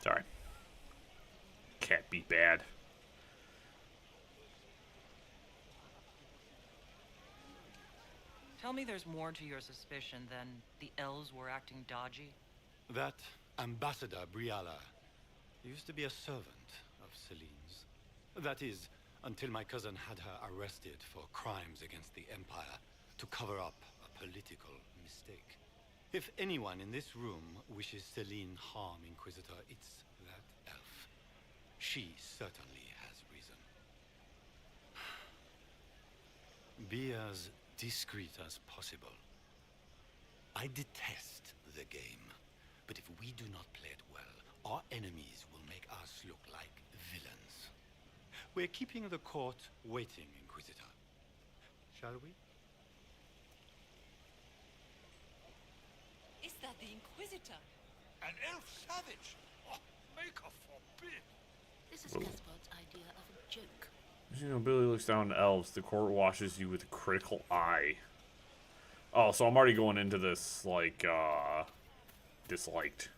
Sorry. Can't be bad. Tell me there's more to your suspicion than the elves were acting dodgy? That Ambassador Briala used to be a servant of Celine's. That is, until my cousin had her arrested for crimes against the Empire to cover up a political mistake. If anyone in this room wishes Celine harm, Inquisitor, it's that elf. She certainly has reason. Be as discreet as possible. I detest the game, but if we do not play it well, our enemies will make us look like villains. We're keeping the court waiting, Inquisitor. Shall we? Is that the Inquisitor? An elf savage? Oh, Maker forbid! This is Gaspard's idea of a joke. As you know, Billy looks down to elves. The court washes you with a critical eye. Oh, so I'm already going into this, like, disliked.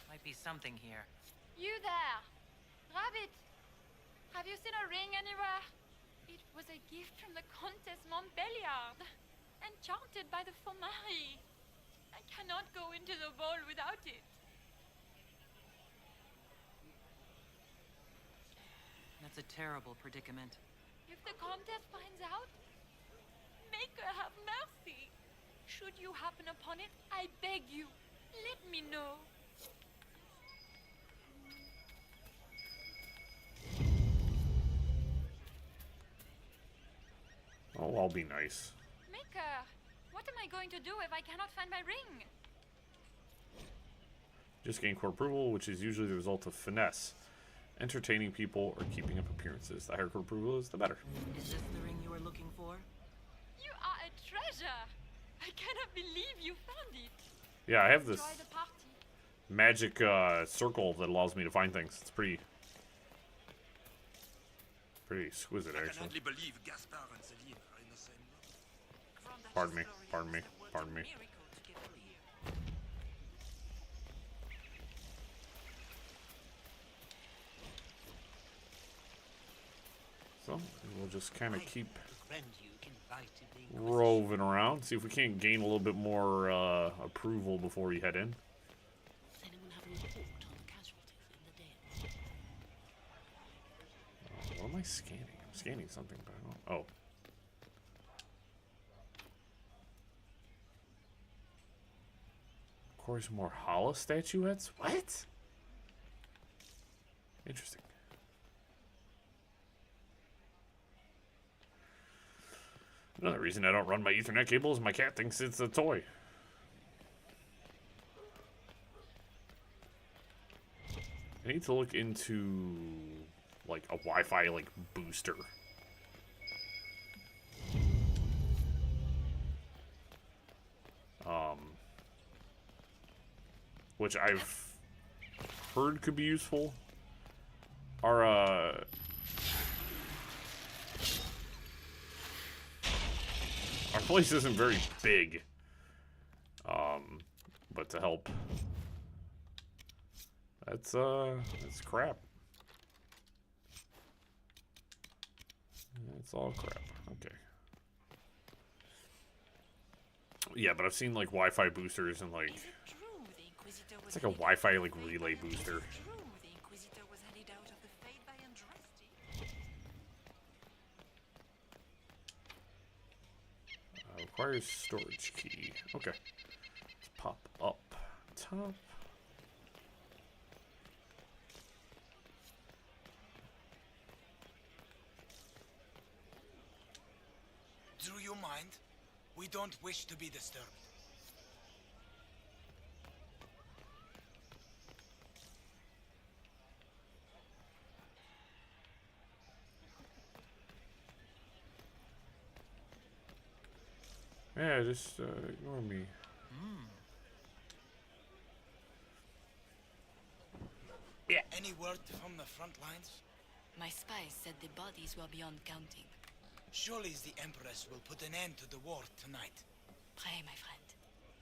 Might be something here. You there! Rabbit! Have you seen a ring anywhere? It was a gift from the Countess Montbelliard, enchanted by the Fomari. I cannot go into the ball without it. That's a terrible predicament. If the Countess finds out, make her have mercy. Should you happen upon it, I beg you, let me know. Oh, I'll be nice. Maker, what am I going to do if I cannot find my ring? Just gain court approval, which is usually the result of finesse. Entertaining people or keeping up appearances. The higher court approval is, the better. Is this the ring you were looking for? You are a treasure. I cannot believe you found it. Yeah, I have this Enjoy the party. magic circle that allows me to find things. It's pretty exquisite, I can actually. hardly believe Gaspard and Celine are in the same room. Pardon me, pardon me, pardon me. So, we'll just kind of keep roving around, see if we can't gain a little bit more approval before we head in. Does anyone have a report on the casualties in the day? What am I scanning? I'm scanning something, but I don't... Oh. Of course, more hollow statuettes? What? Interesting. Another reason I don't run my Ethernet cable is my cat thinks it's a toy. I need to look into, like, a Wi-Fi, like, booster. Which I've heard could be useful. Our place isn't very big, but to help, that's crap. That's all crap. Okay. Yeah, but I've seen like Wi-Fi boosters and like it's like a Wi-Fi like relay booster. Requires storage key. Okay. Let's pop up top. Do you mind? We don't wish to be disturbed. Yeah, just ignore me. Yeah. Any word from the front lines? My spies said the bodies were beyond counting. Surely the Empress will put an end to the war tonight. Pray, my friend.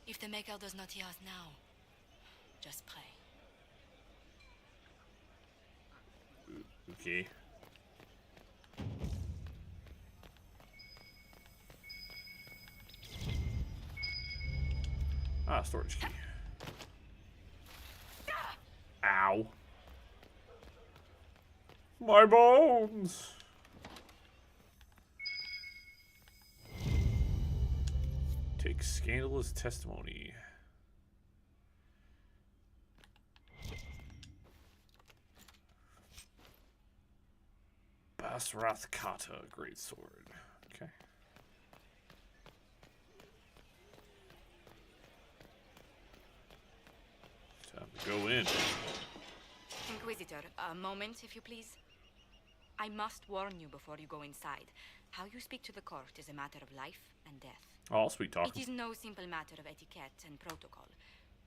If the Maker does not hear us now, just pray. Okay. Ah, storage key. Ow. My bones! Take scandalous testimony. Basrath Kata, great sword. Okay. Time to go in. Inquisitor, a moment, if you please. I must warn you before you go inside. How you speak to the court is a matter of life and death. Oh, sweet talk. It is no simple matter of etiquette and protocol.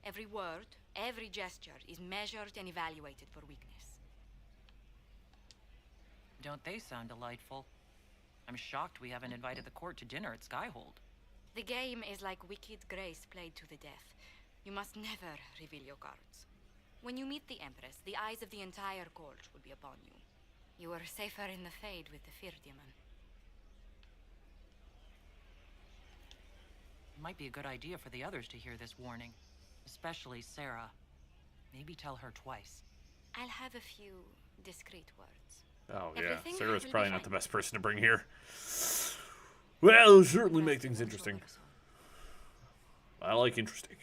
Every word, every gesture is measured and evaluated for weakness. Don't they sound delightful? I'm shocked we haven't invited the court to dinner at Skyhold. The game is like Wicked Grace played to the death. You must never reveal your cards. When you meet the Empress, the eyes of the entire court will be upon you. You are safer in the Fade with the Fear Demon. It might be a good idea for the others to hear this warning. Especially Sarah. Maybe tell her twice. I'll have a few discreet words. Oh, yeah. Everything Sarah's will probably be not the fine. best person to bring here. Well, it'll certainly make things interesting. I like interesting.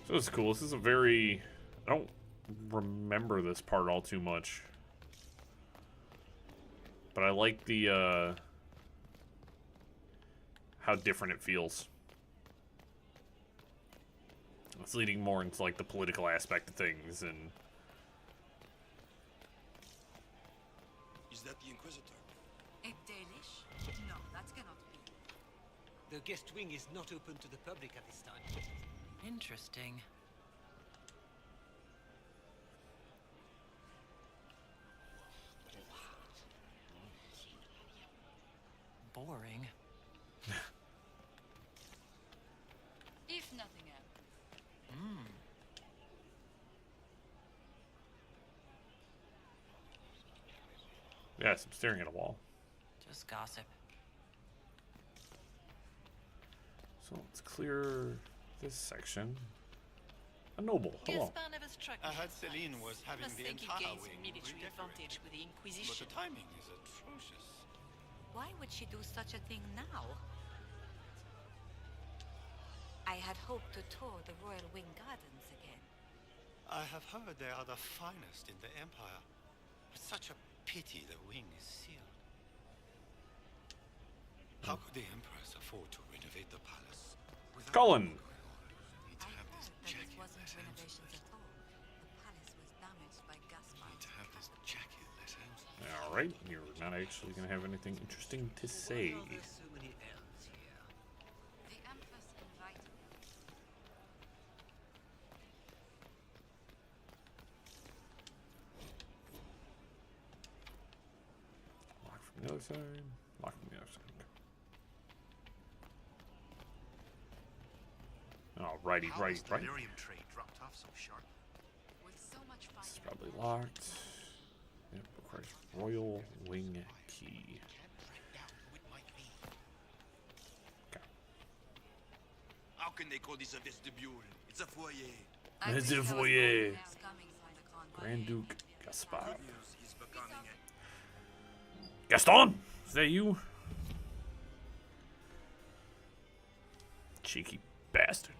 So this is cool. This is a very... I don't remember this part all too much. But I like the, how different it feels. It's leading more into, like, the political aspect of things, and... Is that the Inquisitor? A Danish? No, that cannot be. The guest wing is not open to the public at this time. Interesting. Boring. If nothing else. Hmm. Yes, I'm staring at a wall. Just gossip. So let's clear this section. A noble, hello. Gaspar never struck I me heard as Celine nice. was having Must the think he entire gains wing military redecorated. advantage with the But Inquisition. the timing is atrocious. Why would she do such a thing now? I had hoped to tour the Royal Wing Gardens again. I have heard they are the finest in the Empire. It's such a pity the wing is sealed. How could the Empress afford to renovate the palace? Cullen! Need to have this But jacket. it wasn't renovations at all. The palace was damaged by Gaspar. Need to have this jacket let out. Alright, you're not actually going to have anything interesting to say. Why are there so many elves here? The Empress invited me. Lock from the other side. Lock from the other side. Alrighty, right. Delirium trade dropped off so sharp. With so much fire. This is probably locked. Yep, requires Royal Wing Key. Okay. How can they call this a vestibule? It's a foyer. It's a foyer. Grand Duke Gaspar. He's becoming a... Gaston! Is that you? Cheeky bastard.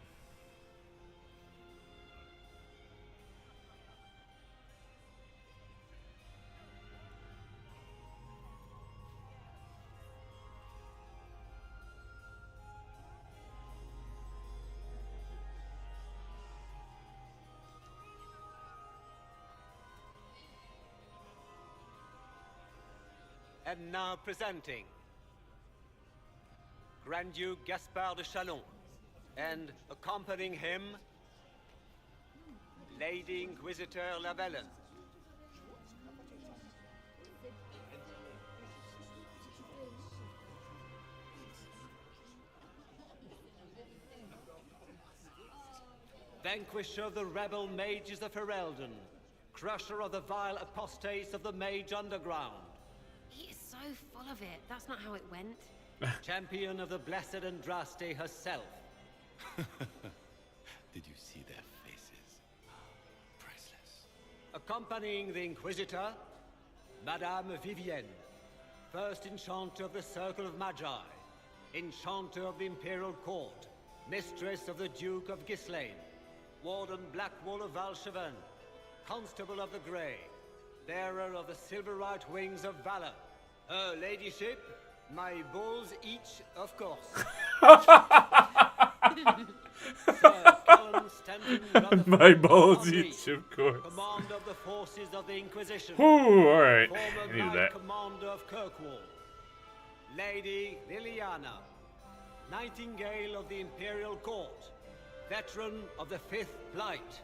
And now presenting Grand Duke Gaspard de Chalon, and accompanying him, Lady Inquisitor Lavellen. vanquisher of the rebel mages of Ferelden, crusher of the vile apostates of the Mage Underground. He is so full of it. That's not how it went. Champion of the blessed Andraste herself. Did you see their faces? Priceless. Accompanying the Inquisitor, Madame Vivienne, first Enchanter of the Circle of Magi, Enchanter of the Imperial Court, Mistress of the Duke of Ghislaine, Warden Blackwall of Valchevin, Constable of the Grey, Bearer of the Silverite Wings of Valor, Her Ladyship, my balls each, of course. Sir Colin Stanton Rutherford My balls Henry, each, of course. Commander of the forces of the Inquisition. Whew, alright. Former I needed Knight that. Commander of Kirkwall. Lady Liliana, Nightingale of the Imperial Court, Veteran of the Fifth Blight,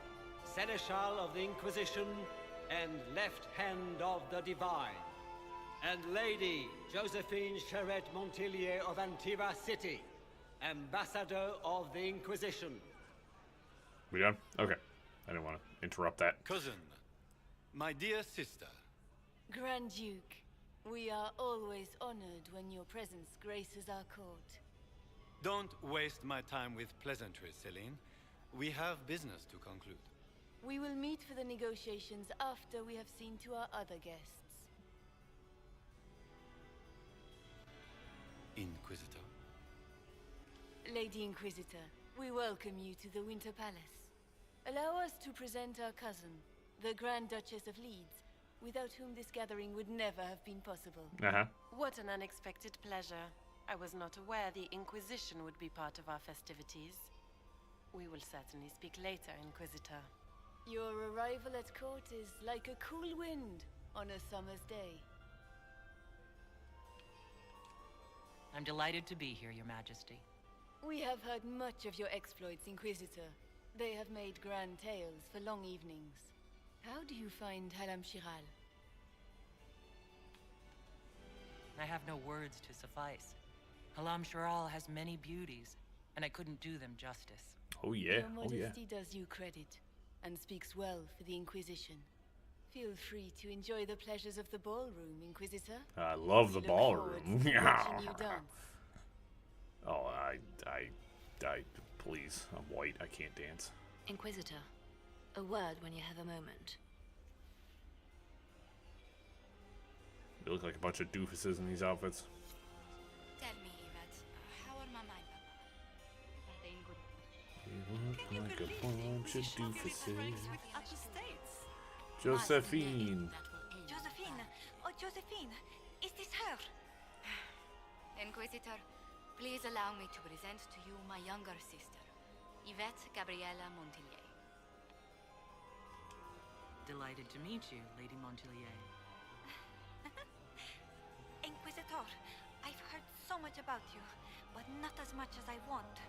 Seneschal of the Inquisition, and Left Hand of the Divine. And Lady Josephine Charette Montillier of Antiva City, Ambassador of the Inquisition. We done? Okay. I didn't want to interrupt that. Cousin, my dear sister. Grand Duke, we are always honored when your presence graces our court. Don't waste my time with pleasantries, Celine. We have business to conclude. We will meet for the negotiations after we have seen to our other guests. Inquisitor. Lady Inquisitor, we welcome you to the Winter Palace. Allow us to present our cousin, the Grand Duchess of Leeds, without whom this gathering would never have been possible. What an unexpected pleasure. I was not aware the Inquisition would be part of our festivities. We will certainly speak later, Inquisitor. Your arrival at court is like a cool wind on a summer's day. I'm delighted to be here, Your Majesty. We have heard much of your exploits, Inquisitor. They have made grand tales for long evenings. How do you find Halam Shiral? I have no words to suffice. Halam Shiral has many beauties, and I couldn't do them justice. Oh yeah, Your Majesty does you credit, and speaks well for the Inquisition. Feel free to enjoy the pleasures of the ballroom, Inquisitor. I love the ballroom. Watching you dance. Oh, I, please. I'm white. I can't dance. Inquisitor, a word when you have a moment. You look like a bunch of doofuses in these outfits. Tell me, Yvette, how are Mama and Papa? You look like a bunch of doofuses. Upper States. Josephine. Josephine! Oh, Josephine! Is this her? Inquisitor, please allow me to present to you my younger sister, Yvette Gabriella Montillier. Delighted to meet you, Lady Montillier. Inquisitor, I've heard so much about you, but not as much as I want.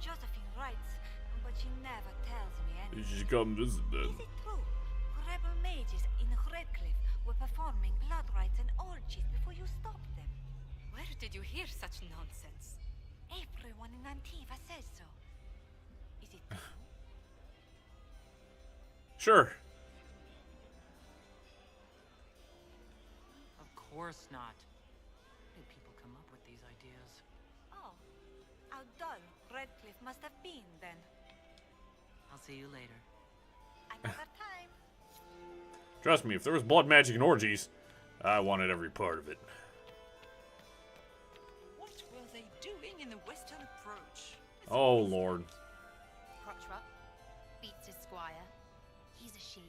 Josephine writes, but she never tells me anything. You should come visit then. Is it true? Rebel mages in Redcliffe were performing blood rites and orgies before you stopped them. Where did you hear such nonsense? Everyone in Antiva says so. Is it true? Sure. Of course not. Where do people come up with these ideas? Oh, how dull Redcliffe must have been then. I'll see you later. Another time. Trust me, if there was blood magic and orgies, I wanted every part of it. What were they doing in the western approach? Oh, Lord. Crotchrup beats his squire. He's a she.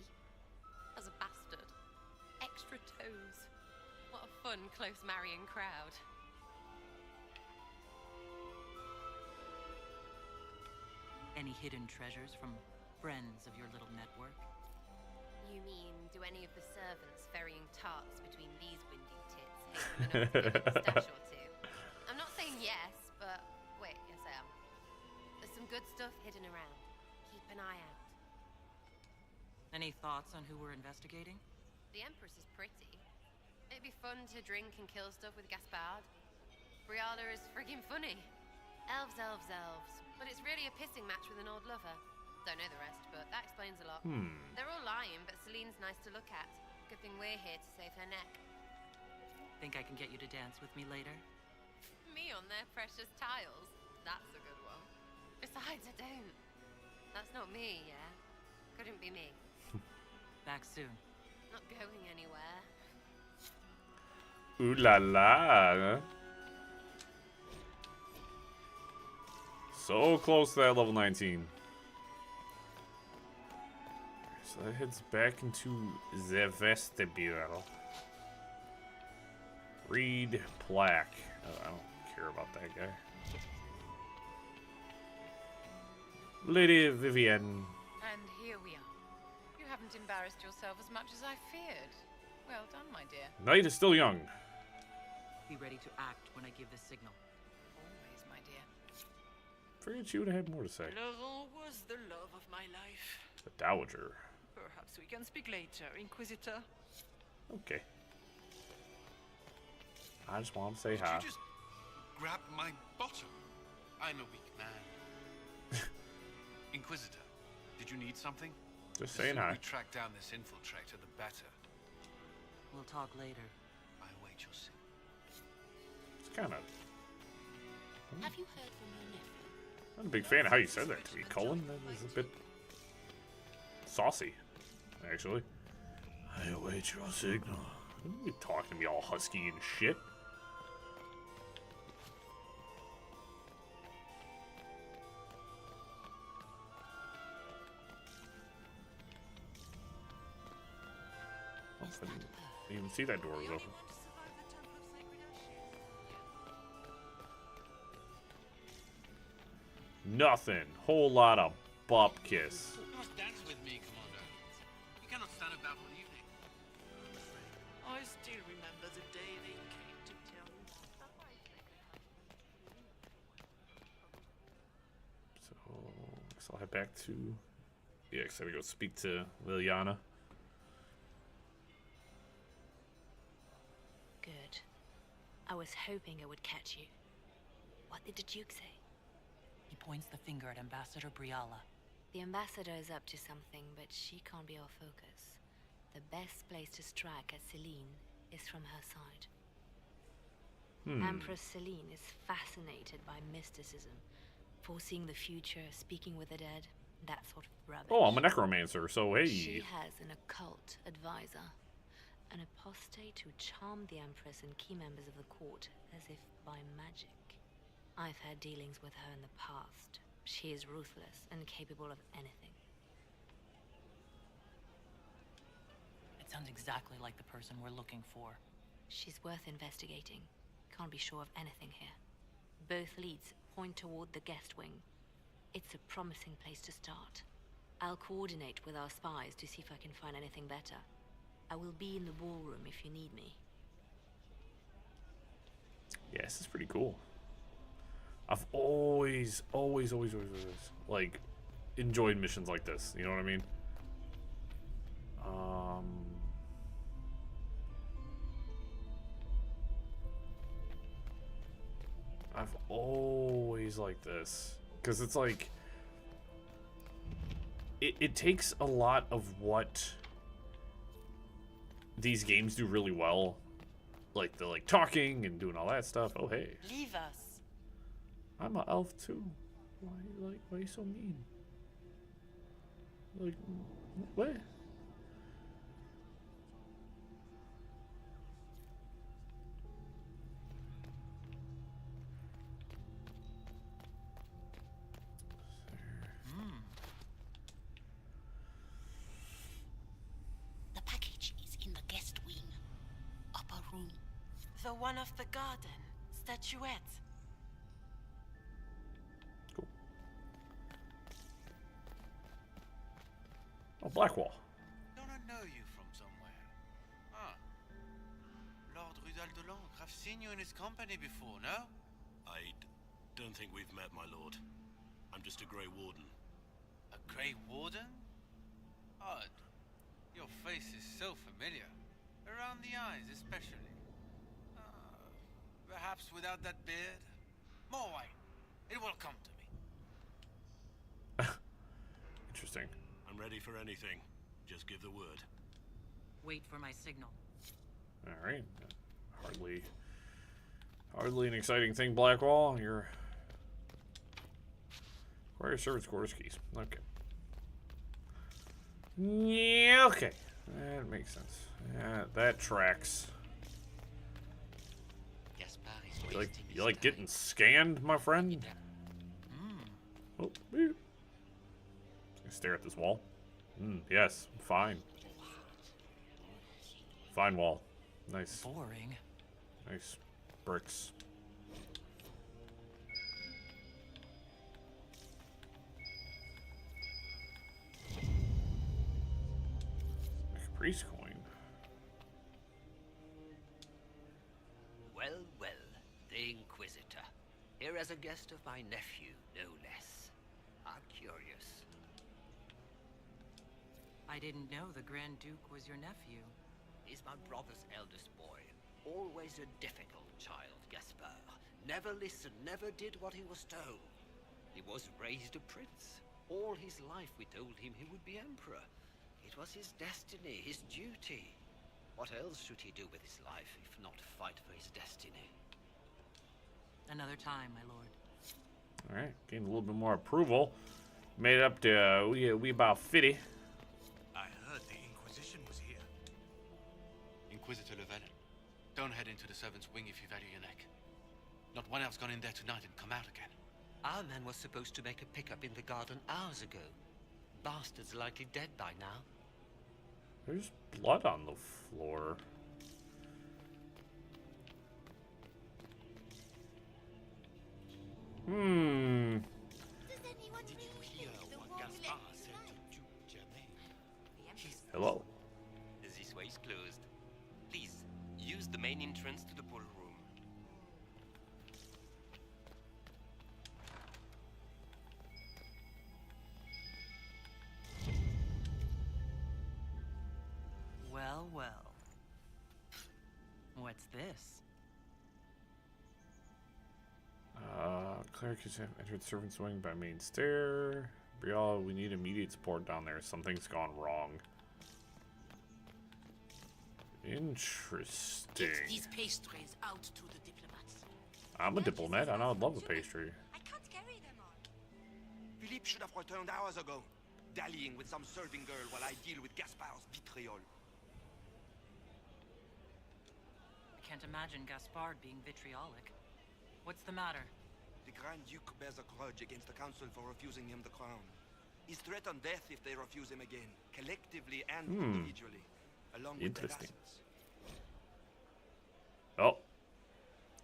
As a bastard. Extra toes. What a fun, close marrying crowd. Any hidden treasures from friends of your little network? You mean, do any of the servants ferrying tarts between these windy tits hate women up to give a stash or two? I'm not saying yes, but wait, yes I am. There's some good stuff hidden around. Keep an eye out. Any thoughts on who we're investigating? The Empress is pretty. It'd be fun to drink and kill stuff with Gaspard. Briala is friggin' funny. Elves, elves, elves. But it's really a pissing match with an old lover. Don't know the rest, but that explains a lot. They're all lying, but Celine's nice to look at. Good thing we're here to save her neck. Think I can get you to dance with me later? Me on their precious tiles? That's a good one. Besides, I don't. That's not me, yeah? Couldn't be me. Back soon. Not going anywhere. Ooh la la. So close to that level 19. So that heads back into the vestibule. Read plaque. Oh, I don't care about that guy. Lady Vivienne. And here we are. You haven't embarrassed yourself as much as I feared. Well done, my dear. Night is still young. Be ready to act when I give the signal. Always, my dear. Figured she would have had more to say. Laurent was the love of my life. The Dowager. Perhaps we can speak later, Inquisitor. Okay. I just want to say hi. Did you just grab my bottom? I'm a weak man. Inquisitor, did you need something? Just The saying sooner hi. we track down this infiltrator, the better. We'll talk later. I await your signal. It's kind of... Have you heard from your nephew? I'm a big fan of how you said that to me, Cullen. That was a bit saucy, actually. I await your signal. You talking to me all husky and shit. I didn't even see that door was open. Nothing. Whole lot of bupkis. You must dance with me, Commander. You cannot stand about all evening. I still remember the day they came to tell me. So, guess I'll head back to... Yeah, because I gotta go speak to Liliana. Good. I was hoping I would catch you. What did the Duke say? He points the finger at Ambassador Briala. The ambassador is up to something, but she can't be our focus. The best place to strike at Celine is from her side. Empress Celine is fascinated by mysticism, foreseeing the future, speaking with the dead, that sort of rubbish. Oh, I'm a necromancer, so hey. She has an occult advisor, an apostate who charmed the Empress and key members of the court as if by magic. I've had dealings with her in the past. She is ruthless and capable of anything. It sounds exactly like the person we're looking for. She's worth investigating. Can't be sure of anything here. Both leads point toward the guest wing. It's a promising place to start. I'll coordinate with our spies to see if I can find anything better. I will be in the ballroom if you need me. Yeah, this is pretty cool. I've always, like, enjoyed missions like this. You know what I mean? I've always liked this. Because it's like... It takes a lot of what these games do really well. Like, the, like, talking and doing all that stuff. Oh, hey. Leave us. I'm an elf too. Why are you so mean? Like, what? The package is in the guest wing. Upper room. The one of the garden. Statuette. Oh, Blackwall. Don't I know you from somewhere? Ah. Lord Rudal de Langres. I've seen you in his company before, no? I don't think we've met, my lord. I'm just a Grey Warden. A Grey Warden? Odd. Your face is so familiar. Around the eyes, especially. Perhaps without that beard? More wine. It will come to me. Interesting. I'm ready for anything. Just give the word. Wait for my signal. All right. Hardly an exciting thing, Blackwall. You're acquire servants' quarters keys. Okay. Yeah. Okay. That makes sense. Yeah, that tracks. You like getting scanned, my friend? Oh, boop. Stare at this wall. Yes, fine. Fine wall. Nice. Boring. Nice bricks. Make a priest coin. Well, well, the Inquisitor. Here as a guest of my nephew, no less. How curious. I didn't know the Grand Duke was your nephew. He's my brother's eldest boy. Always a difficult child, Gaspar. Never listened, never did what he was told. He was raised a prince. All his life we told him he would be emperor. It was his destiny, his duty. What else should he do with his life, if not fight for his destiny? Another time, my lord. Alright, gained a little bit more approval. Made it up to we about 50. I heard the Inquisition was here. Inquisitor Llewellyn, don't head into the servants' wing if you value your neck. Not one else gone in there tonight and come out again. Our man was supposed to make a pickup in the garden hours ago. Bastard's likely dead by now. There's blood on the floor. Hello. This way is closed. Please, use the main entrance to the ballroom. Well, well. What's this? Cleric has entered servant's wing by main stair. Brielle, we need immediate support down there. Something's gone wrong. Interesting. Get these pastries out to the diplomats. I'm a diplomat, and I would love a pastry. I can't carry them all. Philippe should have returned hours ago, dallying with some serving girl while I deal with Gaspar's vitriol. I can't imagine Gaspard being vitriolic. What's the matter? The Grand Duke bears a grudge against the Council for refusing him the crown. He's threatened death if they refuse him again, collectively and individually, along with their vassals. Oh.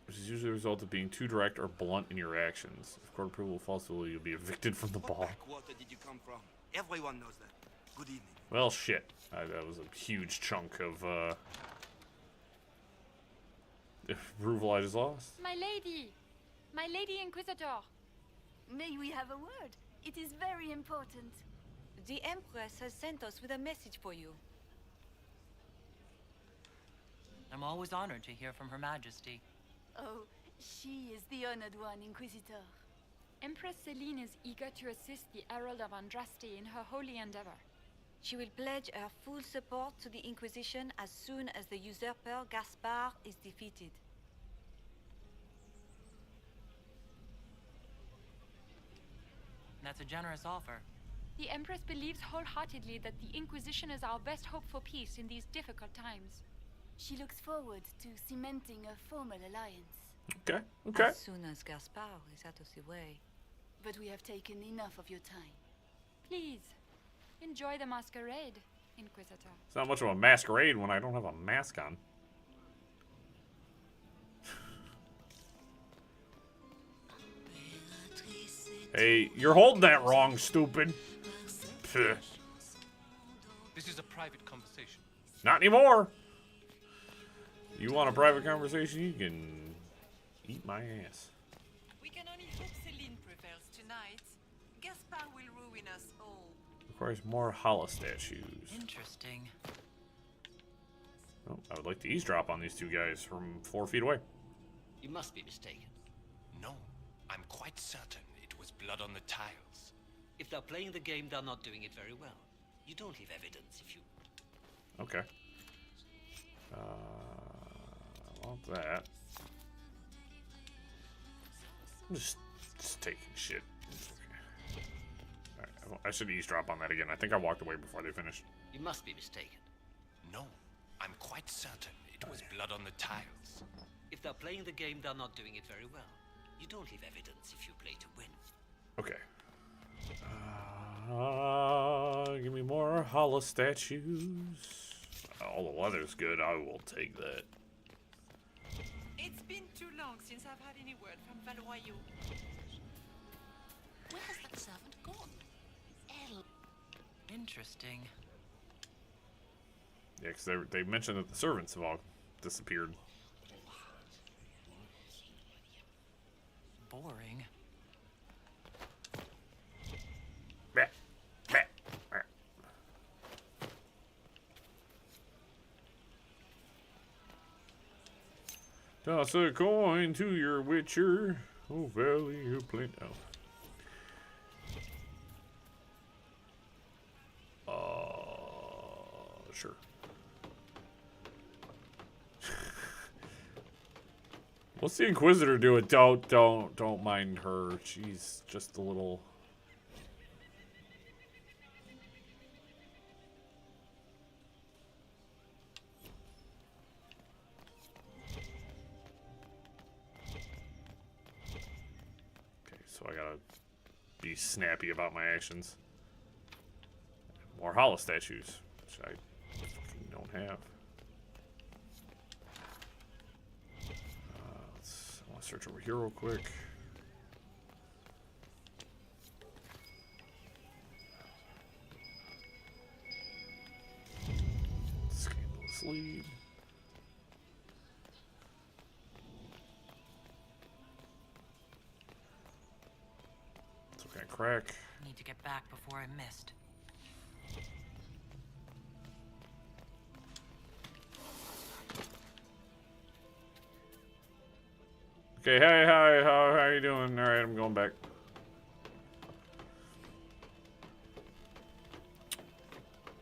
Which is usually a result of being too direct or blunt in your actions. If court approval falls through, you'll be evicted from the ball. What backwater did you come from? Everyone knows that. Good evening. Well, shit. That was a huge chunk of, approval I just lost. My lady! My lady Inquisitor! May we have a word? It is very important. The Empress has sent us with a message for you. I'm always honored to hear from Her Majesty. Oh, she is the honored one, Inquisitor. Empress Celine is eager to assist the Herald of Andraste in her holy endeavor. She will pledge her full support to the Inquisition as soon as the usurper Gaspard is defeated. That's a generous offer. The Empress believes wholeheartedly that the Inquisition is our best hope for peace in these difficult times. She looks forward to cementing a formal alliance. Okay, okay. As soon as Gaspard is out of the way. But we have taken enough of your time. Please, enjoy the masquerade, Inquisitor. It's not much of a masquerade when I don't have a mask on. Hey, you're holding that wrong, stupid. Pfft. This is a private conversation. Not anymore. You want a private conversation? You can eat my ass. We can only hope Celine prevails tonight. Gaspard will ruin us all. Requires more hollow statues. Interesting. Oh, I would like to eavesdrop on these two guys from 4 feet away. You must be mistaken. No, I'm quite certain it was blood on the tiles. If they're playing the game, they're not doing it very well. You don't leave evidence if you... Okay. I want that. I'm just taking shit. It's okay. Alright, I should eavesdrop on that again. I think I walked away before they finished. You must be mistaken. No, I'm quite certain it was blood on the tiles. If they're playing the game, they're not doing it very well. You don't leave evidence if you play to win. Okay. Give me more hollow statues. All the leather's good. I will take that. It's been too long since I've had any word from Valoyau. Where has that servant gone? Elle. Interesting. Yeah, because they mentioned that the servants have all disappeared. Boring. Bah, bah, bah. Toss a coin to your witcher. Oh, valley of plenty. Sure. What's the Inquisitor doing? Don't mind her. She's just a little. Okay, so I gotta be snappy about my actions. More hollow statues, which I fucking don't have. I want to search over here real quick. Scandalous lead. It's okay, crack. Need to get back before I missed. Okay, hey, hi, how are you doing? All right, I'm going back.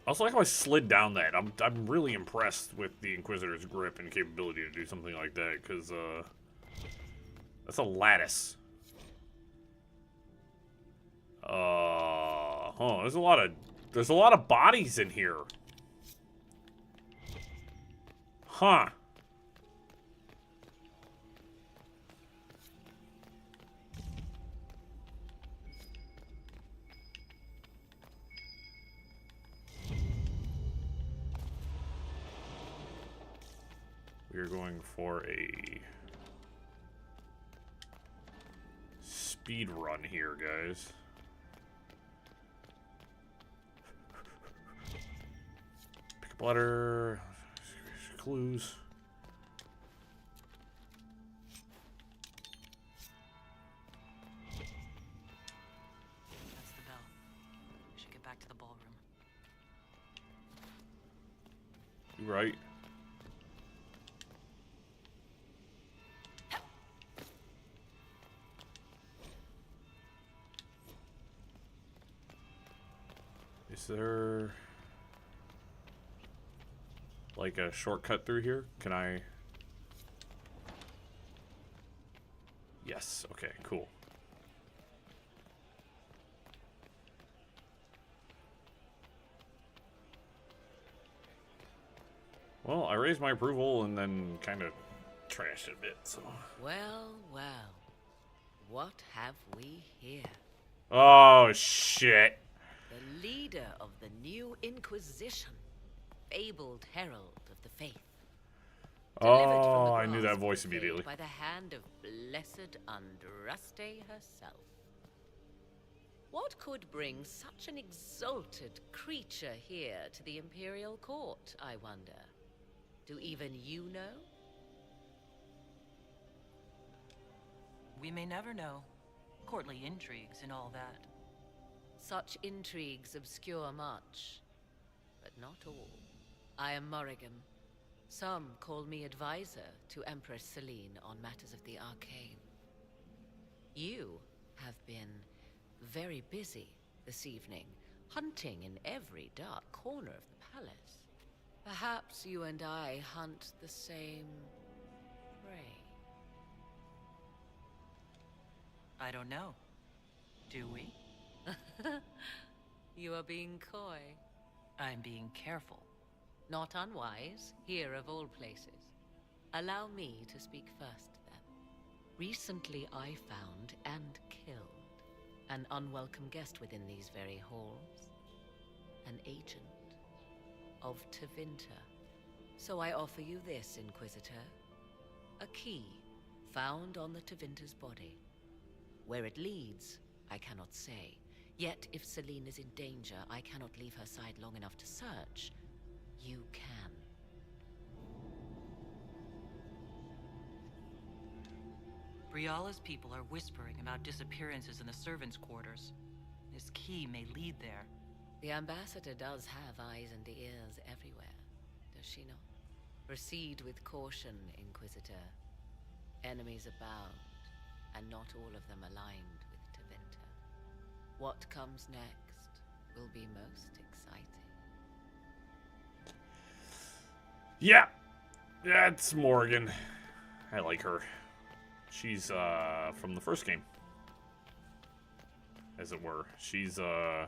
I also like how I slid down that. I'm really impressed with the Inquisitor's grip and capability to do something like that, because that's a lattice. There's a lot of bodies in here. Huh. We're going for a speed run here, guys. Pick up letter, clues. That's the bell. We should get back to the ballroom. You right. Is there like a shortcut through here? Can I? Yes. Okay, cool. Well, I raised my approval and then kind of trashed it a bit, so. Well, well. What have we here? Oh, shit. The leader of the new Inquisition, fabled herald of the faith. Oh, I knew that voice immediately. By the hand of blessed Andraste herself. What could bring such an exalted creature here to the Imperial Court, I wonder? Do even you know? We may never know. Courtly intrigues and all that. Such intrigues obscure much, but not all. I am Morrigan. Some call me advisor to Empress Celine on matters of the arcane. You have been very busy this evening, hunting in every dark corner of the palace. Perhaps you and I hunt the same prey. I don't know. Do we? You are being coy. I'm being careful. Not unwise, here of all places. Allow me to speak first, then. Recently I found and killed an unwelcome guest within these very halls. An agent of Tevinter. So I offer you this, Inquisitor. A key found on the Tevinter's body. Where it leads, I cannot say. Yet, if Celine is in danger, I cannot leave her side long enough to search. You can. Briala's people are whispering about disappearances in the servants' quarters. This key may lead there. The ambassador does have eyes and ears everywhere, does she not? Proceed with caution, Inquisitor. Enemies abound, and not all of them aligned with Tevinter. What comes next will be most exciting. Yeah, that's Morgan. I like her. She's from the first game, as it were. She's a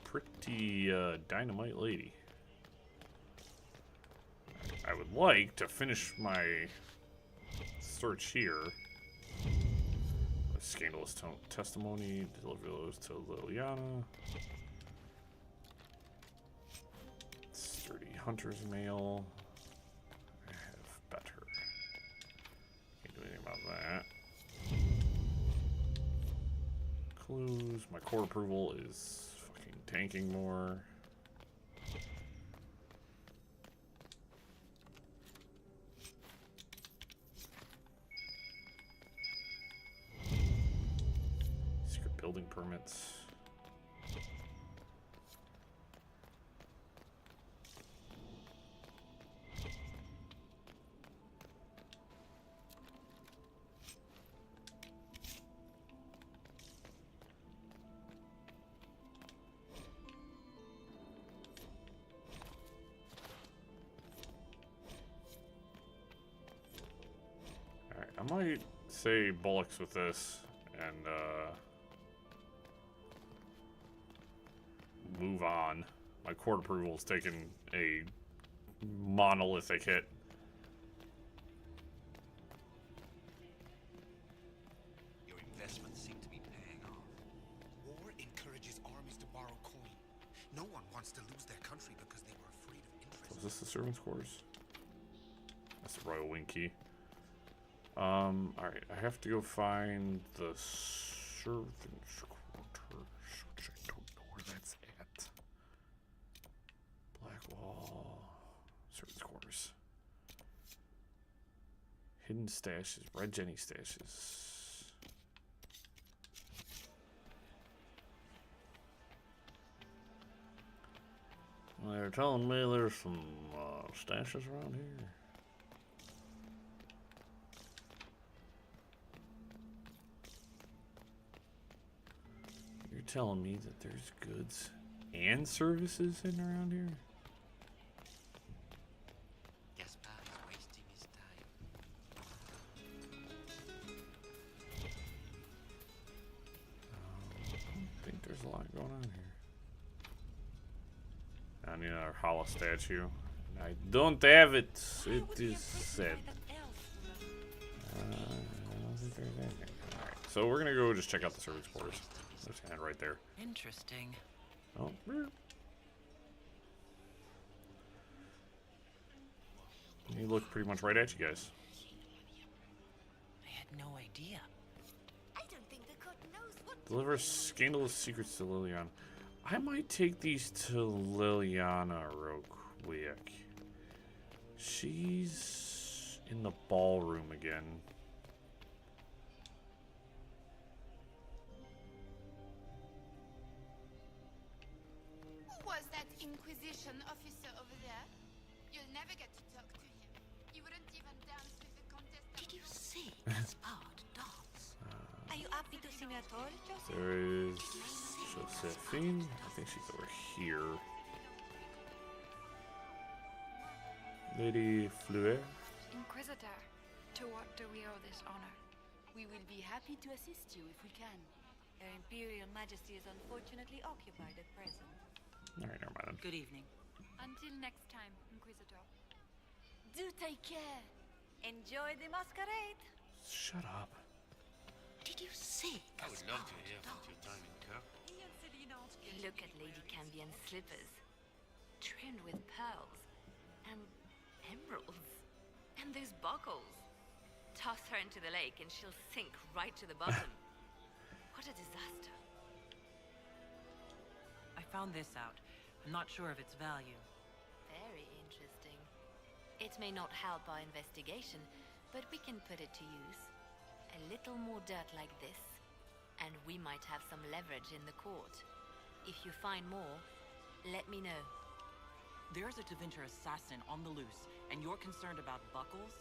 pretty dynamite lady. I would like to finish my search here. A scandalous testimony. Deliver those to Liliana. Sturdy hunter's mail. I have better. Can't do anything about that. Clues. My court approval is fucking tanking more. Secret building permits. I might say bollocks with this and move on. My court approval's taken a monolithic hit. Your investments seem to be paying off. War encourages armies to borrow coin. No one wants to lose their country because they were afraid of interest. Is this the servants' quarters? That's the royal wing key. Alright, I have to go find the servants' quarters, which I don't know where that's at. Blackwall, servants' quarters. Hidden stashes, Red Jenny stashes. Well, they're telling me there's some stashes around here. You're telling me that there's goods and services in around here? Gaspar is wasting his time. I don't think there's a lot going on here. I need another hollow statue. I don't have it. It is said. I don't think there's anything. Alright, so we're gonna go just check out the servants' quarters. There's a hand right there. Interesting. Oh, he looked pretty much right at you guys. I had no idea. I don't think the court knows what. Deliver scandalous secrets to Liliana. I might take these to Liliana real quick. She's in the ballroom again. Who was that Inquisition officer over there? You'll never get to talk to him. He wouldn't even dance with the contestant. Did you see Gaspard dance? Are you happy to see me at There is Josephine. I think she's over here. Lady Fleur. Inquisitor, to what do we owe this honor? We will be happy to assist you if we can. Her Imperial Majesty is unfortunately occupied at present. Alright, never mind. Good evening. Until next time, Inquisitor. Do take care. Enjoy the masquerade. Shut up. Did you see? I would love to hear about your time in Kirk. Look at Lady Cambien's slippers, trimmed with pearls and emeralds, and those buckles. Toss her into the lake and she'll sink right to the bottom. What a disaster. I found this out. I'm not sure of its value. Very interesting. It may not help our investigation, but we can put it to use. A little more dirt like this, and we might have some leverage in the court. If you find more, let me know. There's a Tevinter assassin on the loose, and you're concerned about buckles?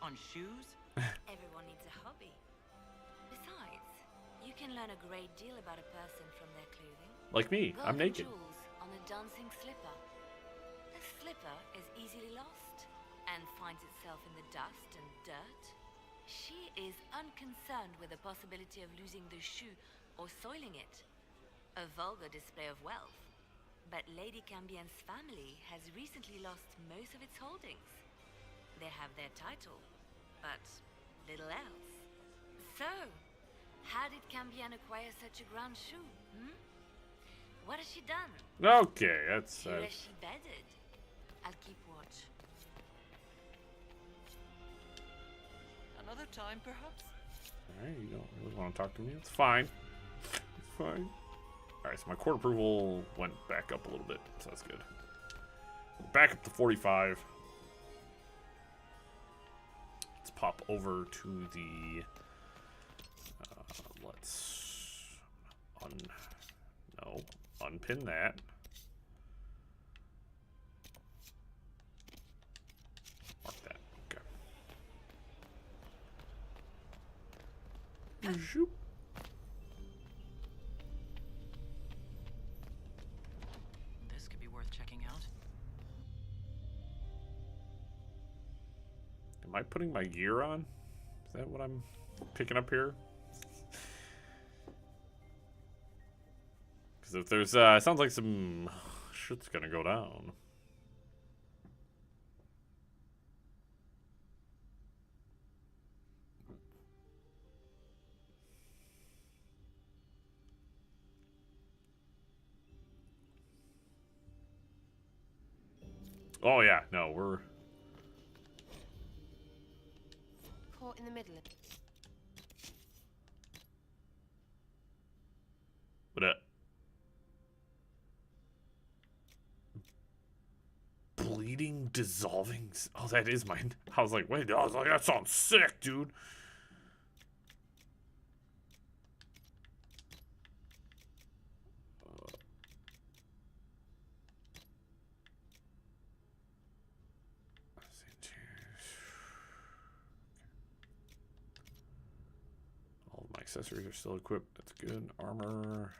On shoes? Everyone needs a hobby. Besides, you can learn a great deal about a person from their clothing. Like me, I'm naked. Jewels on a dancing slipper. A slipper is easily lost and finds itself in the dust and dirt. She is unconcerned with the possibility of losing the shoe or soiling it. A vulgar display of wealth. But Lady Cambien's family has recently lost most of its holdings. They have their title, but little else. So, how did Cambien acquire such a grand shoe, What has she done? Okay, that's... Who has she bedded? I'll keep watch. Another time, perhaps? Alright, you don't really want to talk to me? It's fine. It's fine. Alright, so my court approval went back up a little bit, so that's good. Back up to 45. Let's pop over to the... let's... unpin that. Mark that. Okay. Zoop. This could be worth checking out. Am I putting my gear on? Is that what I'm picking up here? Because if there's, sounds like some shit's gonna go down. Oh yeah, no, we're... Caught in the middle of... What up? Bleeding, dissolving... Oh, that is mine. I was like, wait, I was like, that sounds sick, dude. All of my accessories are still equipped. That's good. Armor...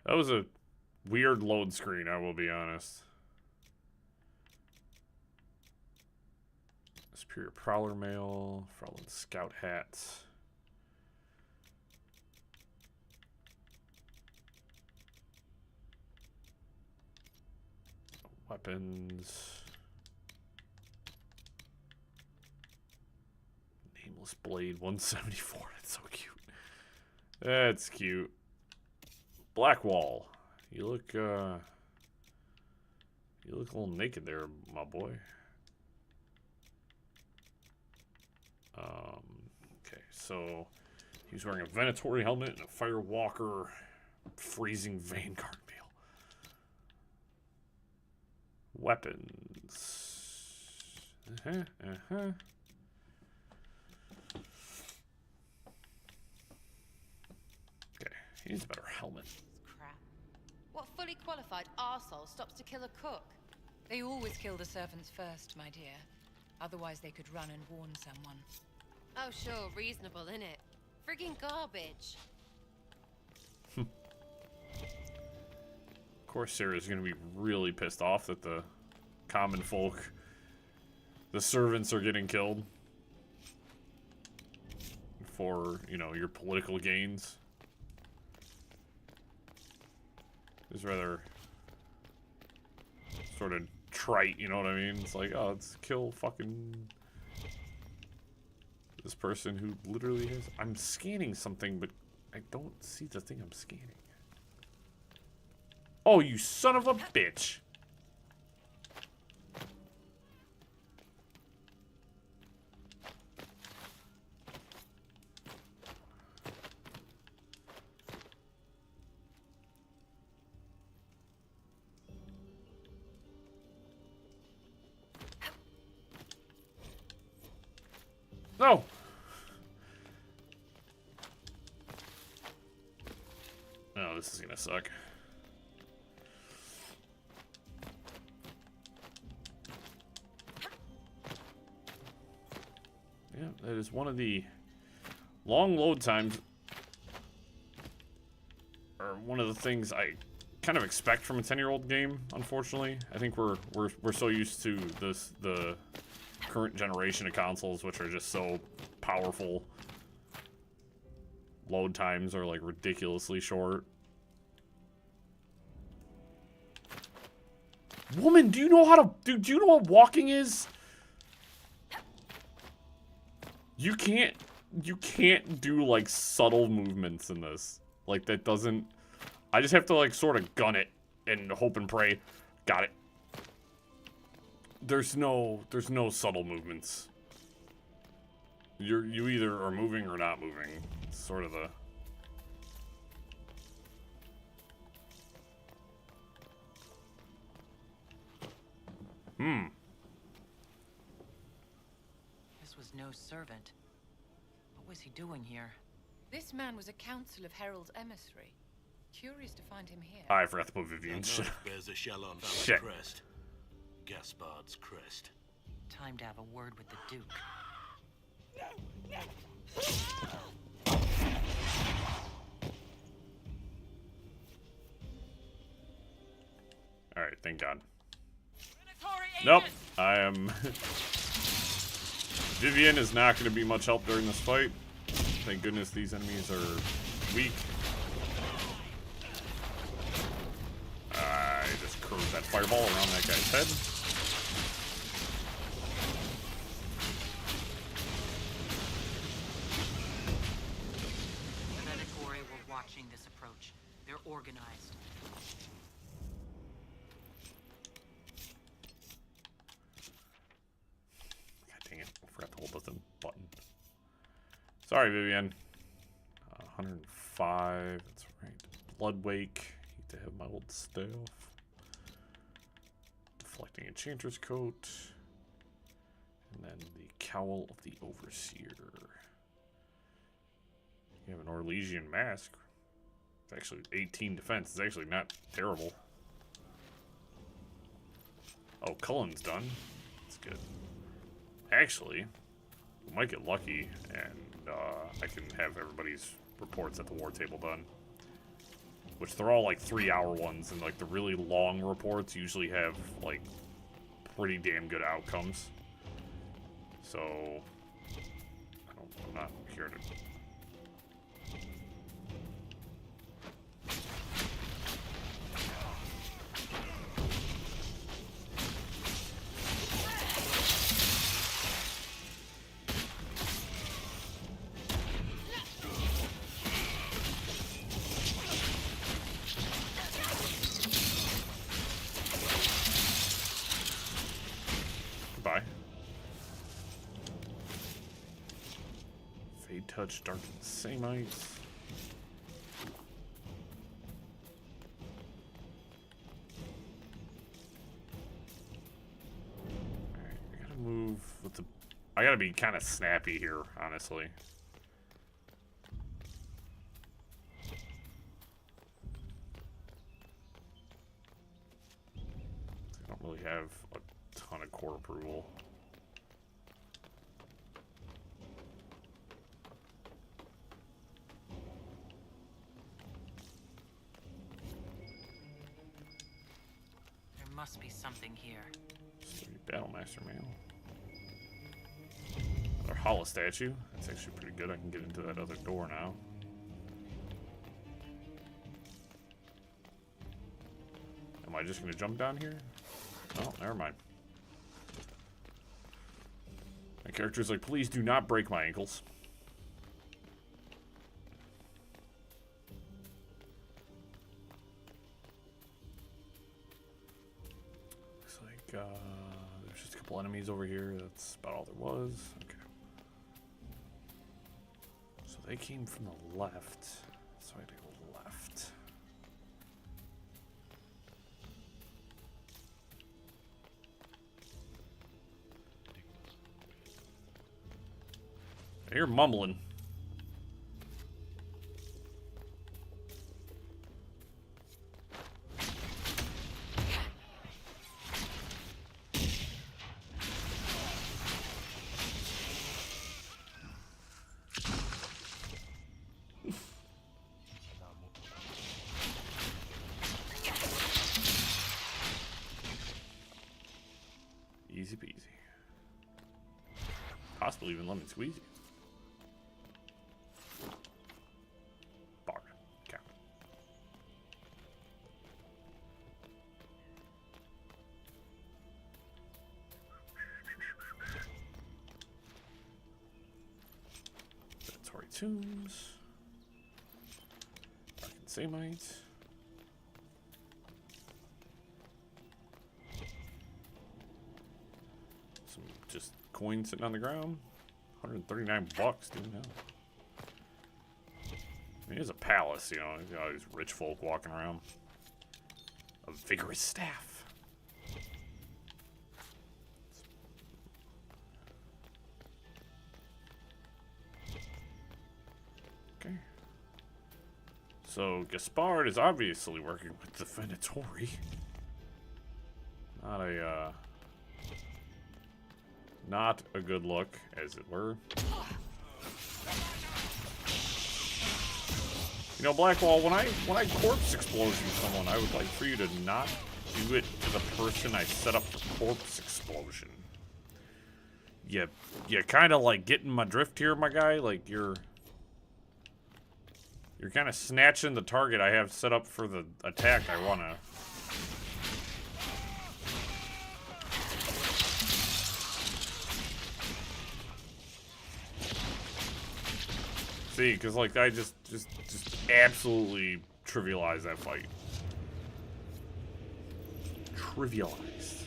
That was a weird load screen, I will be honest. Superior Prowler Mail, Fraulein Scout Hats. Weapons. Nameless Blade 174. That's so cute. That's cute. Blackwall. You look a little naked there, my boy. Okay, so he's wearing a Venatori helmet and a Firewalker freezing Vanguard mail. Weapons. Okay, he needs a better helmet. What fully qualified arsehole stops to kill a cook? They always kill the servants first, my dear. Otherwise they could run and warn someone. Oh sure, reasonable, innit? Friggin' garbage. Of course, Sarah's gonna be really pissed off that the common folk, the servants, are getting killed for, you know, your political gains. It's rather sort of trite, you know what I mean? It's like, oh, let's kill fucking this person who literally has... I'm scanning something, but I don't see the thing I'm scanning. Oh, you son of a bitch! No! Oh, this is gonna suck. Yeah, that is one of the long load times, or one of the things I kind of expect from a 10-year-old game, unfortunately. I think we're so used to the current generation of consoles, which are just so powerful. Load times are like ridiculously short. Woman, do you know how to do you know what walking is? You can't do like subtle movements in this. Like that doesn't... I just have to like sort of gun it and hope and pray. Got it. There's no subtle movements. You either are moving or not moving. It's sort of the... This was no servant. What was he doing here? This man was a council of Herald's emissary. Curious to find him here. I forgot to put Vivian. Bears a shell on Shit. crest. Gaspard's crest. Time to have a word with the Duke. Alright, thank God. Nope, I am... Vivian is not going to be much help during this fight. Thank goodness these enemies are weak. I just curved that fireball around that guy's head. The Venatori were watching this approach. They're organized. God dang it, I forgot to hold the button. Sorry, Vivian. 105, that's right. Blood Wake. Need to have my old staff. Deflecting Enchanter's Coat. And then the Cowl of the Overseer. You have an Orlesian Mask. It's actually 18 defense. It's actually not terrible. Oh, Cullen's done. That's good. Actually, we might get lucky and I can have everybody's reports at the war table done. Which they're all like 3-hour ones, and like the really long reports usually have like pretty damn good outcomes. So I'm not here to... Touch, Dark Samites. Alright, I gotta move with the... I gotta be kind of snappy here, honestly. really have a ton of court approval. There must be something here. Battlemaster mail. Another hollow statue. That's actually pretty good. I can get into that other door now. Am I just gonna jump down here? Oh, never mind. My character's like, please do not break my ankles. Looks like there's just a couple enemies over here. That's about all there was. Okay. So they came from the left. So I had to go left. I hear mumbling. Easy peasy. Possibly even lemon squeezy. Bar. Count. Predatory tombs. Dark and Samite. Some just coins sitting on the ground. 139 bucks, dude. No. I mean, it's a palace, you know, these rich folk walking around. A vigorous staff. Okay. So Gaspard is obviously working with the Venatori. Not a good look, as it were. You know, Blackwall, when I corpse explosion someone, I would like for you to not do it to the person I set up for corpse explosion. You kind of like getting my drift here, my guy. Like you're kind of snatching the target I have set up for the attack I wanna. See, because like I just absolutely trivialized that fight. Trivialized.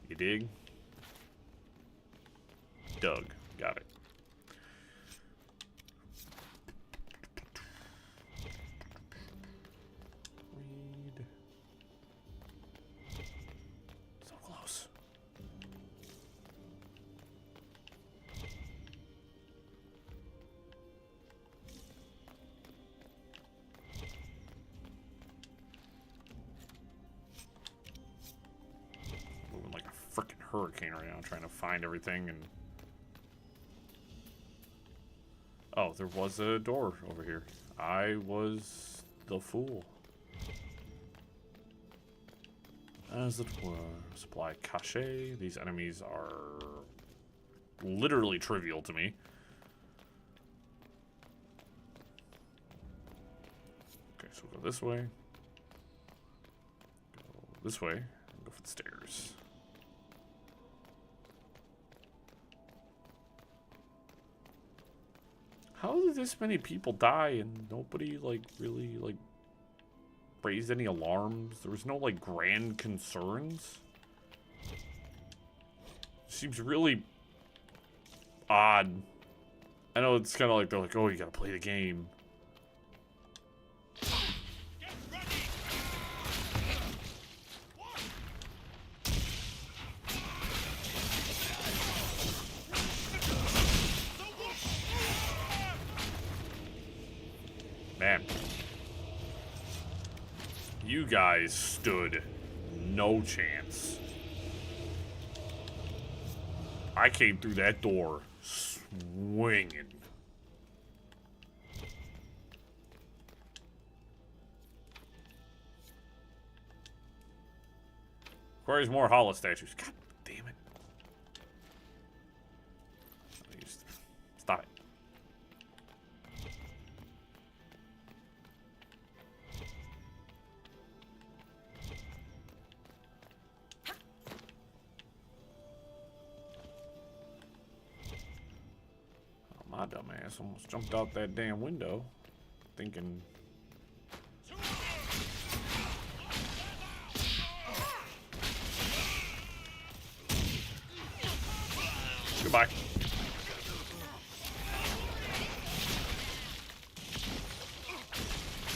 You dig? Doug. Got it. Read. So close. Moving like a freaking hurricane right now, trying to find everything and. Oh, there was a door over here. I was the fool. As it were, supply cache. These enemies are literally trivial to me. Okay, so we'll go this way. Go this way. And go for the stairs. How did this many people die and nobody, like, really, like, raised any alarms? There was no, like, grand concerns? Seems really odd. I know it's kind of like, they're like, oh, you gotta play the game. Man. You guys stood no chance. I came through that door swinging. Requires more hollow statues. God damn it. Stop it. Oh, my dumb ass almost jumped out that damn window thinking... Goodbye.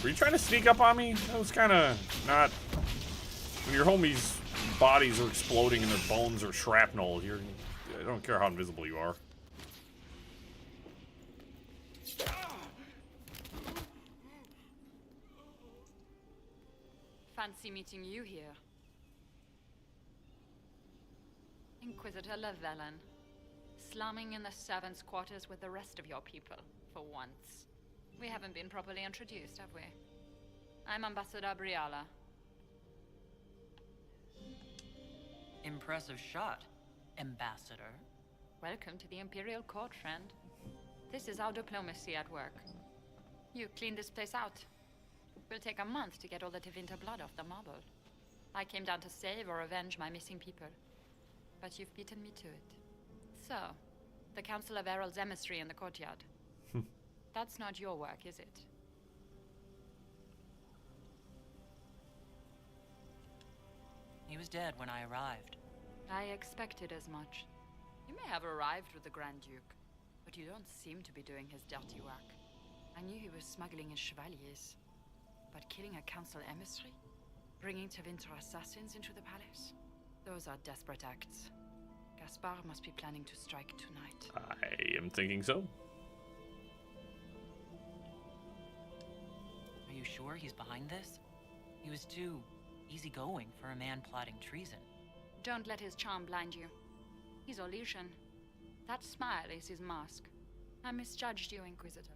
Were you trying to sneak up on me? That was kind of not... When your homies' bodies are exploding and their bones are shrapnel, I don't care how invisible you are. Fancy meeting you here. Inquisitor Llewellyn. Slumming in the servants' quarters with the rest of your people, for once. We haven't been properly introduced, have we? I'm Ambassador Briala. Impressive shot, Ambassador. Welcome to the Imperial Court, friend. This is our diplomacy at work. You clean this place out. Will take a month to get all the Tevinter blood off the marble. I came down to save or avenge my missing people. But you've beaten me to it. So, the Council of Errol's emissary in the courtyard. That's not your work, is it? He was dead when I arrived. I expected as much. You may have arrived with the Grand Duke, but you don't seem to be doing his dirty work. I knew he was smuggling his chevaliers. But killing a council emissary? Bringing Tevinter assassins into the palace? Those are desperate acts. Gaspard must be planning to strike tonight. I am thinking so. Are you sure he's behind this? He was too easygoing for a man plotting treason. Don't let his charm blind you. He's Orlesian. That smile is his mask. I misjudged you, Inquisitor.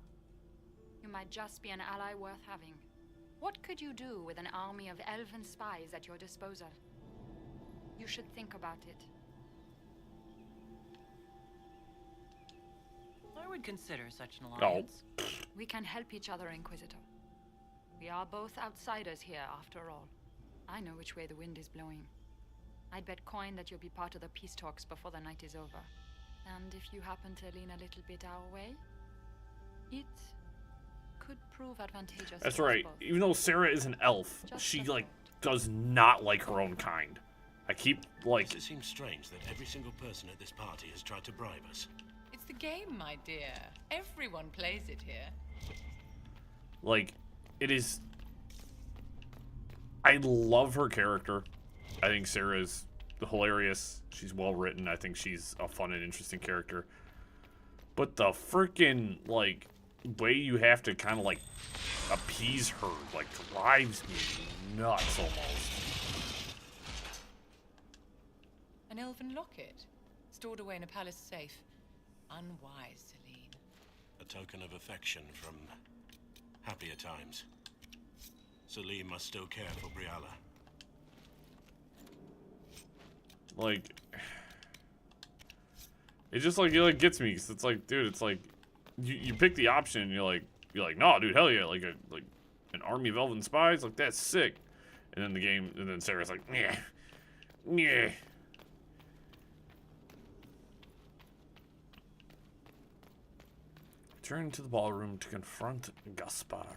You might just be an ally worth having. What could you do with an army of elven spies at your disposal? You should think about it. I would consider such an alliance. Oh. We can help each other, Inquisitor. We are both outsiders here, after all. I know which way the wind is blowing. I'd bet coin that you'll be part of the peace talks before the night is over. And if you happen to lean a little bit our way, it could prove advantageous. That's right. Even though Sarah is an elf, she, like, does not like her own kind. I keep, like... Does it seem strange that every single person at this party has tried to bribe us? It's the game, my dear. Everyone plays it here. Like, it is... I love her character. I think Sarah's hilarious. She's well written. I think she's a fun and interesting character. But the freaking, like, way you have to kind of, like, appease her, like, drives me nuts almost. An elven locket, stored away in a palace safe. Unwise, Celine. A token of affection from happier times. Celine must still care for Briala. Like, it just, like, it, like, gets me, because it's like, dude, it's like, you pick the option, and you're like, no, dude, hell yeah, like an army of elven spies, like, that's sick. And then the game, and then Sarah's like, yeah, yeah. Return to the ballroom to confront Gaspard.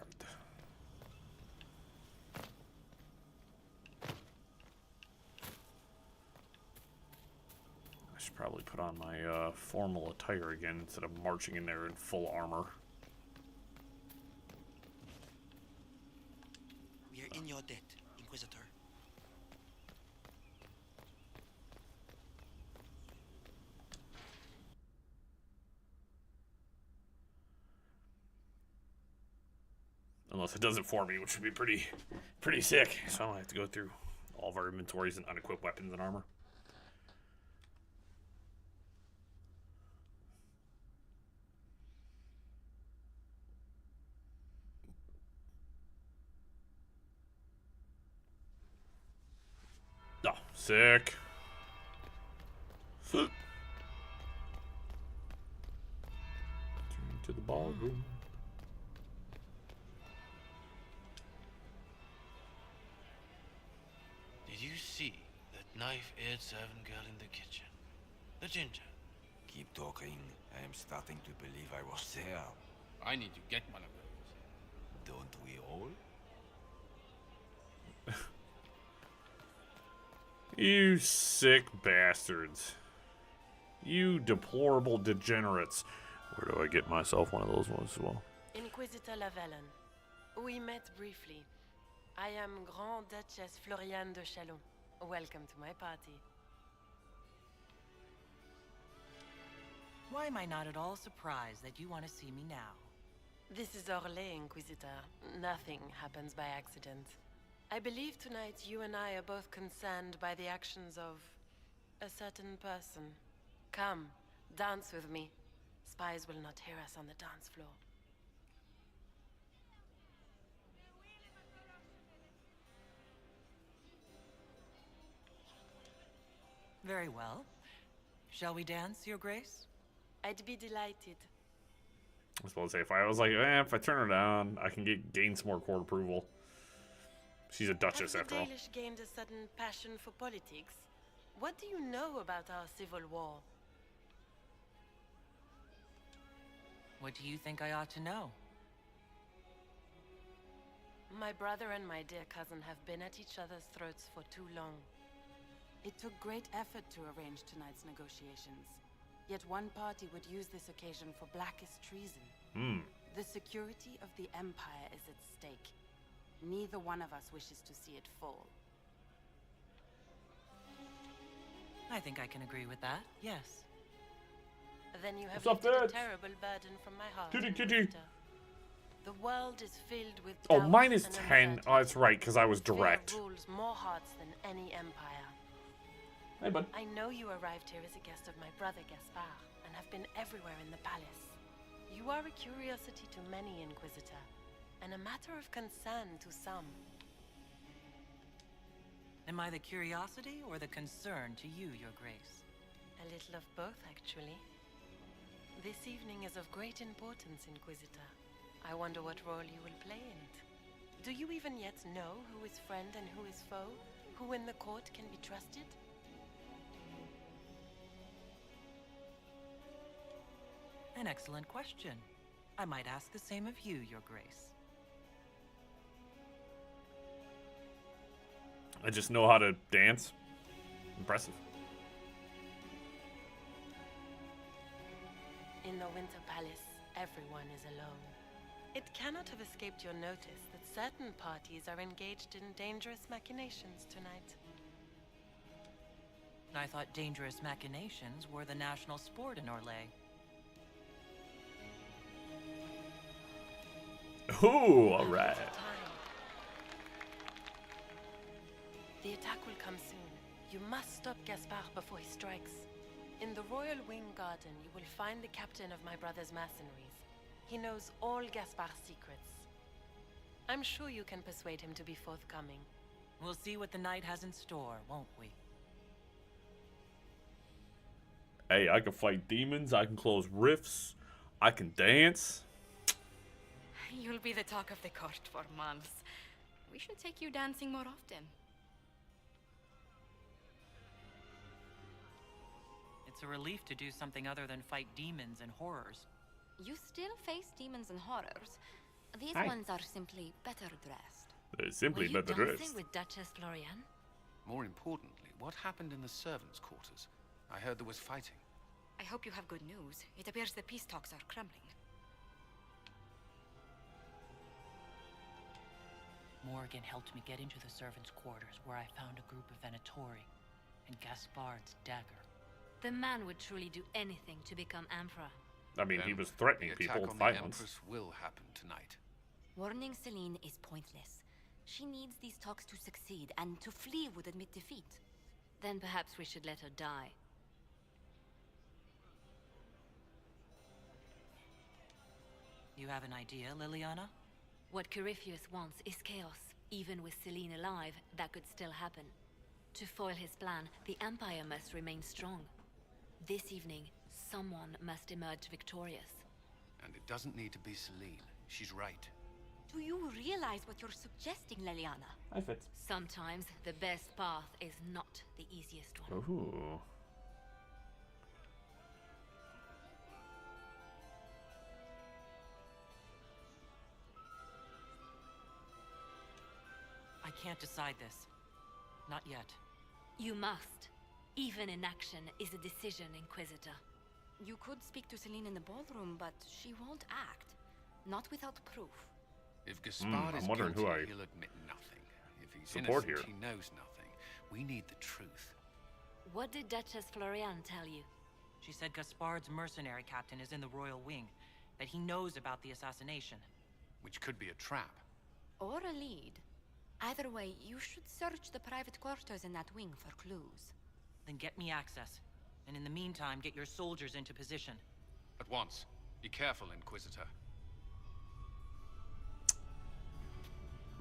I should probably put on my formal attire again instead of marching in there in full armor. We are in your debt, Inquisitor. Unless it does it for me, which would be pretty sick. So I have to go through all of our inventories and unequipped weapons and armor. Oh, sick. Turn to the ballroom. Did you see that knife-edged servant girl in the kitchen? The ginger. Keep talking. I am starting to believe I was there. I need to get one of those. Don't we all? You sick bastards. You deplorable degenerates. Where do I get myself one of those ones as well? Inquisitor Lavellen. We met briefly. I am Grand Duchess Floriane de Chalon. Welcome to my party. Why am I not at all surprised that you want to see me now? This is Orlais, Inquisitor. Nothing happens by accident. I believe tonight you and I are both concerned by the actions of a certain person. Come, dance with me. Spies will not hear us on the dance floor. Very well. Shall we dance, Your Grace? I'd be delighted. I was supposed to say, if I was like, if I turn her down, I can gain some more court approval. She's a duchess, after all. Have the Dalish gained a sudden passion for politics? What do you know about our civil war? What do you think I ought to know? My brother and my dear cousin have been at each other's throats for too long. It took great effort to arrange tonight's negotiations. Yet one party would use this occasion for blackest treason. The security of the Empire is at stake. Neither one of us wishes to see it fall. I think I can agree with that, yes. Then you have What's up, lifted a Dad? terrible burden from my heart. Kitty, kitty. Inquisitor. The world is filled with Oh, doubts mine is and 10. uncertainty. Oh, that's right, because I was direct. Fear rules more hearts than any empire. Hey, bud. I know you arrived here as a guest of my brother Gaspard, and have been everywhere in the palace. You are a curiosity to many, Inquisitor, and a matter of concern to some. Am I the curiosity or the concern to you, Your Grace? A little of both, actually. This evening is of great importance, Inquisitor. I wonder what role you will play in it. Do you even yet know who is friend and who is foe? Who in the court can be trusted? An excellent question. I might ask the same of you, Your Grace. I just know how to dance. Impressive. In the Winter Palace, everyone is alone. It cannot have escaped your notice that certain parties are engaged in dangerous machinations tonight. I thought dangerous machinations were the national sport in Orlais. Ooh, all right. The attack will come soon. You must stop Gaspard before he strikes. In the Royal Wing Garden, you will find the captain of my brother's mercenaries. He knows all Gaspard's secrets. I'm sure you can persuade him to be forthcoming. We'll see what the night has in store, won't we? Hey, I can fight demons. I can close rifts. I can dance. You'll be the talk of the court for months. We should take you dancing more often. It's a relief to do something other than fight demons and horrors. You still face demons and horrors. These Hi. ones are simply better dressed. They're simply Were you better dancing dressed. with Duchess Floriane? More importantly, what happened in the servants' quarters? I heard there was fighting. I hope you have good news. It appears the peace talks are crumbling. Morgan helped me get into the servants' quarters, where I found a group of Venatori and Gaspard's dagger. The man would truly do anything to become emperor. I mean, he was threatening The people attack with on the violence. Empress will happen tonight. Warning Celine is pointless. She needs these talks to succeed, and to flee would admit defeat. Then perhaps we should let her die. You have an idea, Liliana? What Corypheus wants is chaos. Even with Celine alive, that could still happen. To foil his plan, the Empire must remain strong. This evening, someone must emerge victorious. And it doesn't need to be Celine. She's right. Do you realize what you're suggesting, Liliana? I fit. Sometimes the best path is not the easiest one. Ooh. I can't decide this. Not yet. You must. Even inaction is a decision, Inquisitor. You could speak to Celine in the ballroom, but she won't act. Not without proof. If Gaspard is guilty, he'll admit nothing. If he's innocent, he knows nothing. We need the truth. What did Duchess Florian tell you? She said Gaspard's mercenary captain is in the Royal Wing, that he knows about the assassination. Which could be a trap. Or a lead. Either way, you should search the private quarters in that wing for clues. Then get me access. And in the meantime, get your soldiers into position. At once. Be careful, Inquisitor.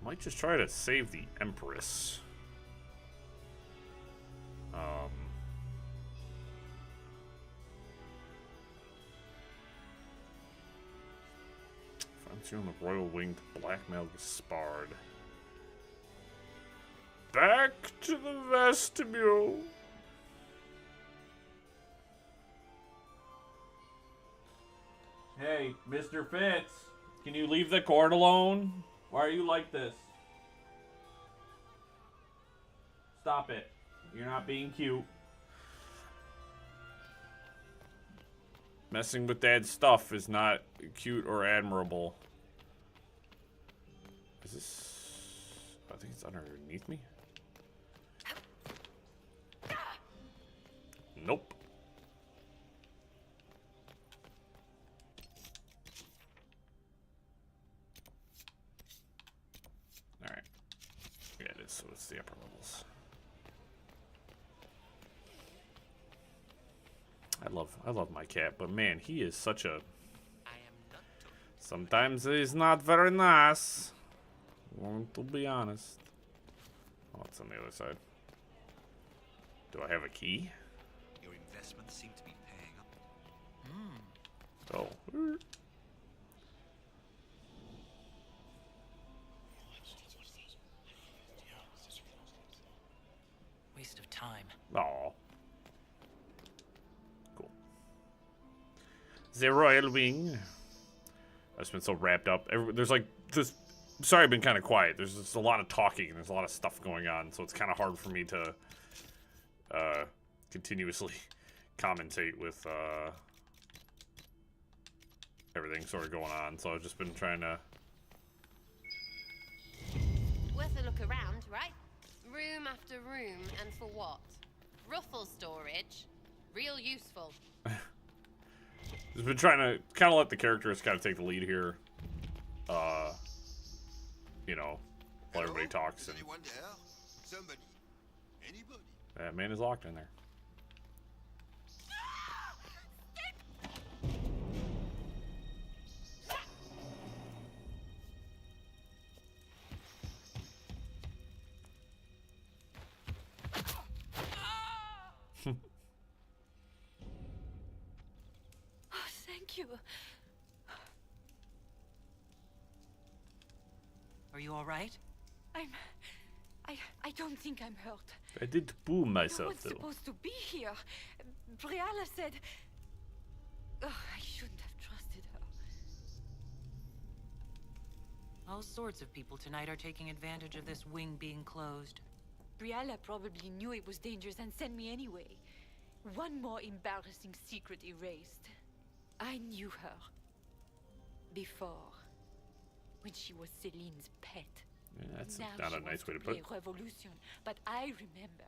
Might just try to save the Empress. Finds you on the Royal Wing to blackmail Gaspard. Back to the vestibule. Hey, Mr. Fitz, can you leave the court alone? Why are you like this? Stop it. You're not being cute. Messing with Dad's stuff is not cute or admirable. Is this... I think it's underneath me. Nope. Alright. Yeah, it is, so it's the upper levels. I love my cat, but man, he is such a... Sometimes he's not very nice. Want to be honest. Oh, it's on the other side. Do I have a key? Your investments seem to be paying up. Oh. Waste of time. Oh. Cool. The Royal Wing. I've just been so wrapped up. There's like this. Sorry, I've been kind of quiet. There's just a lot of talking and there's a lot of stuff going on, so it's kind of hard for me to continuously commentate with everything sort of going on. So I've just been trying to. Worth a look around, right? Room after room, and for what? Ruffle storage. Real useful. Just been trying to kind of let the characters kind of take the lead here. You know, while everybody talks. And Anyone there? Somebody? Anybody? that man is locked in there. Thank you. Are you all right? I don't think I'm hurt. I did boo No myself, one's though. supposed to be here. Briella said... Ugh, I shouldn't have trusted her. All sorts of people tonight are taking advantage of this wing being closed. Briella probably knew it was dangerous and sent me anyway. One more embarrassing secret erased. I knew her. Before. When she was Celine's pet. Yeah, that's now not she a nice wants way to to put it. play revolution, but I remember.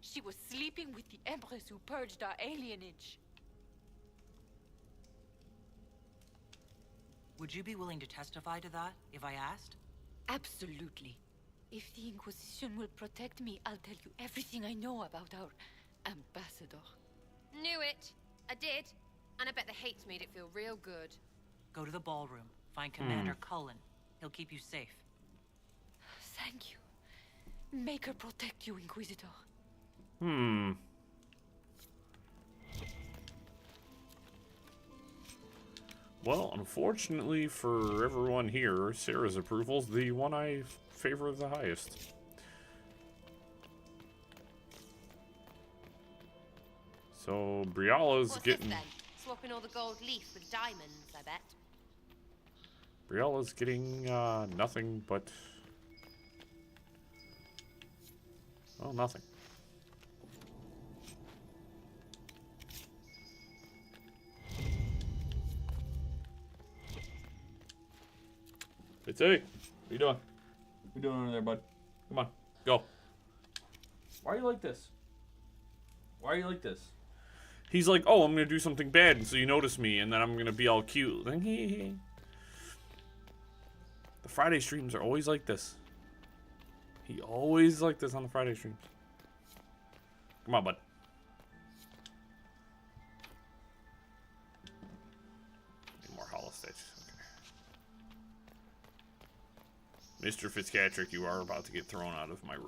She was sleeping with the Empress who purged our alienage. Would you be willing to testify to that, if I asked? Absolutely. If the Inquisition will protect me, I'll tell you everything I know about our ambassador. Knew it. I did. And I bet the hates made it feel real good. Go to the ballroom. Find Commander Cullen. He'll keep you safe. Thank you. Make her protect you, Inquisitor. Well, unfortunately for everyone here, Sarah's approval's the one I favor the highest. So, Briala's What's getting... this then? Swapping all the gold leaf with diamonds, I bet. Briala's getting, nothing but... Well, nothing. Hey, T. What you doing? What you doing over there, bud? Come on, go. Why are you like this? Why are you like this? He's like, oh, I'm gonna do something bad, and so you notice me, and then I'm gonna be all cute. The Friday streams are always like this. He always like this on the Friday streams. Come on, bud. Need more hollow stitch. Okay. Mr. Fitzpatrick, you are about to get thrown out of my room.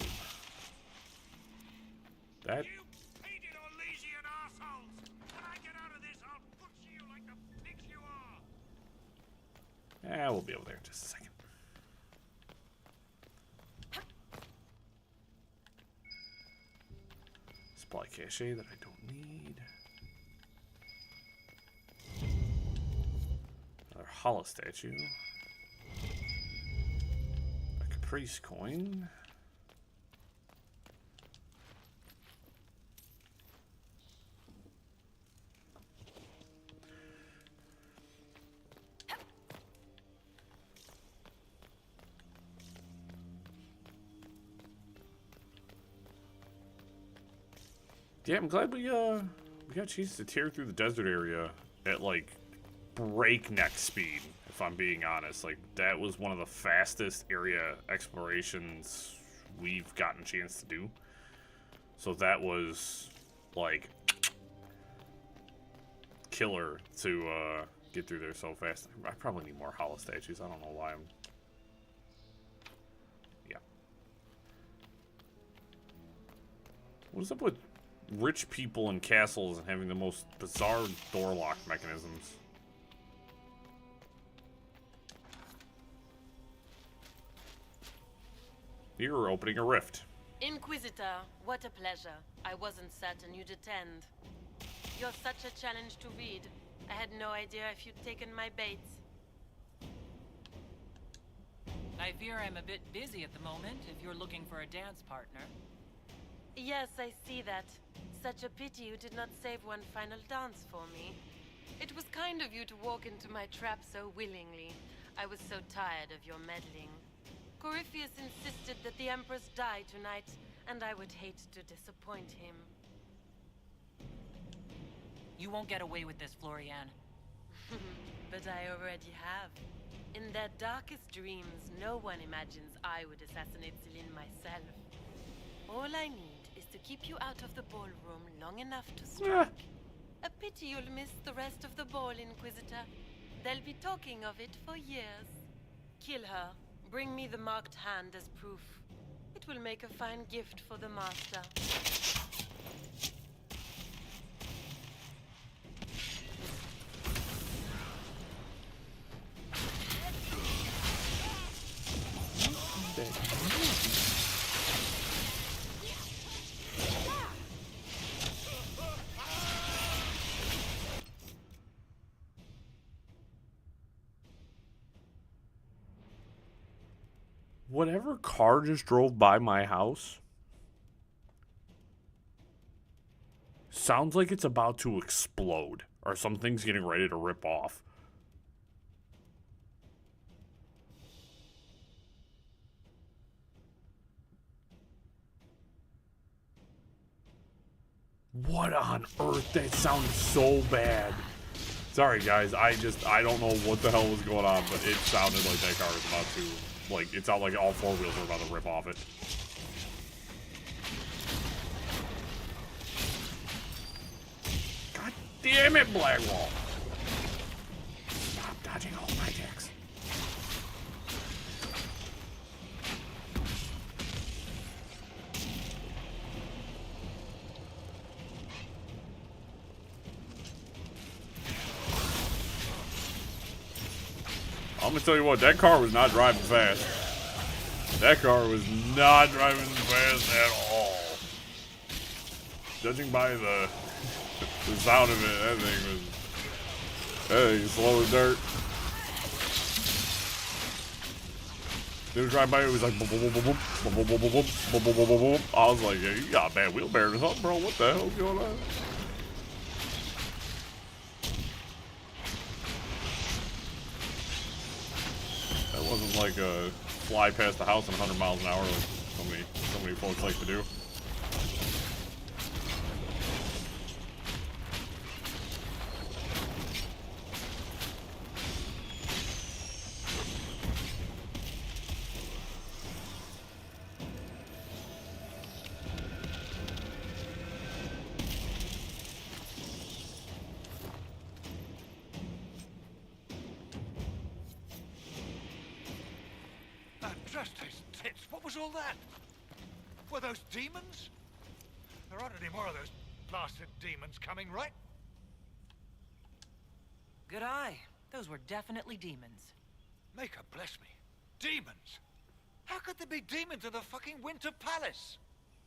That. You painted Orlesian assholes! When I get out of this, I'll butcher you like the pigs you are! Yeah, we'll be over there in just a second. Supply cache that I don't need. Another hollow statue. A Caprice coin. Yeah, I'm glad we got a chance to tear through the desert area at, like, breakneck speed, if I'm being honest. Like, that was one of the fastest area explorations we've gotten a chance to do. So that was, like, killer to get through there so fast. I probably need more hollow statues. I don't know why I'm... Yeah. What is up with rich people in castles and having the most bizarre door lock mechanisms? You're opening a rift. Inquisitor, what a pleasure. I wasn't certain you'd attend. You're such a challenge to read. I had no idea if you'd taken my bait. I fear I'm a bit busy at the moment if you're looking for a dance partner. Yes, I see that. Such a pity you did not save one final dance for me. It was kind of you to walk into my trap so willingly. I was so tired of your meddling. Corypheus insisted that the Empress die tonight, and I would hate to disappoint him. You won't get away with this, Florian. But I already have. In their darkest dreams, no one imagines I would assassinate Celine myself. All I need is to keep you out of the ballroom long enough to strike. A pity you'll miss the rest of the ball, Inquisitor. They'll be talking of it for years. Kill her. Bring me the marked hand as proof. It will make a fine gift for the Master. Whatever car just drove by my house sounds like it's about to explode or something's getting ready to rip off. What on earth? That sounds so bad. Sorry, guys. I don't know what the hell was going on, but it sounded like that car was about to, like, it sounded like all four wheels were about to rip off it. God damn it, Blackwall! Stop dodging all my attacks. I'm gonna tell you what, that car was not driving fast. That car was not driving fast at all. Judging by the sound of it, that thing was slow as dirt. They were driving by, it was like boom, boom, boom, boom, boom, boom, boom, boom, boom, boom, boom, boom, boom, boom. I was like, yeah, you got a bad wheel bearing or something, bro. What the hell's going on? That wasn't like a fly past the house at 100 miles an hour like so many folks like to do. Just his tits. What was all that? Were those demons? There aren't any more of those blasted demons coming, right? Good eye. Those were definitely demons. Maker bless me. Demons? How could there be demons in the fucking Winter Palace?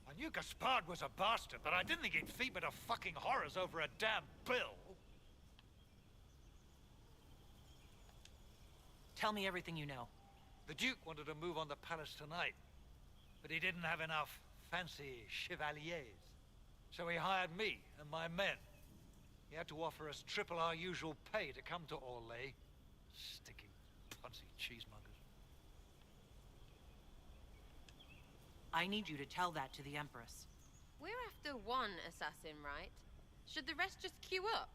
I knew Gaspard was a bastard, but I didn't think he'd feed me to fucking horrors over a damn bill. Tell me everything you know. The Duke wanted to move on the palace tonight, but he didn't have enough fancy chevaliers. So he hired me and my men. He had to offer us triple our usual pay to come to Orlais. Sticky, punsy cheesemongers. I need you to tell that to the Empress. We're after one assassin, right? Should the rest just queue up?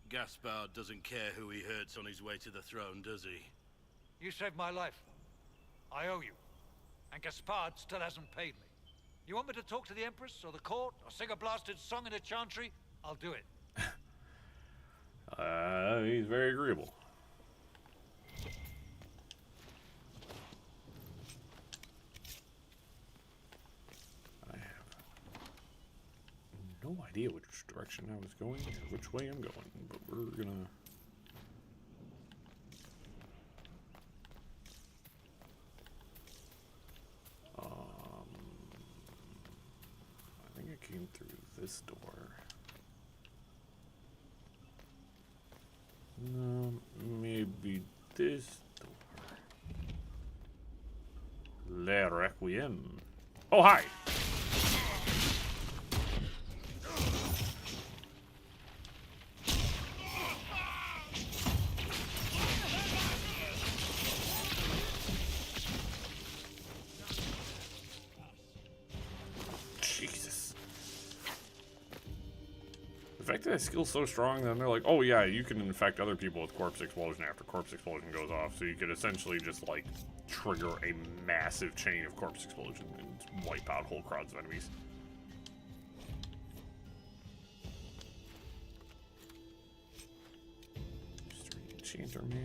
Gaspard doesn't care who he hurts on his way to the throne, does he? You saved my life. I owe you. And Gaspard still hasn't paid me. You want me to talk to the Empress or the court or sing a blasted song in a chantry? I'll do it. He's very agreeable. I have no idea which direction I was going or which way I'm going, but we're gonna... I think I came through this door. No, maybe this door. Le Requiem. Oh, hi! The fact that that skill's so strong, then they're like, oh yeah, you can infect other people with corpse explosion after corpse explosion goes off. So you could essentially just like trigger a massive chain of corpse explosion and wipe out whole crowds of enemies. Enchanter mail.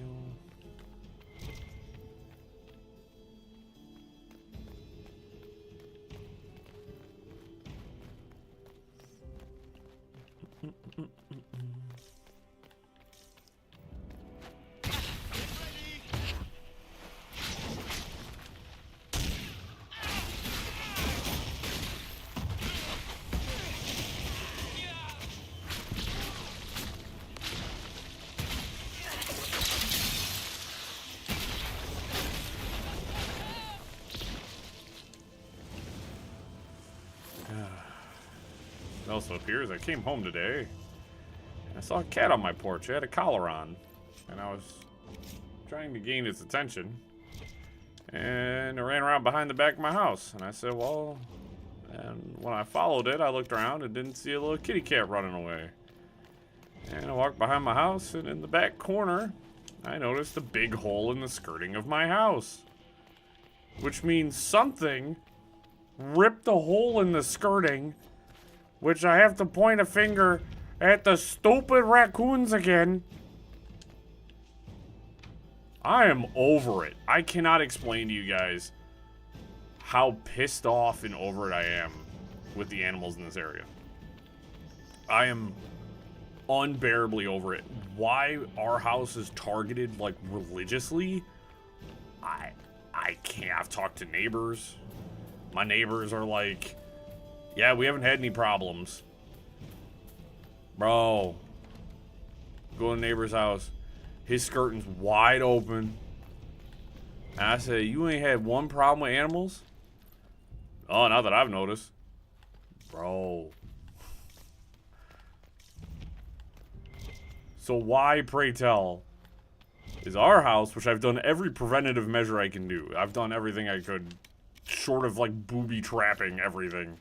It also appears I came home today and I saw a cat on my porch. It had a collar on and I was trying to gain its attention and it ran around behind the back of my house and I said, well, and when I followed it I looked around and didn't see a little kitty cat running away. And I walked behind my house, and in the back corner, I noticed a big hole in the skirting of my house. Which means something ripped a hole in the skirting, which I have to point a finger at the stupid raccoons again. I am over it. I cannot explain to you guys how pissed off and over it I am with the animals in this area. I am unbearably over it. Why our house is targeted like religiously, I can't. I've talked to neighbors. My neighbors are like, yeah, we haven't had any problems. Bro, go to the neighbor's house. His skirting's wide open. And I said, you ain't had one problem with animals? Oh, not that I've noticed. Bro. So why, pray tell, is our house, which I've done every preventative measure I can do. I've done everything I could, short of like booby trapping everything.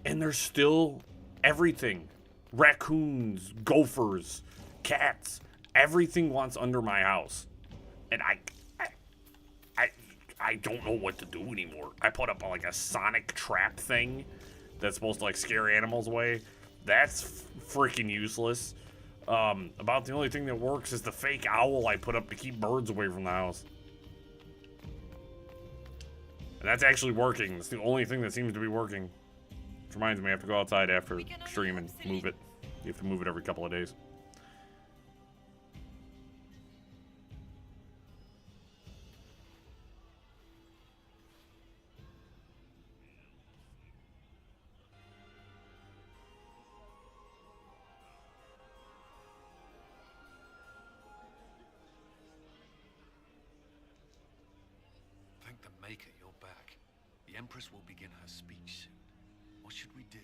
And there's still everything. Raccoons, gophers, cats, everything wants under my house. And I don't know what to do anymore. I put up like a sonic trap thing that's supposed to like scare animals away. That's freaking useless. About the only thing that works is the fake owl I put up to keep birds away from the house. And that's actually working. It's the only thing that seems to be working. Which reminds me, I have to go outside after stream and move it. You have to move it every couple of days. Thank the Maker you're back. The Empress will begin her speech soon. What should we do?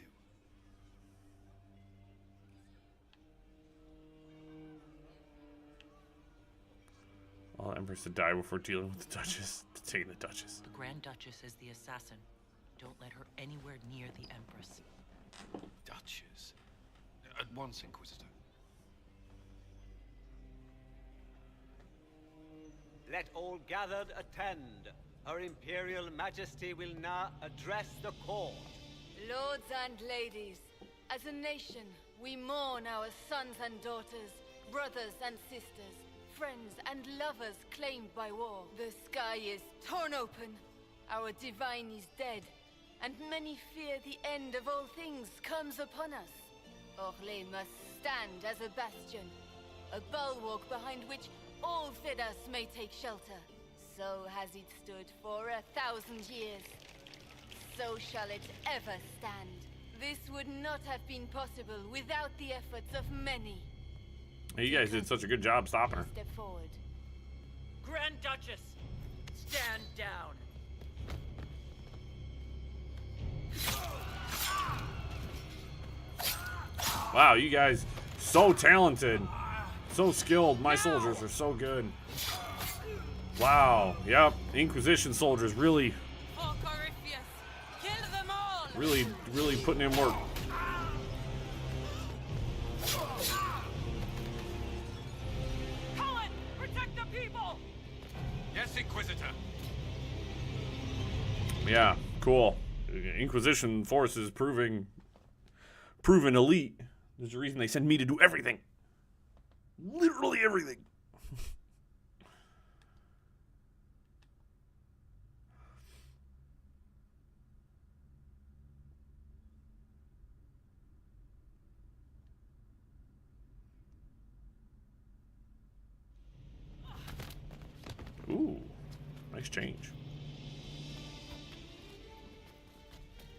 All Empress to die before dealing with the Duchess. Detain the Duchess. The Grand Duchess is the assassin. Don't let her anywhere near the Empress. Duchess? At once, Inquisitor. Let all gathered attend. Her Imperial Majesty will now address the court. Lords and ladies, as a nation, we mourn our sons and daughters, brothers and sisters, friends and lovers claimed by war. The sky is torn open, our divine is dead, and many fear the end of all things comes upon us. Orlais must stand as a bastion, a bulwark behind which all Thedas may take shelter. So has it stood for 1,000 years. So shall it ever stand. This would not have been possible without the efforts of many. Hey, you guys did such a good job stopping her. Step forward. Grand Duchess, stand down. Wow, you guys, so talented. So skilled. My soldiers are so good. Wow. Yep. Inquisition soldiers really putting in work. Cullen, protect the people! Yes, Inquisitor. Yeah, cool. Inquisition forces proven elite. There's a reason they send me to do everything. Literally everything. Ooh, nice change.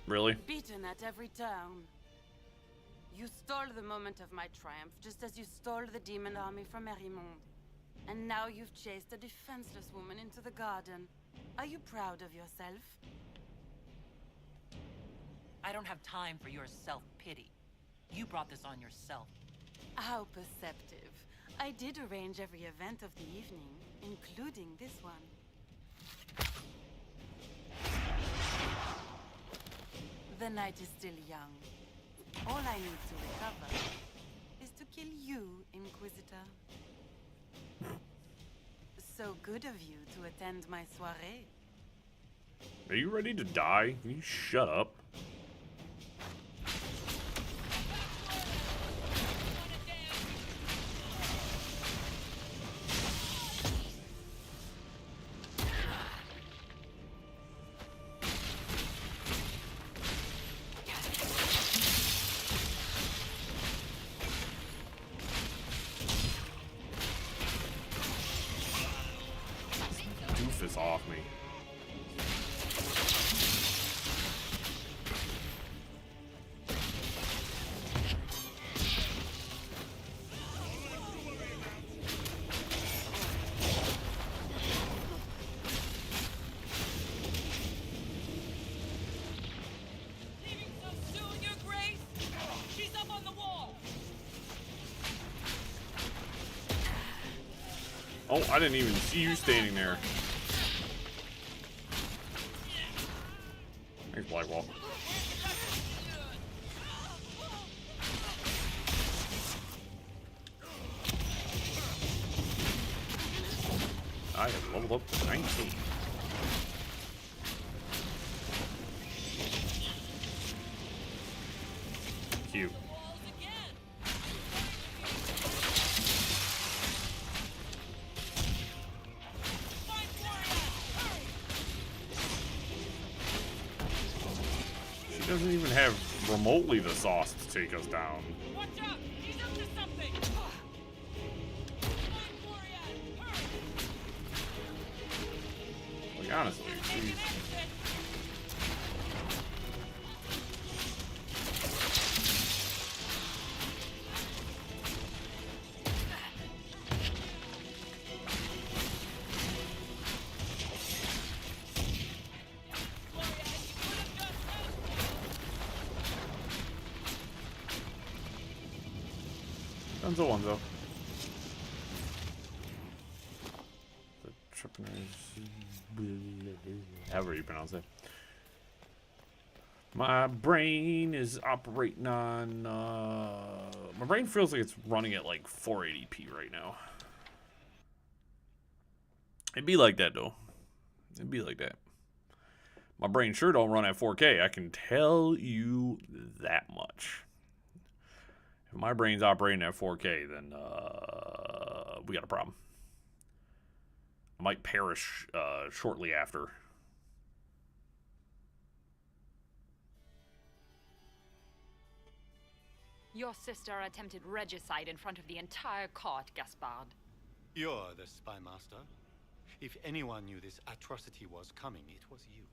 Really? Beaten at every turn. You stole the moment of my triumph, just as you stole the demon army from Merimond. And now you've chased a defenseless woman into the garden. Are you proud of yourself? I don't have time for your self-pity. You brought this on yourself. How perceptive. I did arrange every event of the evening, including this one. The night is still young. All I need to recover is to kill you, Inquisitor. So good of you to attend my soirée. Are you ready to die? Can you shut up? Doofus off me. Oh, I didn't even see you standing there. Thanks, Blackwall. I have leveled up to 19. Cute. She doesn't even have remotely the sauce to take us down. Watch out! He's up to something! Like, honestly, she's... Onezo. The however you pronounce it. My brain is operating on my brain feels like it's running at like 480p right now. It'd be like that though. It'd be like that. My brain sure don't run at 4K. I can tell you that much. If my brain's operating at 4K, then we got a problem. I might perish shortly after. Your sister attempted regicide in front of the entire court, Gaspard. You're the spy master. If anyone knew this atrocity was coming, it was you.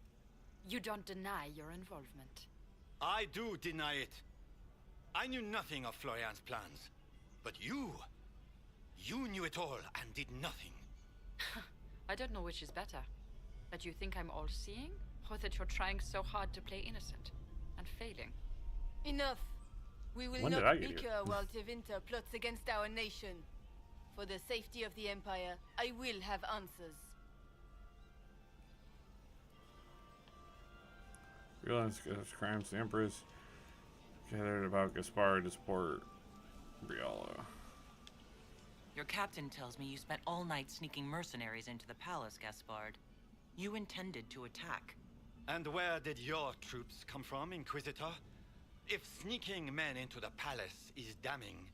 You don't deny your involvement. I do deny it. I knew nothing of Florian's plans. But you knew it all and did nothing. I don't know which is better. That you think I'm all-seeing, or that you're trying so hard to play innocent and failing. Enough. We will When did not I get here? bicker while Tevinter plots against our nation. For the safety of the Empire, I will have answers. Realize crimes the Empress gathered about Gaspard to support Briala. Your captain tells me you spent all night sneaking mercenaries into the palace, Gaspard. You intended to attack. And where did your troops come from, Inquisitor? If sneaking men into the palace is damning,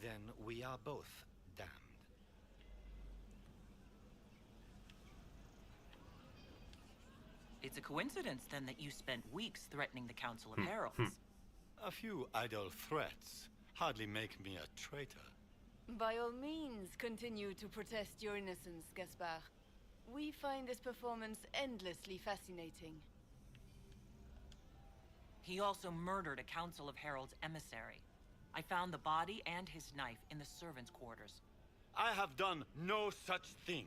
then we are both damned. It's a coincidence, then, that you spent weeks threatening the Council of Heralds. A few idle threats hardly make me a traitor. By all means, continue to protest your innocence, Gaspard. We find this performance endlessly fascinating. He also murdered a Council of Heralds emissary. I found the body and his knife in the servants' quarters. I have done no such thing.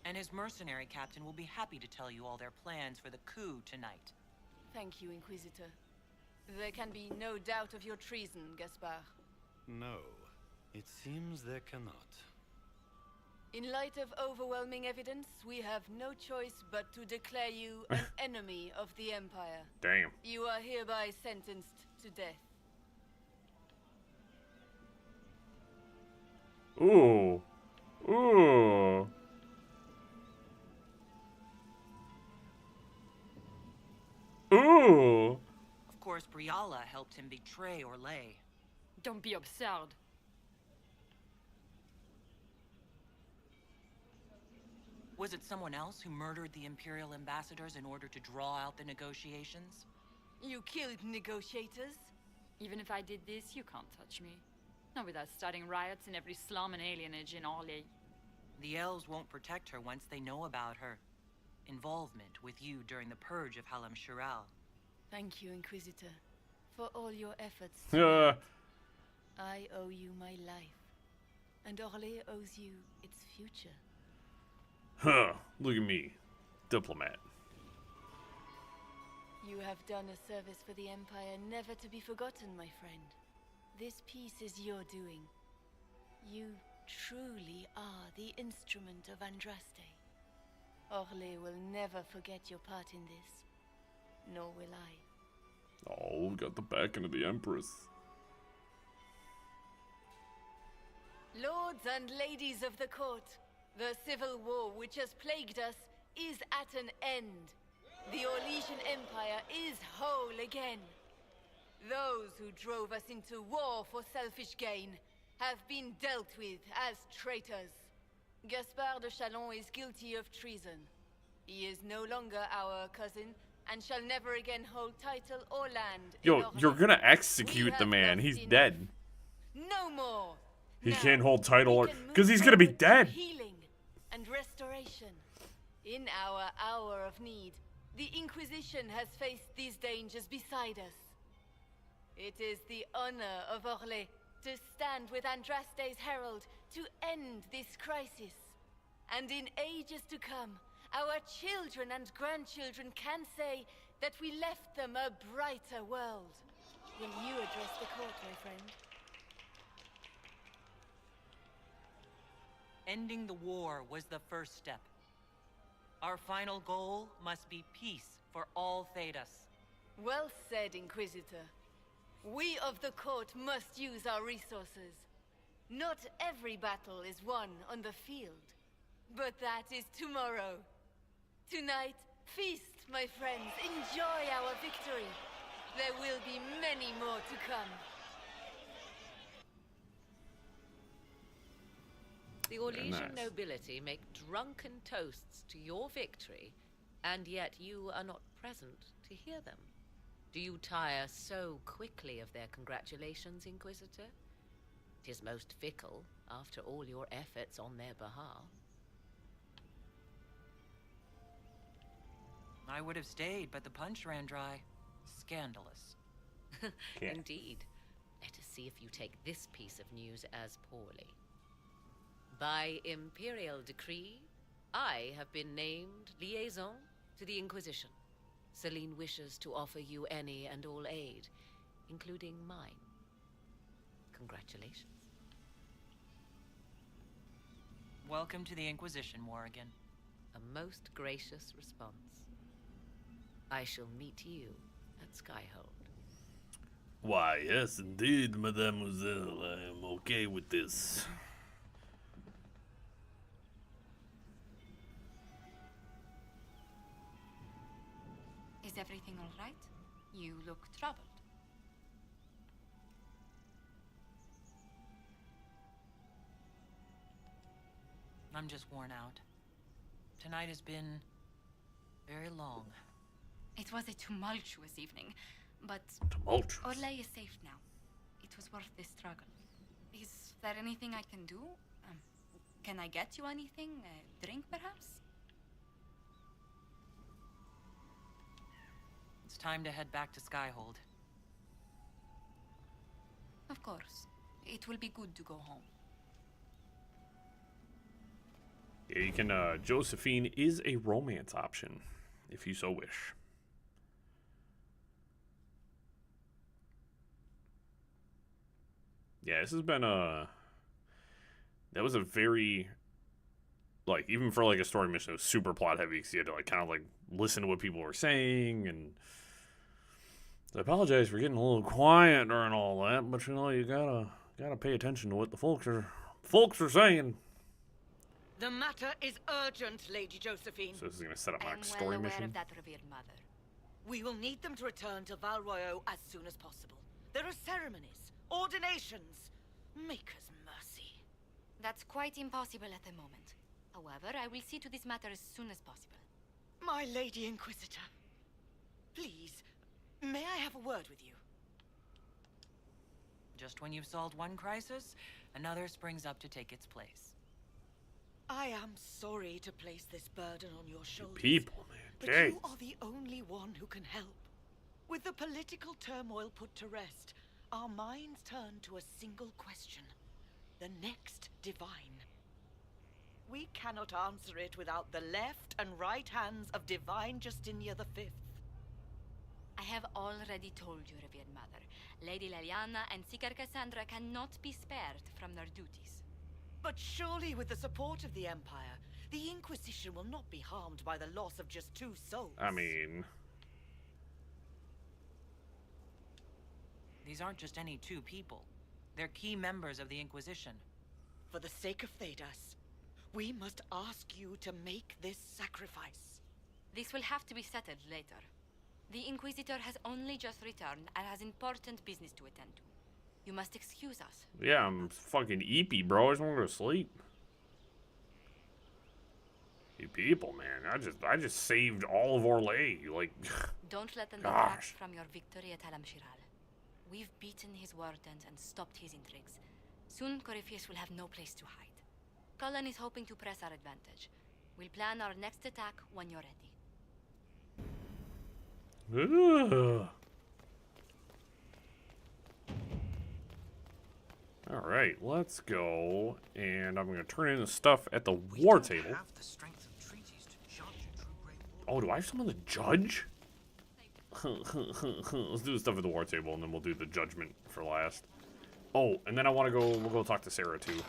And his mercenary captain will be happy to tell you all their plans for the coup tonight. Thank you, Inquisitor. There can be no doubt of your treason, Gaspard. No, it seems there cannot. In light of overwhelming evidence, we have no choice but to declare you an enemy of the Empire. Damn. You are hereby sentenced to death. Ooh. Ooh. Ooh. Of course, Briala helped him betray Orlais. Don't be absurd. Was it someone else who murdered the Imperial ambassadors in order to draw out the negotiations? You killed negotiators? Even if I did this, you can't touch me. Not without starting riots in every slum and alienage in Orlais. The elves won't protect her once they know about her involvement with you during the purge of Halam Shiral. Thank you, Inquisitor, for all your efforts. I owe you my life, and Orlais owes you its future. Huh. Look at me. Diplomat. You have done a service for the Empire never to be forgotten, my friend. This piece is your doing. You truly are the instrument of Andraste. Orlais will never forget your part in this, nor will I. Oh, got the backing of the Empress. Lords and ladies of the court, the civil war which has plagued us is at an end. The Orlesian Empire is whole again. Those who drove us into war for selfish gain have been dealt with as traitors. Gaspard de Chalon is guilty of treason. He is no longer our cousin and shall never again hold title or land. Yo, you're gonna execute the man. He's dead. No more. He can't hold title or because he's gonna be dead. Healing and restoration. In our hour of need, the Inquisition has faced these dangers beside us. It is the honor of Orlais to stand with Andraste's herald to end this crisis. And in ages to come, our children and grandchildren can say that we left them a brighter world. Will you address the court, my friend? Ending the war was the first step. Our final goal must be peace for all Thedas. Well said, Inquisitor. We of the court must use our resources. Not every battle is won on the field, but that is tomorrow. Tonight, feast, my friends. Enjoy our victory. There will be many more to come. The Orlesian nobility make drunken toasts to your victory, and yet you are not present to hear them. Do you tire so quickly of their congratulations, Inquisitor? 'Tis most fickle, after all your efforts on their behalf. I would have stayed, but the punch ran dry. Scandalous. Indeed. Let us see if you take this piece of news as poorly. By Imperial decree, I have been named liaison to the Inquisition. Celine wishes to offer you any and all aid, including mine. Congratulations. Welcome to the Inquisition, Morrigan. A most gracious response. I shall meet you at Skyhold. Why, yes, indeed, mademoiselle. I am okay with this. Is everything all right? You look troubled. I'm just worn out. Tonight has been very long. It was a tumultuous evening, but Tumultuous? Orlais is safe now. It was worth the struggle. Is there anything I can do? Can I get you anything? A drink, perhaps? It's time to head back to Skyhold. Of course. It will be good to go home. Yeah, you can, Josephine is a romance option, if you so wish. Yeah, this has been that was a very like, even for, like, a story mission, it was super plot heavy, because you had to, like, kind of, like, listen to what people were saying, and I apologize for getting a little quiet during all that, but, you know, you gotta pay attention to what the folks are saying. The matter is urgent, Lady Josephine. So this is gonna set up my next I'm story well aware mission. of that, revered mother. We will need them to return to Val Royeaux as soon as possible. There are ceremonies, ordinations. Maker's mercy. That's quite impossible at the moment. However, I will see to this matter as soon as possible. My Lady Inquisitor, please, may I have a word with you? Just when you've solved one crisis, another springs up to take its place. I am sorry to place this burden on your shoulders. People, man. But Jeez. you are the only one who can help. With the political turmoil put to rest, our minds turn to a single question. The next divine. We cannot answer it without the left and right hands of Divine Justinia V. I have already told you, revered mother. Lady Leliana and Seeker Cassandra cannot be spared from their duties. But surely with the support of the Empire, the Inquisition will not be harmed by the loss of just 2 souls. I mean... These aren't just any 2 people. They're key members of the Inquisition. For the sake of Thedas, we must ask you to make this sacrifice. This will have to be settled later. The Inquisitor has only just returned and has important business to attend to. You must excuse us. Yeah, I'm fucking eepy, bro. I just want to go to sleep. You people, man. I just saved all of Orlais. Like, don't let them gosh. detract from your victory at Alam-Shiral. We've beaten his wardens and stopped his intrigues. Soon, Corypheus will have no place to hide. Cullen is hoping to press our advantage. We'll plan our next attack when you're ready. Ugh. Alright, let's go. And I'm going to turn in the stuff at the war table. Oh, do I have someone to judge? Let's do the stuff at the war table, and then we'll do the judgment for last. Oh, and then we'll go talk to Sarah, too.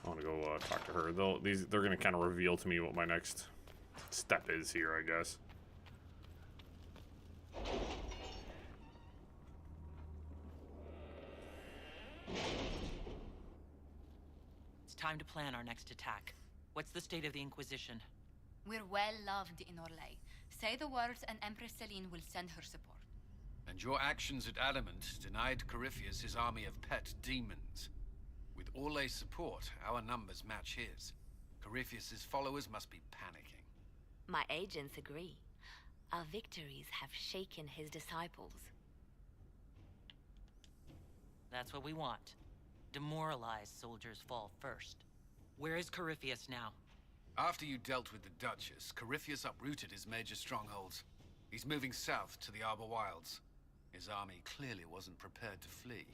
I want to go talk to her. They're going to kind of reveal to me what my next step is here, I guess. It's time to plan our next attack. What's the state of the Inquisition? We're well loved in Orlais. Say the words and Empress Celine will send her support. And your actions at Adamant denied Corypheus his army of pet demons. With Orlais' support, our numbers match his. Corypheus's followers must be panicking. My agents agree. Our victories have shaken his disciples. That's what we want. Demoralized soldiers fall first. Where is Corypheus now? After you dealt with the Duchess, Corypheus uprooted his major strongholds. He's moving south to the Arbor Wilds. His army clearly wasn't prepared to flee.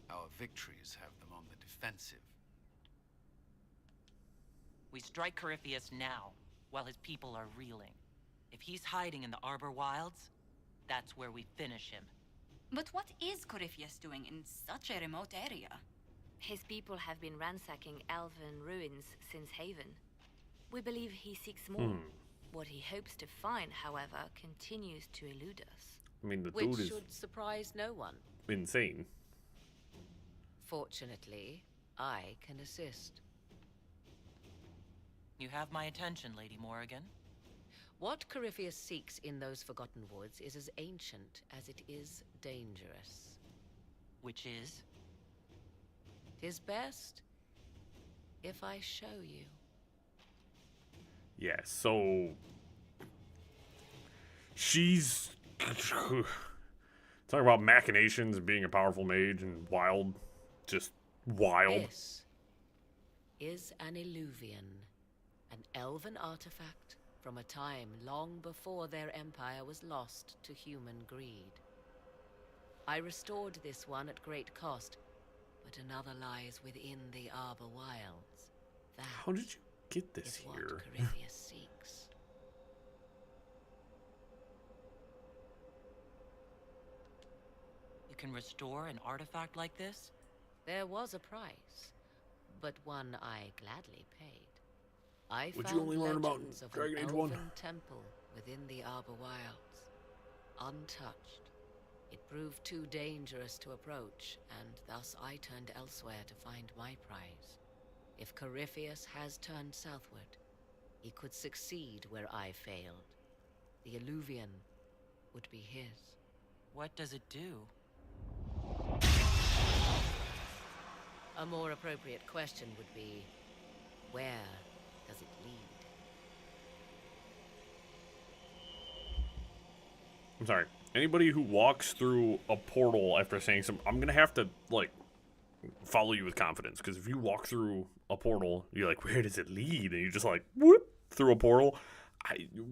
Our victories have them on the defensive. We strike Corypheus now, while his people are reeling. If he's hiding in the Arbor Wilds, that's where we finish him. But what is Corypheus doing in such a remote area? His people have been ransacking elven ruins since Haven. We believe he seeks more. What he hopes to find, however, continues to elude us. I mean, the Which dude is should surprise no one. insane. Fortunately, I can assist. You have my attention, Lady Morrigan. What Corypheus seeks in those Forgotten Woods is as ancient as it is dangerous. Which is? 'Tis best if I show you. Yeah, so she's talking about machinations and being a powerful mage and wild, just wild. This is an Illuvian, an elven artifact from a time long before their empire was lost to human greed. I restored this one at great cost, but another lies within the Arbor Wilds. That How did you get this is here? what Corypheus seeks. You can restore an artifact like this? There was a price, but one I gladly paid. I What'd found you only learn about legends of Dragon an Age 1? elven temple within the Arbor Wilds, untouched. It proved too dangerous to approach, and thus I turned elsewhere to find my prize. If Corypheus has turned southward, he could succeed where I failed. The Illuvian would be his. What does it do? A more appropriate question would be, where does it lead? I'm sorry. Anybody who walks through a portal after saying something, I'm gonna have to, like, follow you with confidence. Because if you walk through a portal, you're like, where does it lead? And you just, like, whoop, through a portal.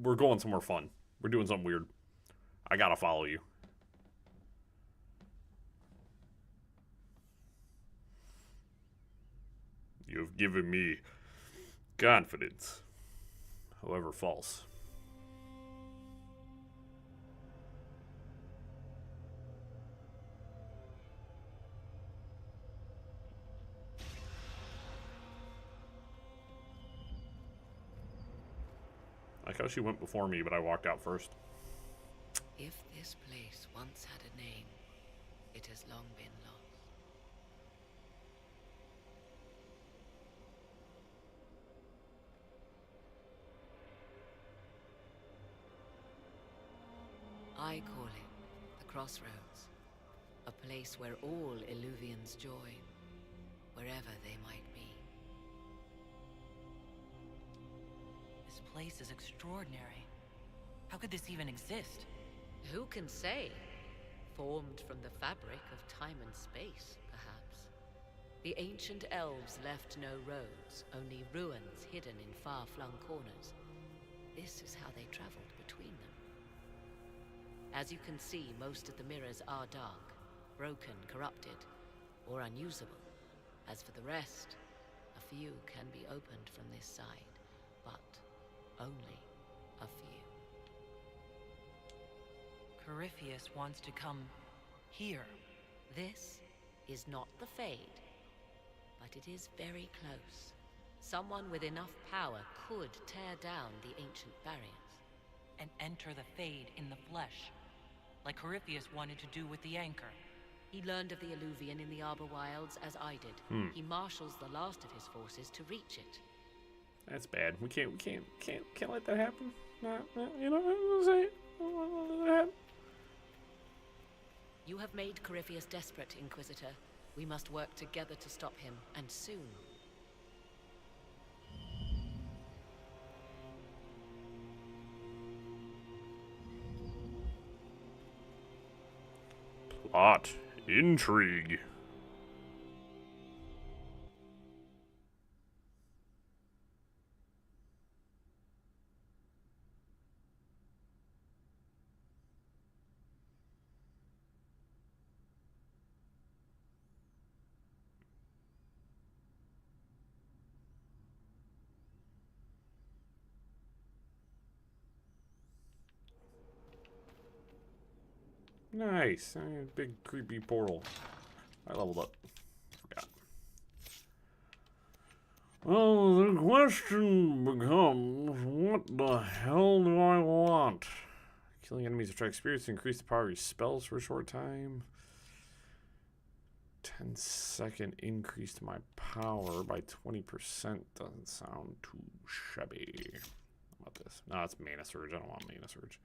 We're going somewhere fun. We're doing something weird. I gotta follow you. You've given me confidence, however false. I like how she went before me, but I walked out first. If this place once had a name, it has long been lost. I call it the Crossroads, a place where all Illuvians join, wherever they might be. This place is extraordinary. How could this even exist? Who can say? Formed from the fabric of time and space, perhaps. The ancient elves left no roads, only ruins hidden in far-flung corners. This is how they traveled between them. As you can see, most of the mirrors are dark, broken, corrupted, or unusable. As for the rest, a few can be opened from this side, but only a few. Corypheus wants to come here. This is not the Fade, but it is very close. Someone with enough power could tear down the ancient barriers. And enter the Fade in the flesh, like Corypheus wanted to do with the Anchor. He learned of the Illuvian in the Arbor Wilds as I did. He marshals the last of his forces to reach it. That's bad. We can't let that happen. You know what I'm saying? Let that happen. You have made Corypheus desperate, Inquisitor. We must work together to stop him, and soon. Plot. Intrigue. Nice. Big creepy portal. I leveled up. Forgot. Well, the question becomes, what the hell do I want? Killing enemies attracts spirits to increase the power of your spells for a short time. 10-second increase to my power by 20% doesn't sound too shabby. How about this? No, it's Mana Surge. I don't want Mana Surge.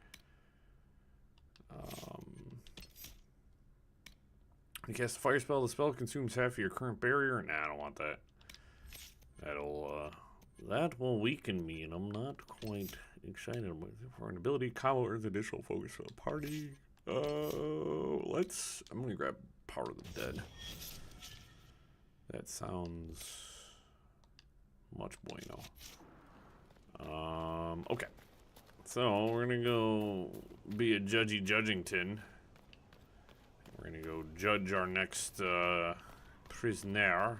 You cast a fire spell. The spell consumes half of your current barrier. Nah, I don't want that. That will weaken me, and I'm not quite excited about it. For an ability, combo earns additional focus for the party. I'm gonna grab Power of the Dead. That sounds much bueno. Okay. So we're gonna go be a judgy Judgington. We're gonna go judge our next prisoner,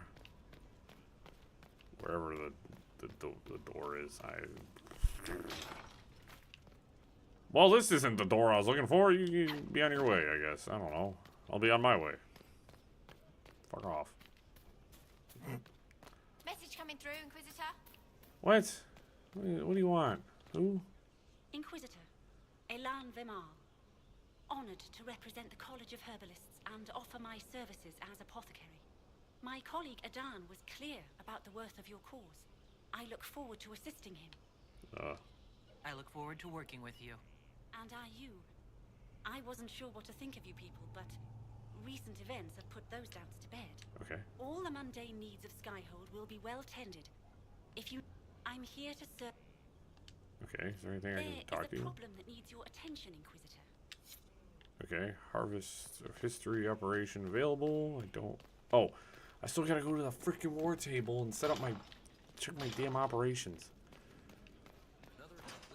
wherever the door is. Well, this isn't the door I was looking for. You can be on your way, I guess. I don't know. I'll be on my way. Fuck off. Inquisitor. What? What do you want? Who? Inquisitor, Elan Vimar. Honored to represent the College of Herbalists and offer my services as apothecary. My colleague Adan was clear about the worth of your cause. I look forward to assisting him. I look forward to working with you. And are you? I wasn't sure what to think of you people, but recent events have put those doubts to bed. Okay. All the mundane needs of Skyhold will be well tended. If you... I'm here to serve... Okay, is there anything I can talk to There is you? a problem that needs your attention, Inquisitor. Okay, harvest of history operation available. I don't... Oh, I still gotta go to the freaking war table and set up my... check my damn operations.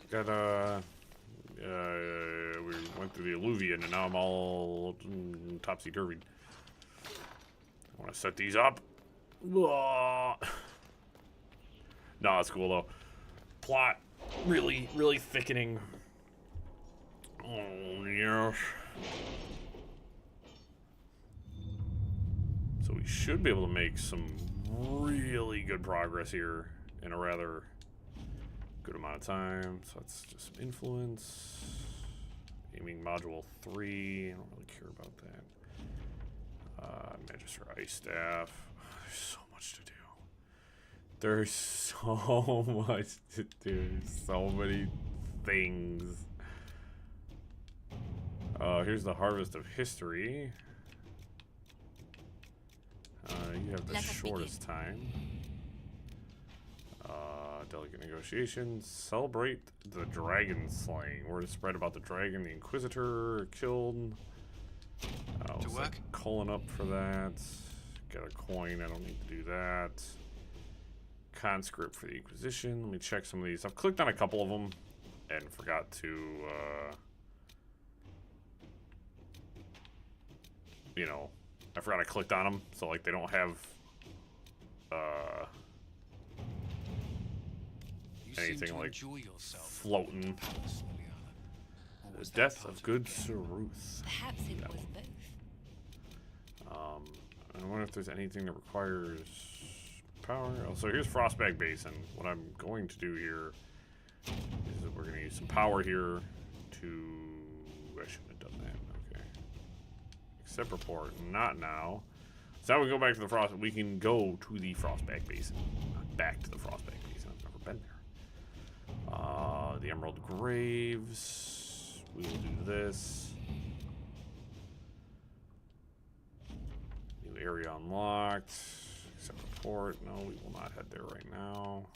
Got, we went through the alluvion and now I'm all topsy-turvy. I want to set these up. No, it's cool though. Plot really, really thickening. Oh, yes. So we should be able to make some really good progress here in a rather good amount of time. So that's just some influence. Aiming module 3. I don't really care about that. Magister Ice Staff. There's so much to do. There's so much to do. So many things. Here's the Harvest of History. You have the shortest time. Delicate negotiations. Celebrate the dragon slaying. Word is spread about the dragon the Inquisitor killed. To work? Calling up for that. Got a coin. I don't need to do that. Conscript for the Inquisition. Let me check some of these. I've clicked on a couple of them and forgot to, you know, I forgot I clicked on them. So, like, they don't have, anything like floating. The death of good Sir Ruth. Perhaps it was both. I wonder if there's anything that requires power. Oh, so here's Frostback Basin. What I'm going to do here is that we're going to use some power here to... I shouldn't have done that. Okay. Accept report. Not now. So now we go back to the Frost... We can go to the Frostback Basin. Not back to the Frostback Basin. I've never been there. The Emerald Graves. We will do this. New area unlocked. Accept report. No, we will not head there right now.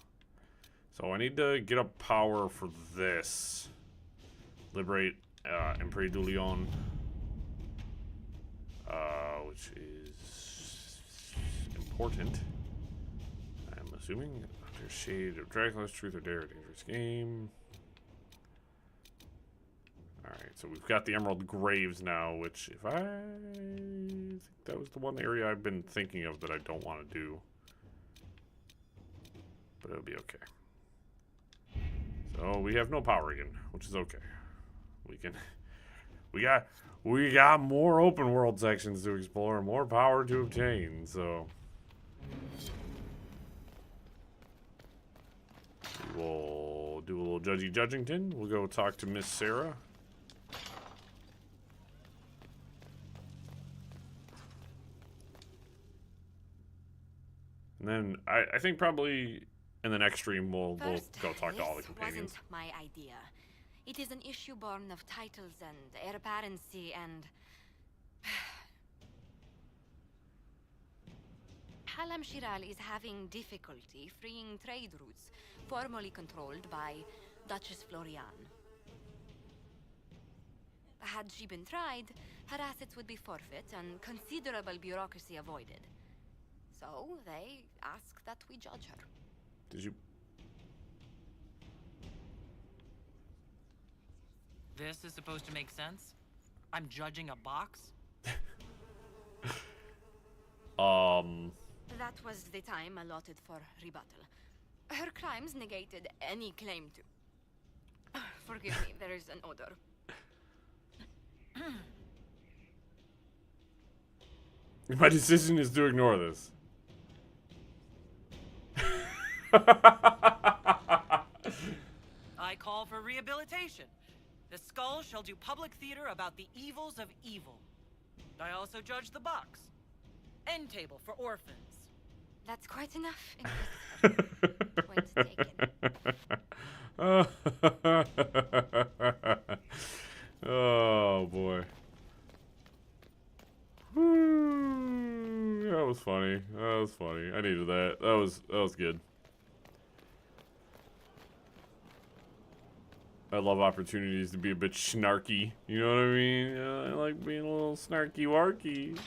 So I need to get up power for this. Liberate Empire du Lion. Which is important. I'm assuming. Under shade of Dracula's Truth or Dare, dangerous game. Alright, so we've got the Emerald Graves now, which if I think that was the one area I've been thinking of that I don't want to do. But it'll be okay. So we have no power again, which is okay. We got more open world sections to explore, more power to obtain, so we'll do a little judgington. We'll go talk to Miss Sarah. And then I think probably in the next stream we'll go talk to all the companions. Wasn't my idea. It is an issue born of titles and heir apparency and... Halam Shiral is having difficulty freeing trade routes formerly controlled by Duchess Florian. Had she been tried, her assets would be forfeit and considerable bureaucracy avoided. So they ask that we judge her. Did you... This is supposed to make sense? I'm judging a box? That was the time allotted for rebuttal. Her crimes negated any claim to... Forgive me, there is an odor. My decision is to ignore this. I call for rehabilitation. The skull shall do public theater about the evils of evil. I also judge the box. End table for orphans. That's quite enough. Point taken. Oh boy. Woo. That was funny. That was funny. I needed that. That was good. I love opportunities to be a bit snarky. You know what I mean? I like being a little snarky warky.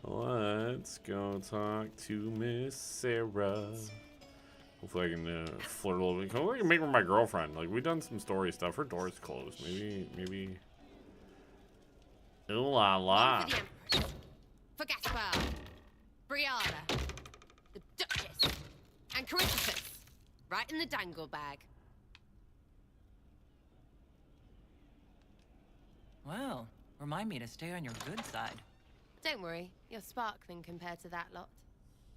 Let's go talk to Miss Sarah. Hopefully I can flirt a little bit. Hopefully I can make her my girlfriend. Like, we've done some story stuff. Her door's closed. Maybe. Ooh la la. For Gaspar, Brianna, the Duchess, and Corypheus. Right in the dangle bag. Well, remind me to stay on your good side. Don't worry, you're sparkling compared to that lot.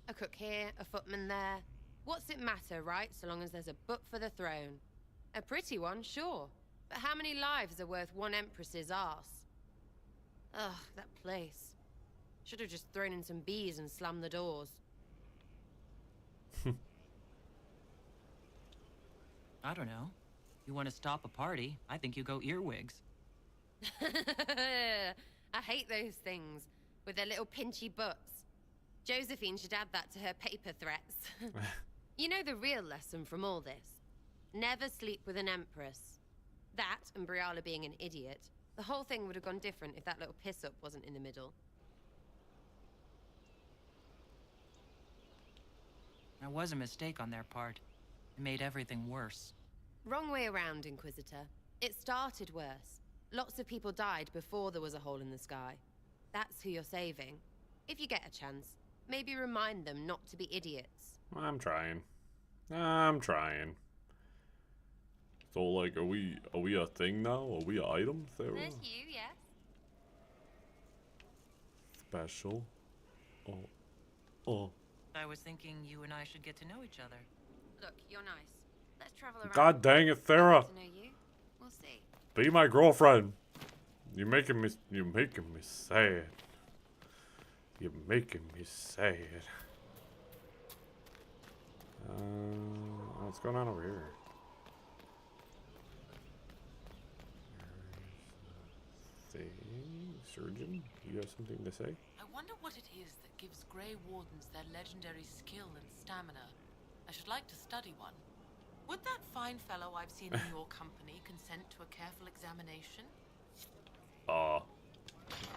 A cook here, a footman there. What's it matter, right? So long as there's a book for the throne. A pretty one, sure. But how many lives are worth one empress's arse? Ugh, that place. Should have just thrown in some bees and slammed the doors. I don't know. You want to stop a party? I think you go earwigs. I hate those things with their little pinchy butts. Josephine should add that to her paper threats. You know the real lesson from all this? Never sleep with an empress. That, and Briala being an idiot. The whole thing would have gone different if that little piss-up wasn't in the middle. That was a mistake on their part. It made everything worse. Wrong way around, Inquisitor. It started worse. Lots of people died before there was a hole in the sky. That's who you're saving. If you get a chance, maybe remind them not to be idiots. I'm trying. So, like, are we a thing now? Are we an item, Sarah? There's you, yes. Special. Oh. I was thinking you and I should get to know each other. Look, you're nice. Let's travel around. God dang it, Sarah. To know you. We'll see. Be my girlfriend. You're making me sad. You're making me sad. What's going on over here? Surgeon, you have something to say? I wonder what it is that gives Grey Wardens their legendary skill and stamina. I should like to study one. Would that fine fellow I've seen in your company consent to a careful examination?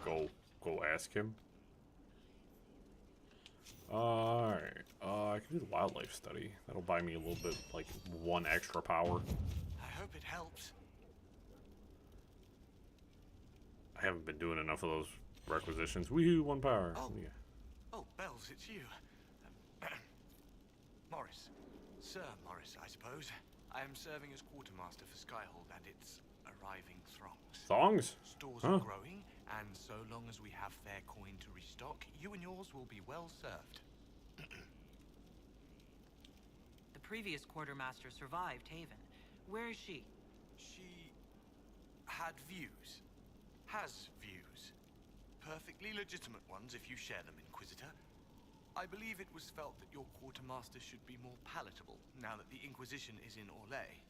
Go ask him. Alright. I can do the wildlife study. That'll buy me a little bit, like, 1 extra power. I hope it helps. I haven't been doing enough of those requisitions. Woohoo, 1 power. Oh. Yeah. Oh, Bells, it's you. Morris. Sir Morris, I suppose. I am serving as quartermaster for Skyhold and its arriving throngs. Thongs? Stores are growing, and so long as we have fair coin to restock, you and yours will be well served. The previous quartermaster survived Haven. Where is she? She had views. Has views. Perfectly legitimate ones if you share them, Inquisitor. I believe it was felt that your quartermaster should be more palatable now that the Inquisition is in Orlais.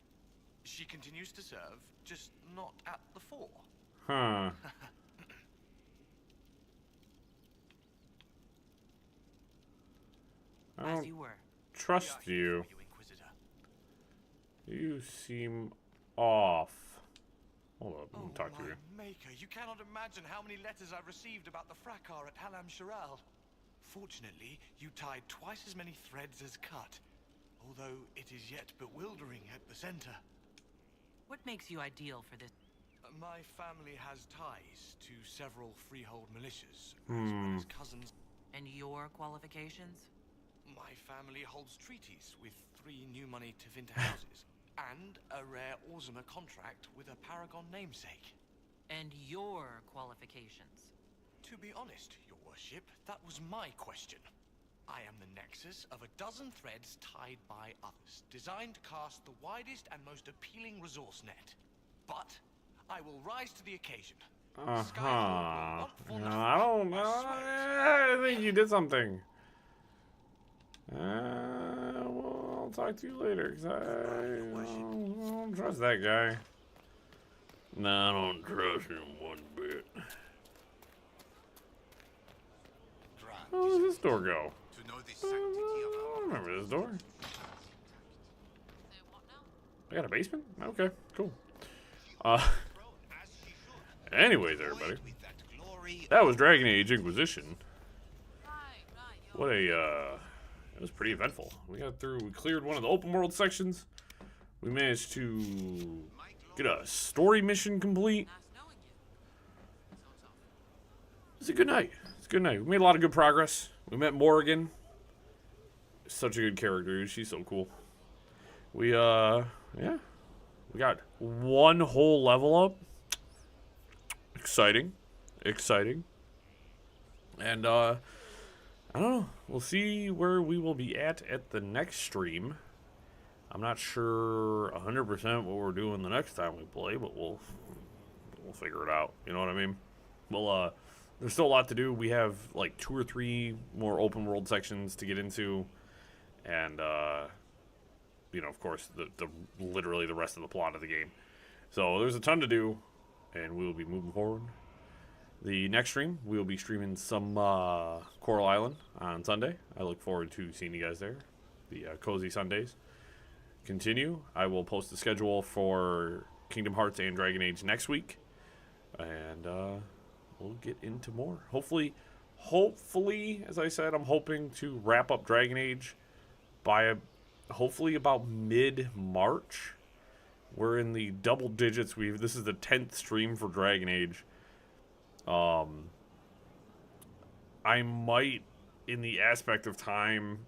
She continues to serve, just not at the fore. Huh. I As don't you were. trust you. You seem off. Hold up, let me talk to you. Maker, you cannot imagine how many letters I've received about the fracas at Halam Shiral. Fortunately, you tied twice as many threads as cut, although it is yet bewildering at the center. What makes you ideal for this? My family has ties to several freehold militias, as well as cousins. And your qualifications? My family holds treaties with 3 new money Tevinter houses, and a rare Orzuma contract with a Paragon namesake. And your qualifications? To be honest, Your Worship, that was my question. I am the nexus of a dozen threads tied by others, designed to cast the widest and most appealing resource net. But I will rise to the occasion. No, I don't know. I think you did something. Well, I'll talk to you later, because I don't trust that guy. No, I don't trust him one bit. How does this door go? I don't remember this door. I got a basement? Okay, cool. Anyways, everybody. That was Dragon Age Inquisition. What a, it was pretty eventful. We cleared one of the open world sections. We managed to get a story mission complete. It's a good night. It's a good night. We made a lot of good progress. We met Morrigan. Such a good character. She's so cool. We, yeah. We got one whole level up. Exciting. Exciting. And, I don't know. We'll see where we will be at the next stream. I'm not sure 100% what we're doing the next time we play, but we'll figure it out. You know what I mean? Well, there's still a lot to do. We have like 2 or 3 more open world sections to get into, and you know, of course, the literally the rest of the plot of the game. So there's a ton to do, and we will be moving forward. The next stream, we will be streaming some Coral Island on Sunday. I look forward to seeing you guys there. The Cozy Sundays continue. I will post the schedule for Kingdom Hearts and Dragon Age next week, and we'll get into more. Hopefully, as I said, I'm hoping to wrap up Dragon Age by hopefully about mid-March. We're in the double digits. This is the 10th stream for Dragon Age. I might, in the aspect of time,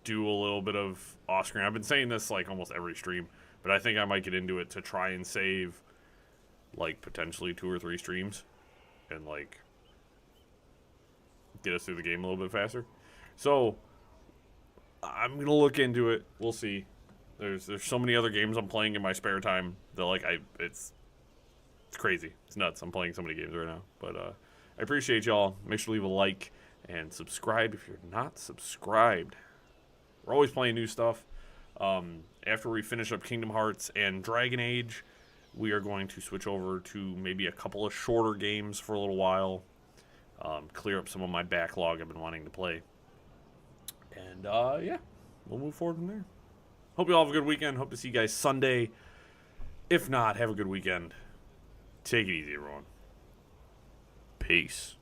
do a little bit of off-screen. I've been saying this like almost every stream, but I think I might get into it to try and save like potentially 2 or 3 streams and like get us through the game a little bit faster. So I'm gonna look into it. We'll see. There's so many other games I'm playing in my spare time that like it's crazy. It's nuts. I'm playing so many games right now. But I appreciate y'all. Make sure to leave a like and subscribe if you're not subscribed. We're always playing new stuff. After we finish up Kingdom Hearts and Dragon Age, we are going to switch over to maybe a couple of shorter games for a little while. Clear up some of my backlog I've been wanting to play. And yeah, we'll move forward from there. Hope you all have a good weekend. Hope to see you guys Sunday. If not, have a good weekend. Take it easy, everyone. Peace.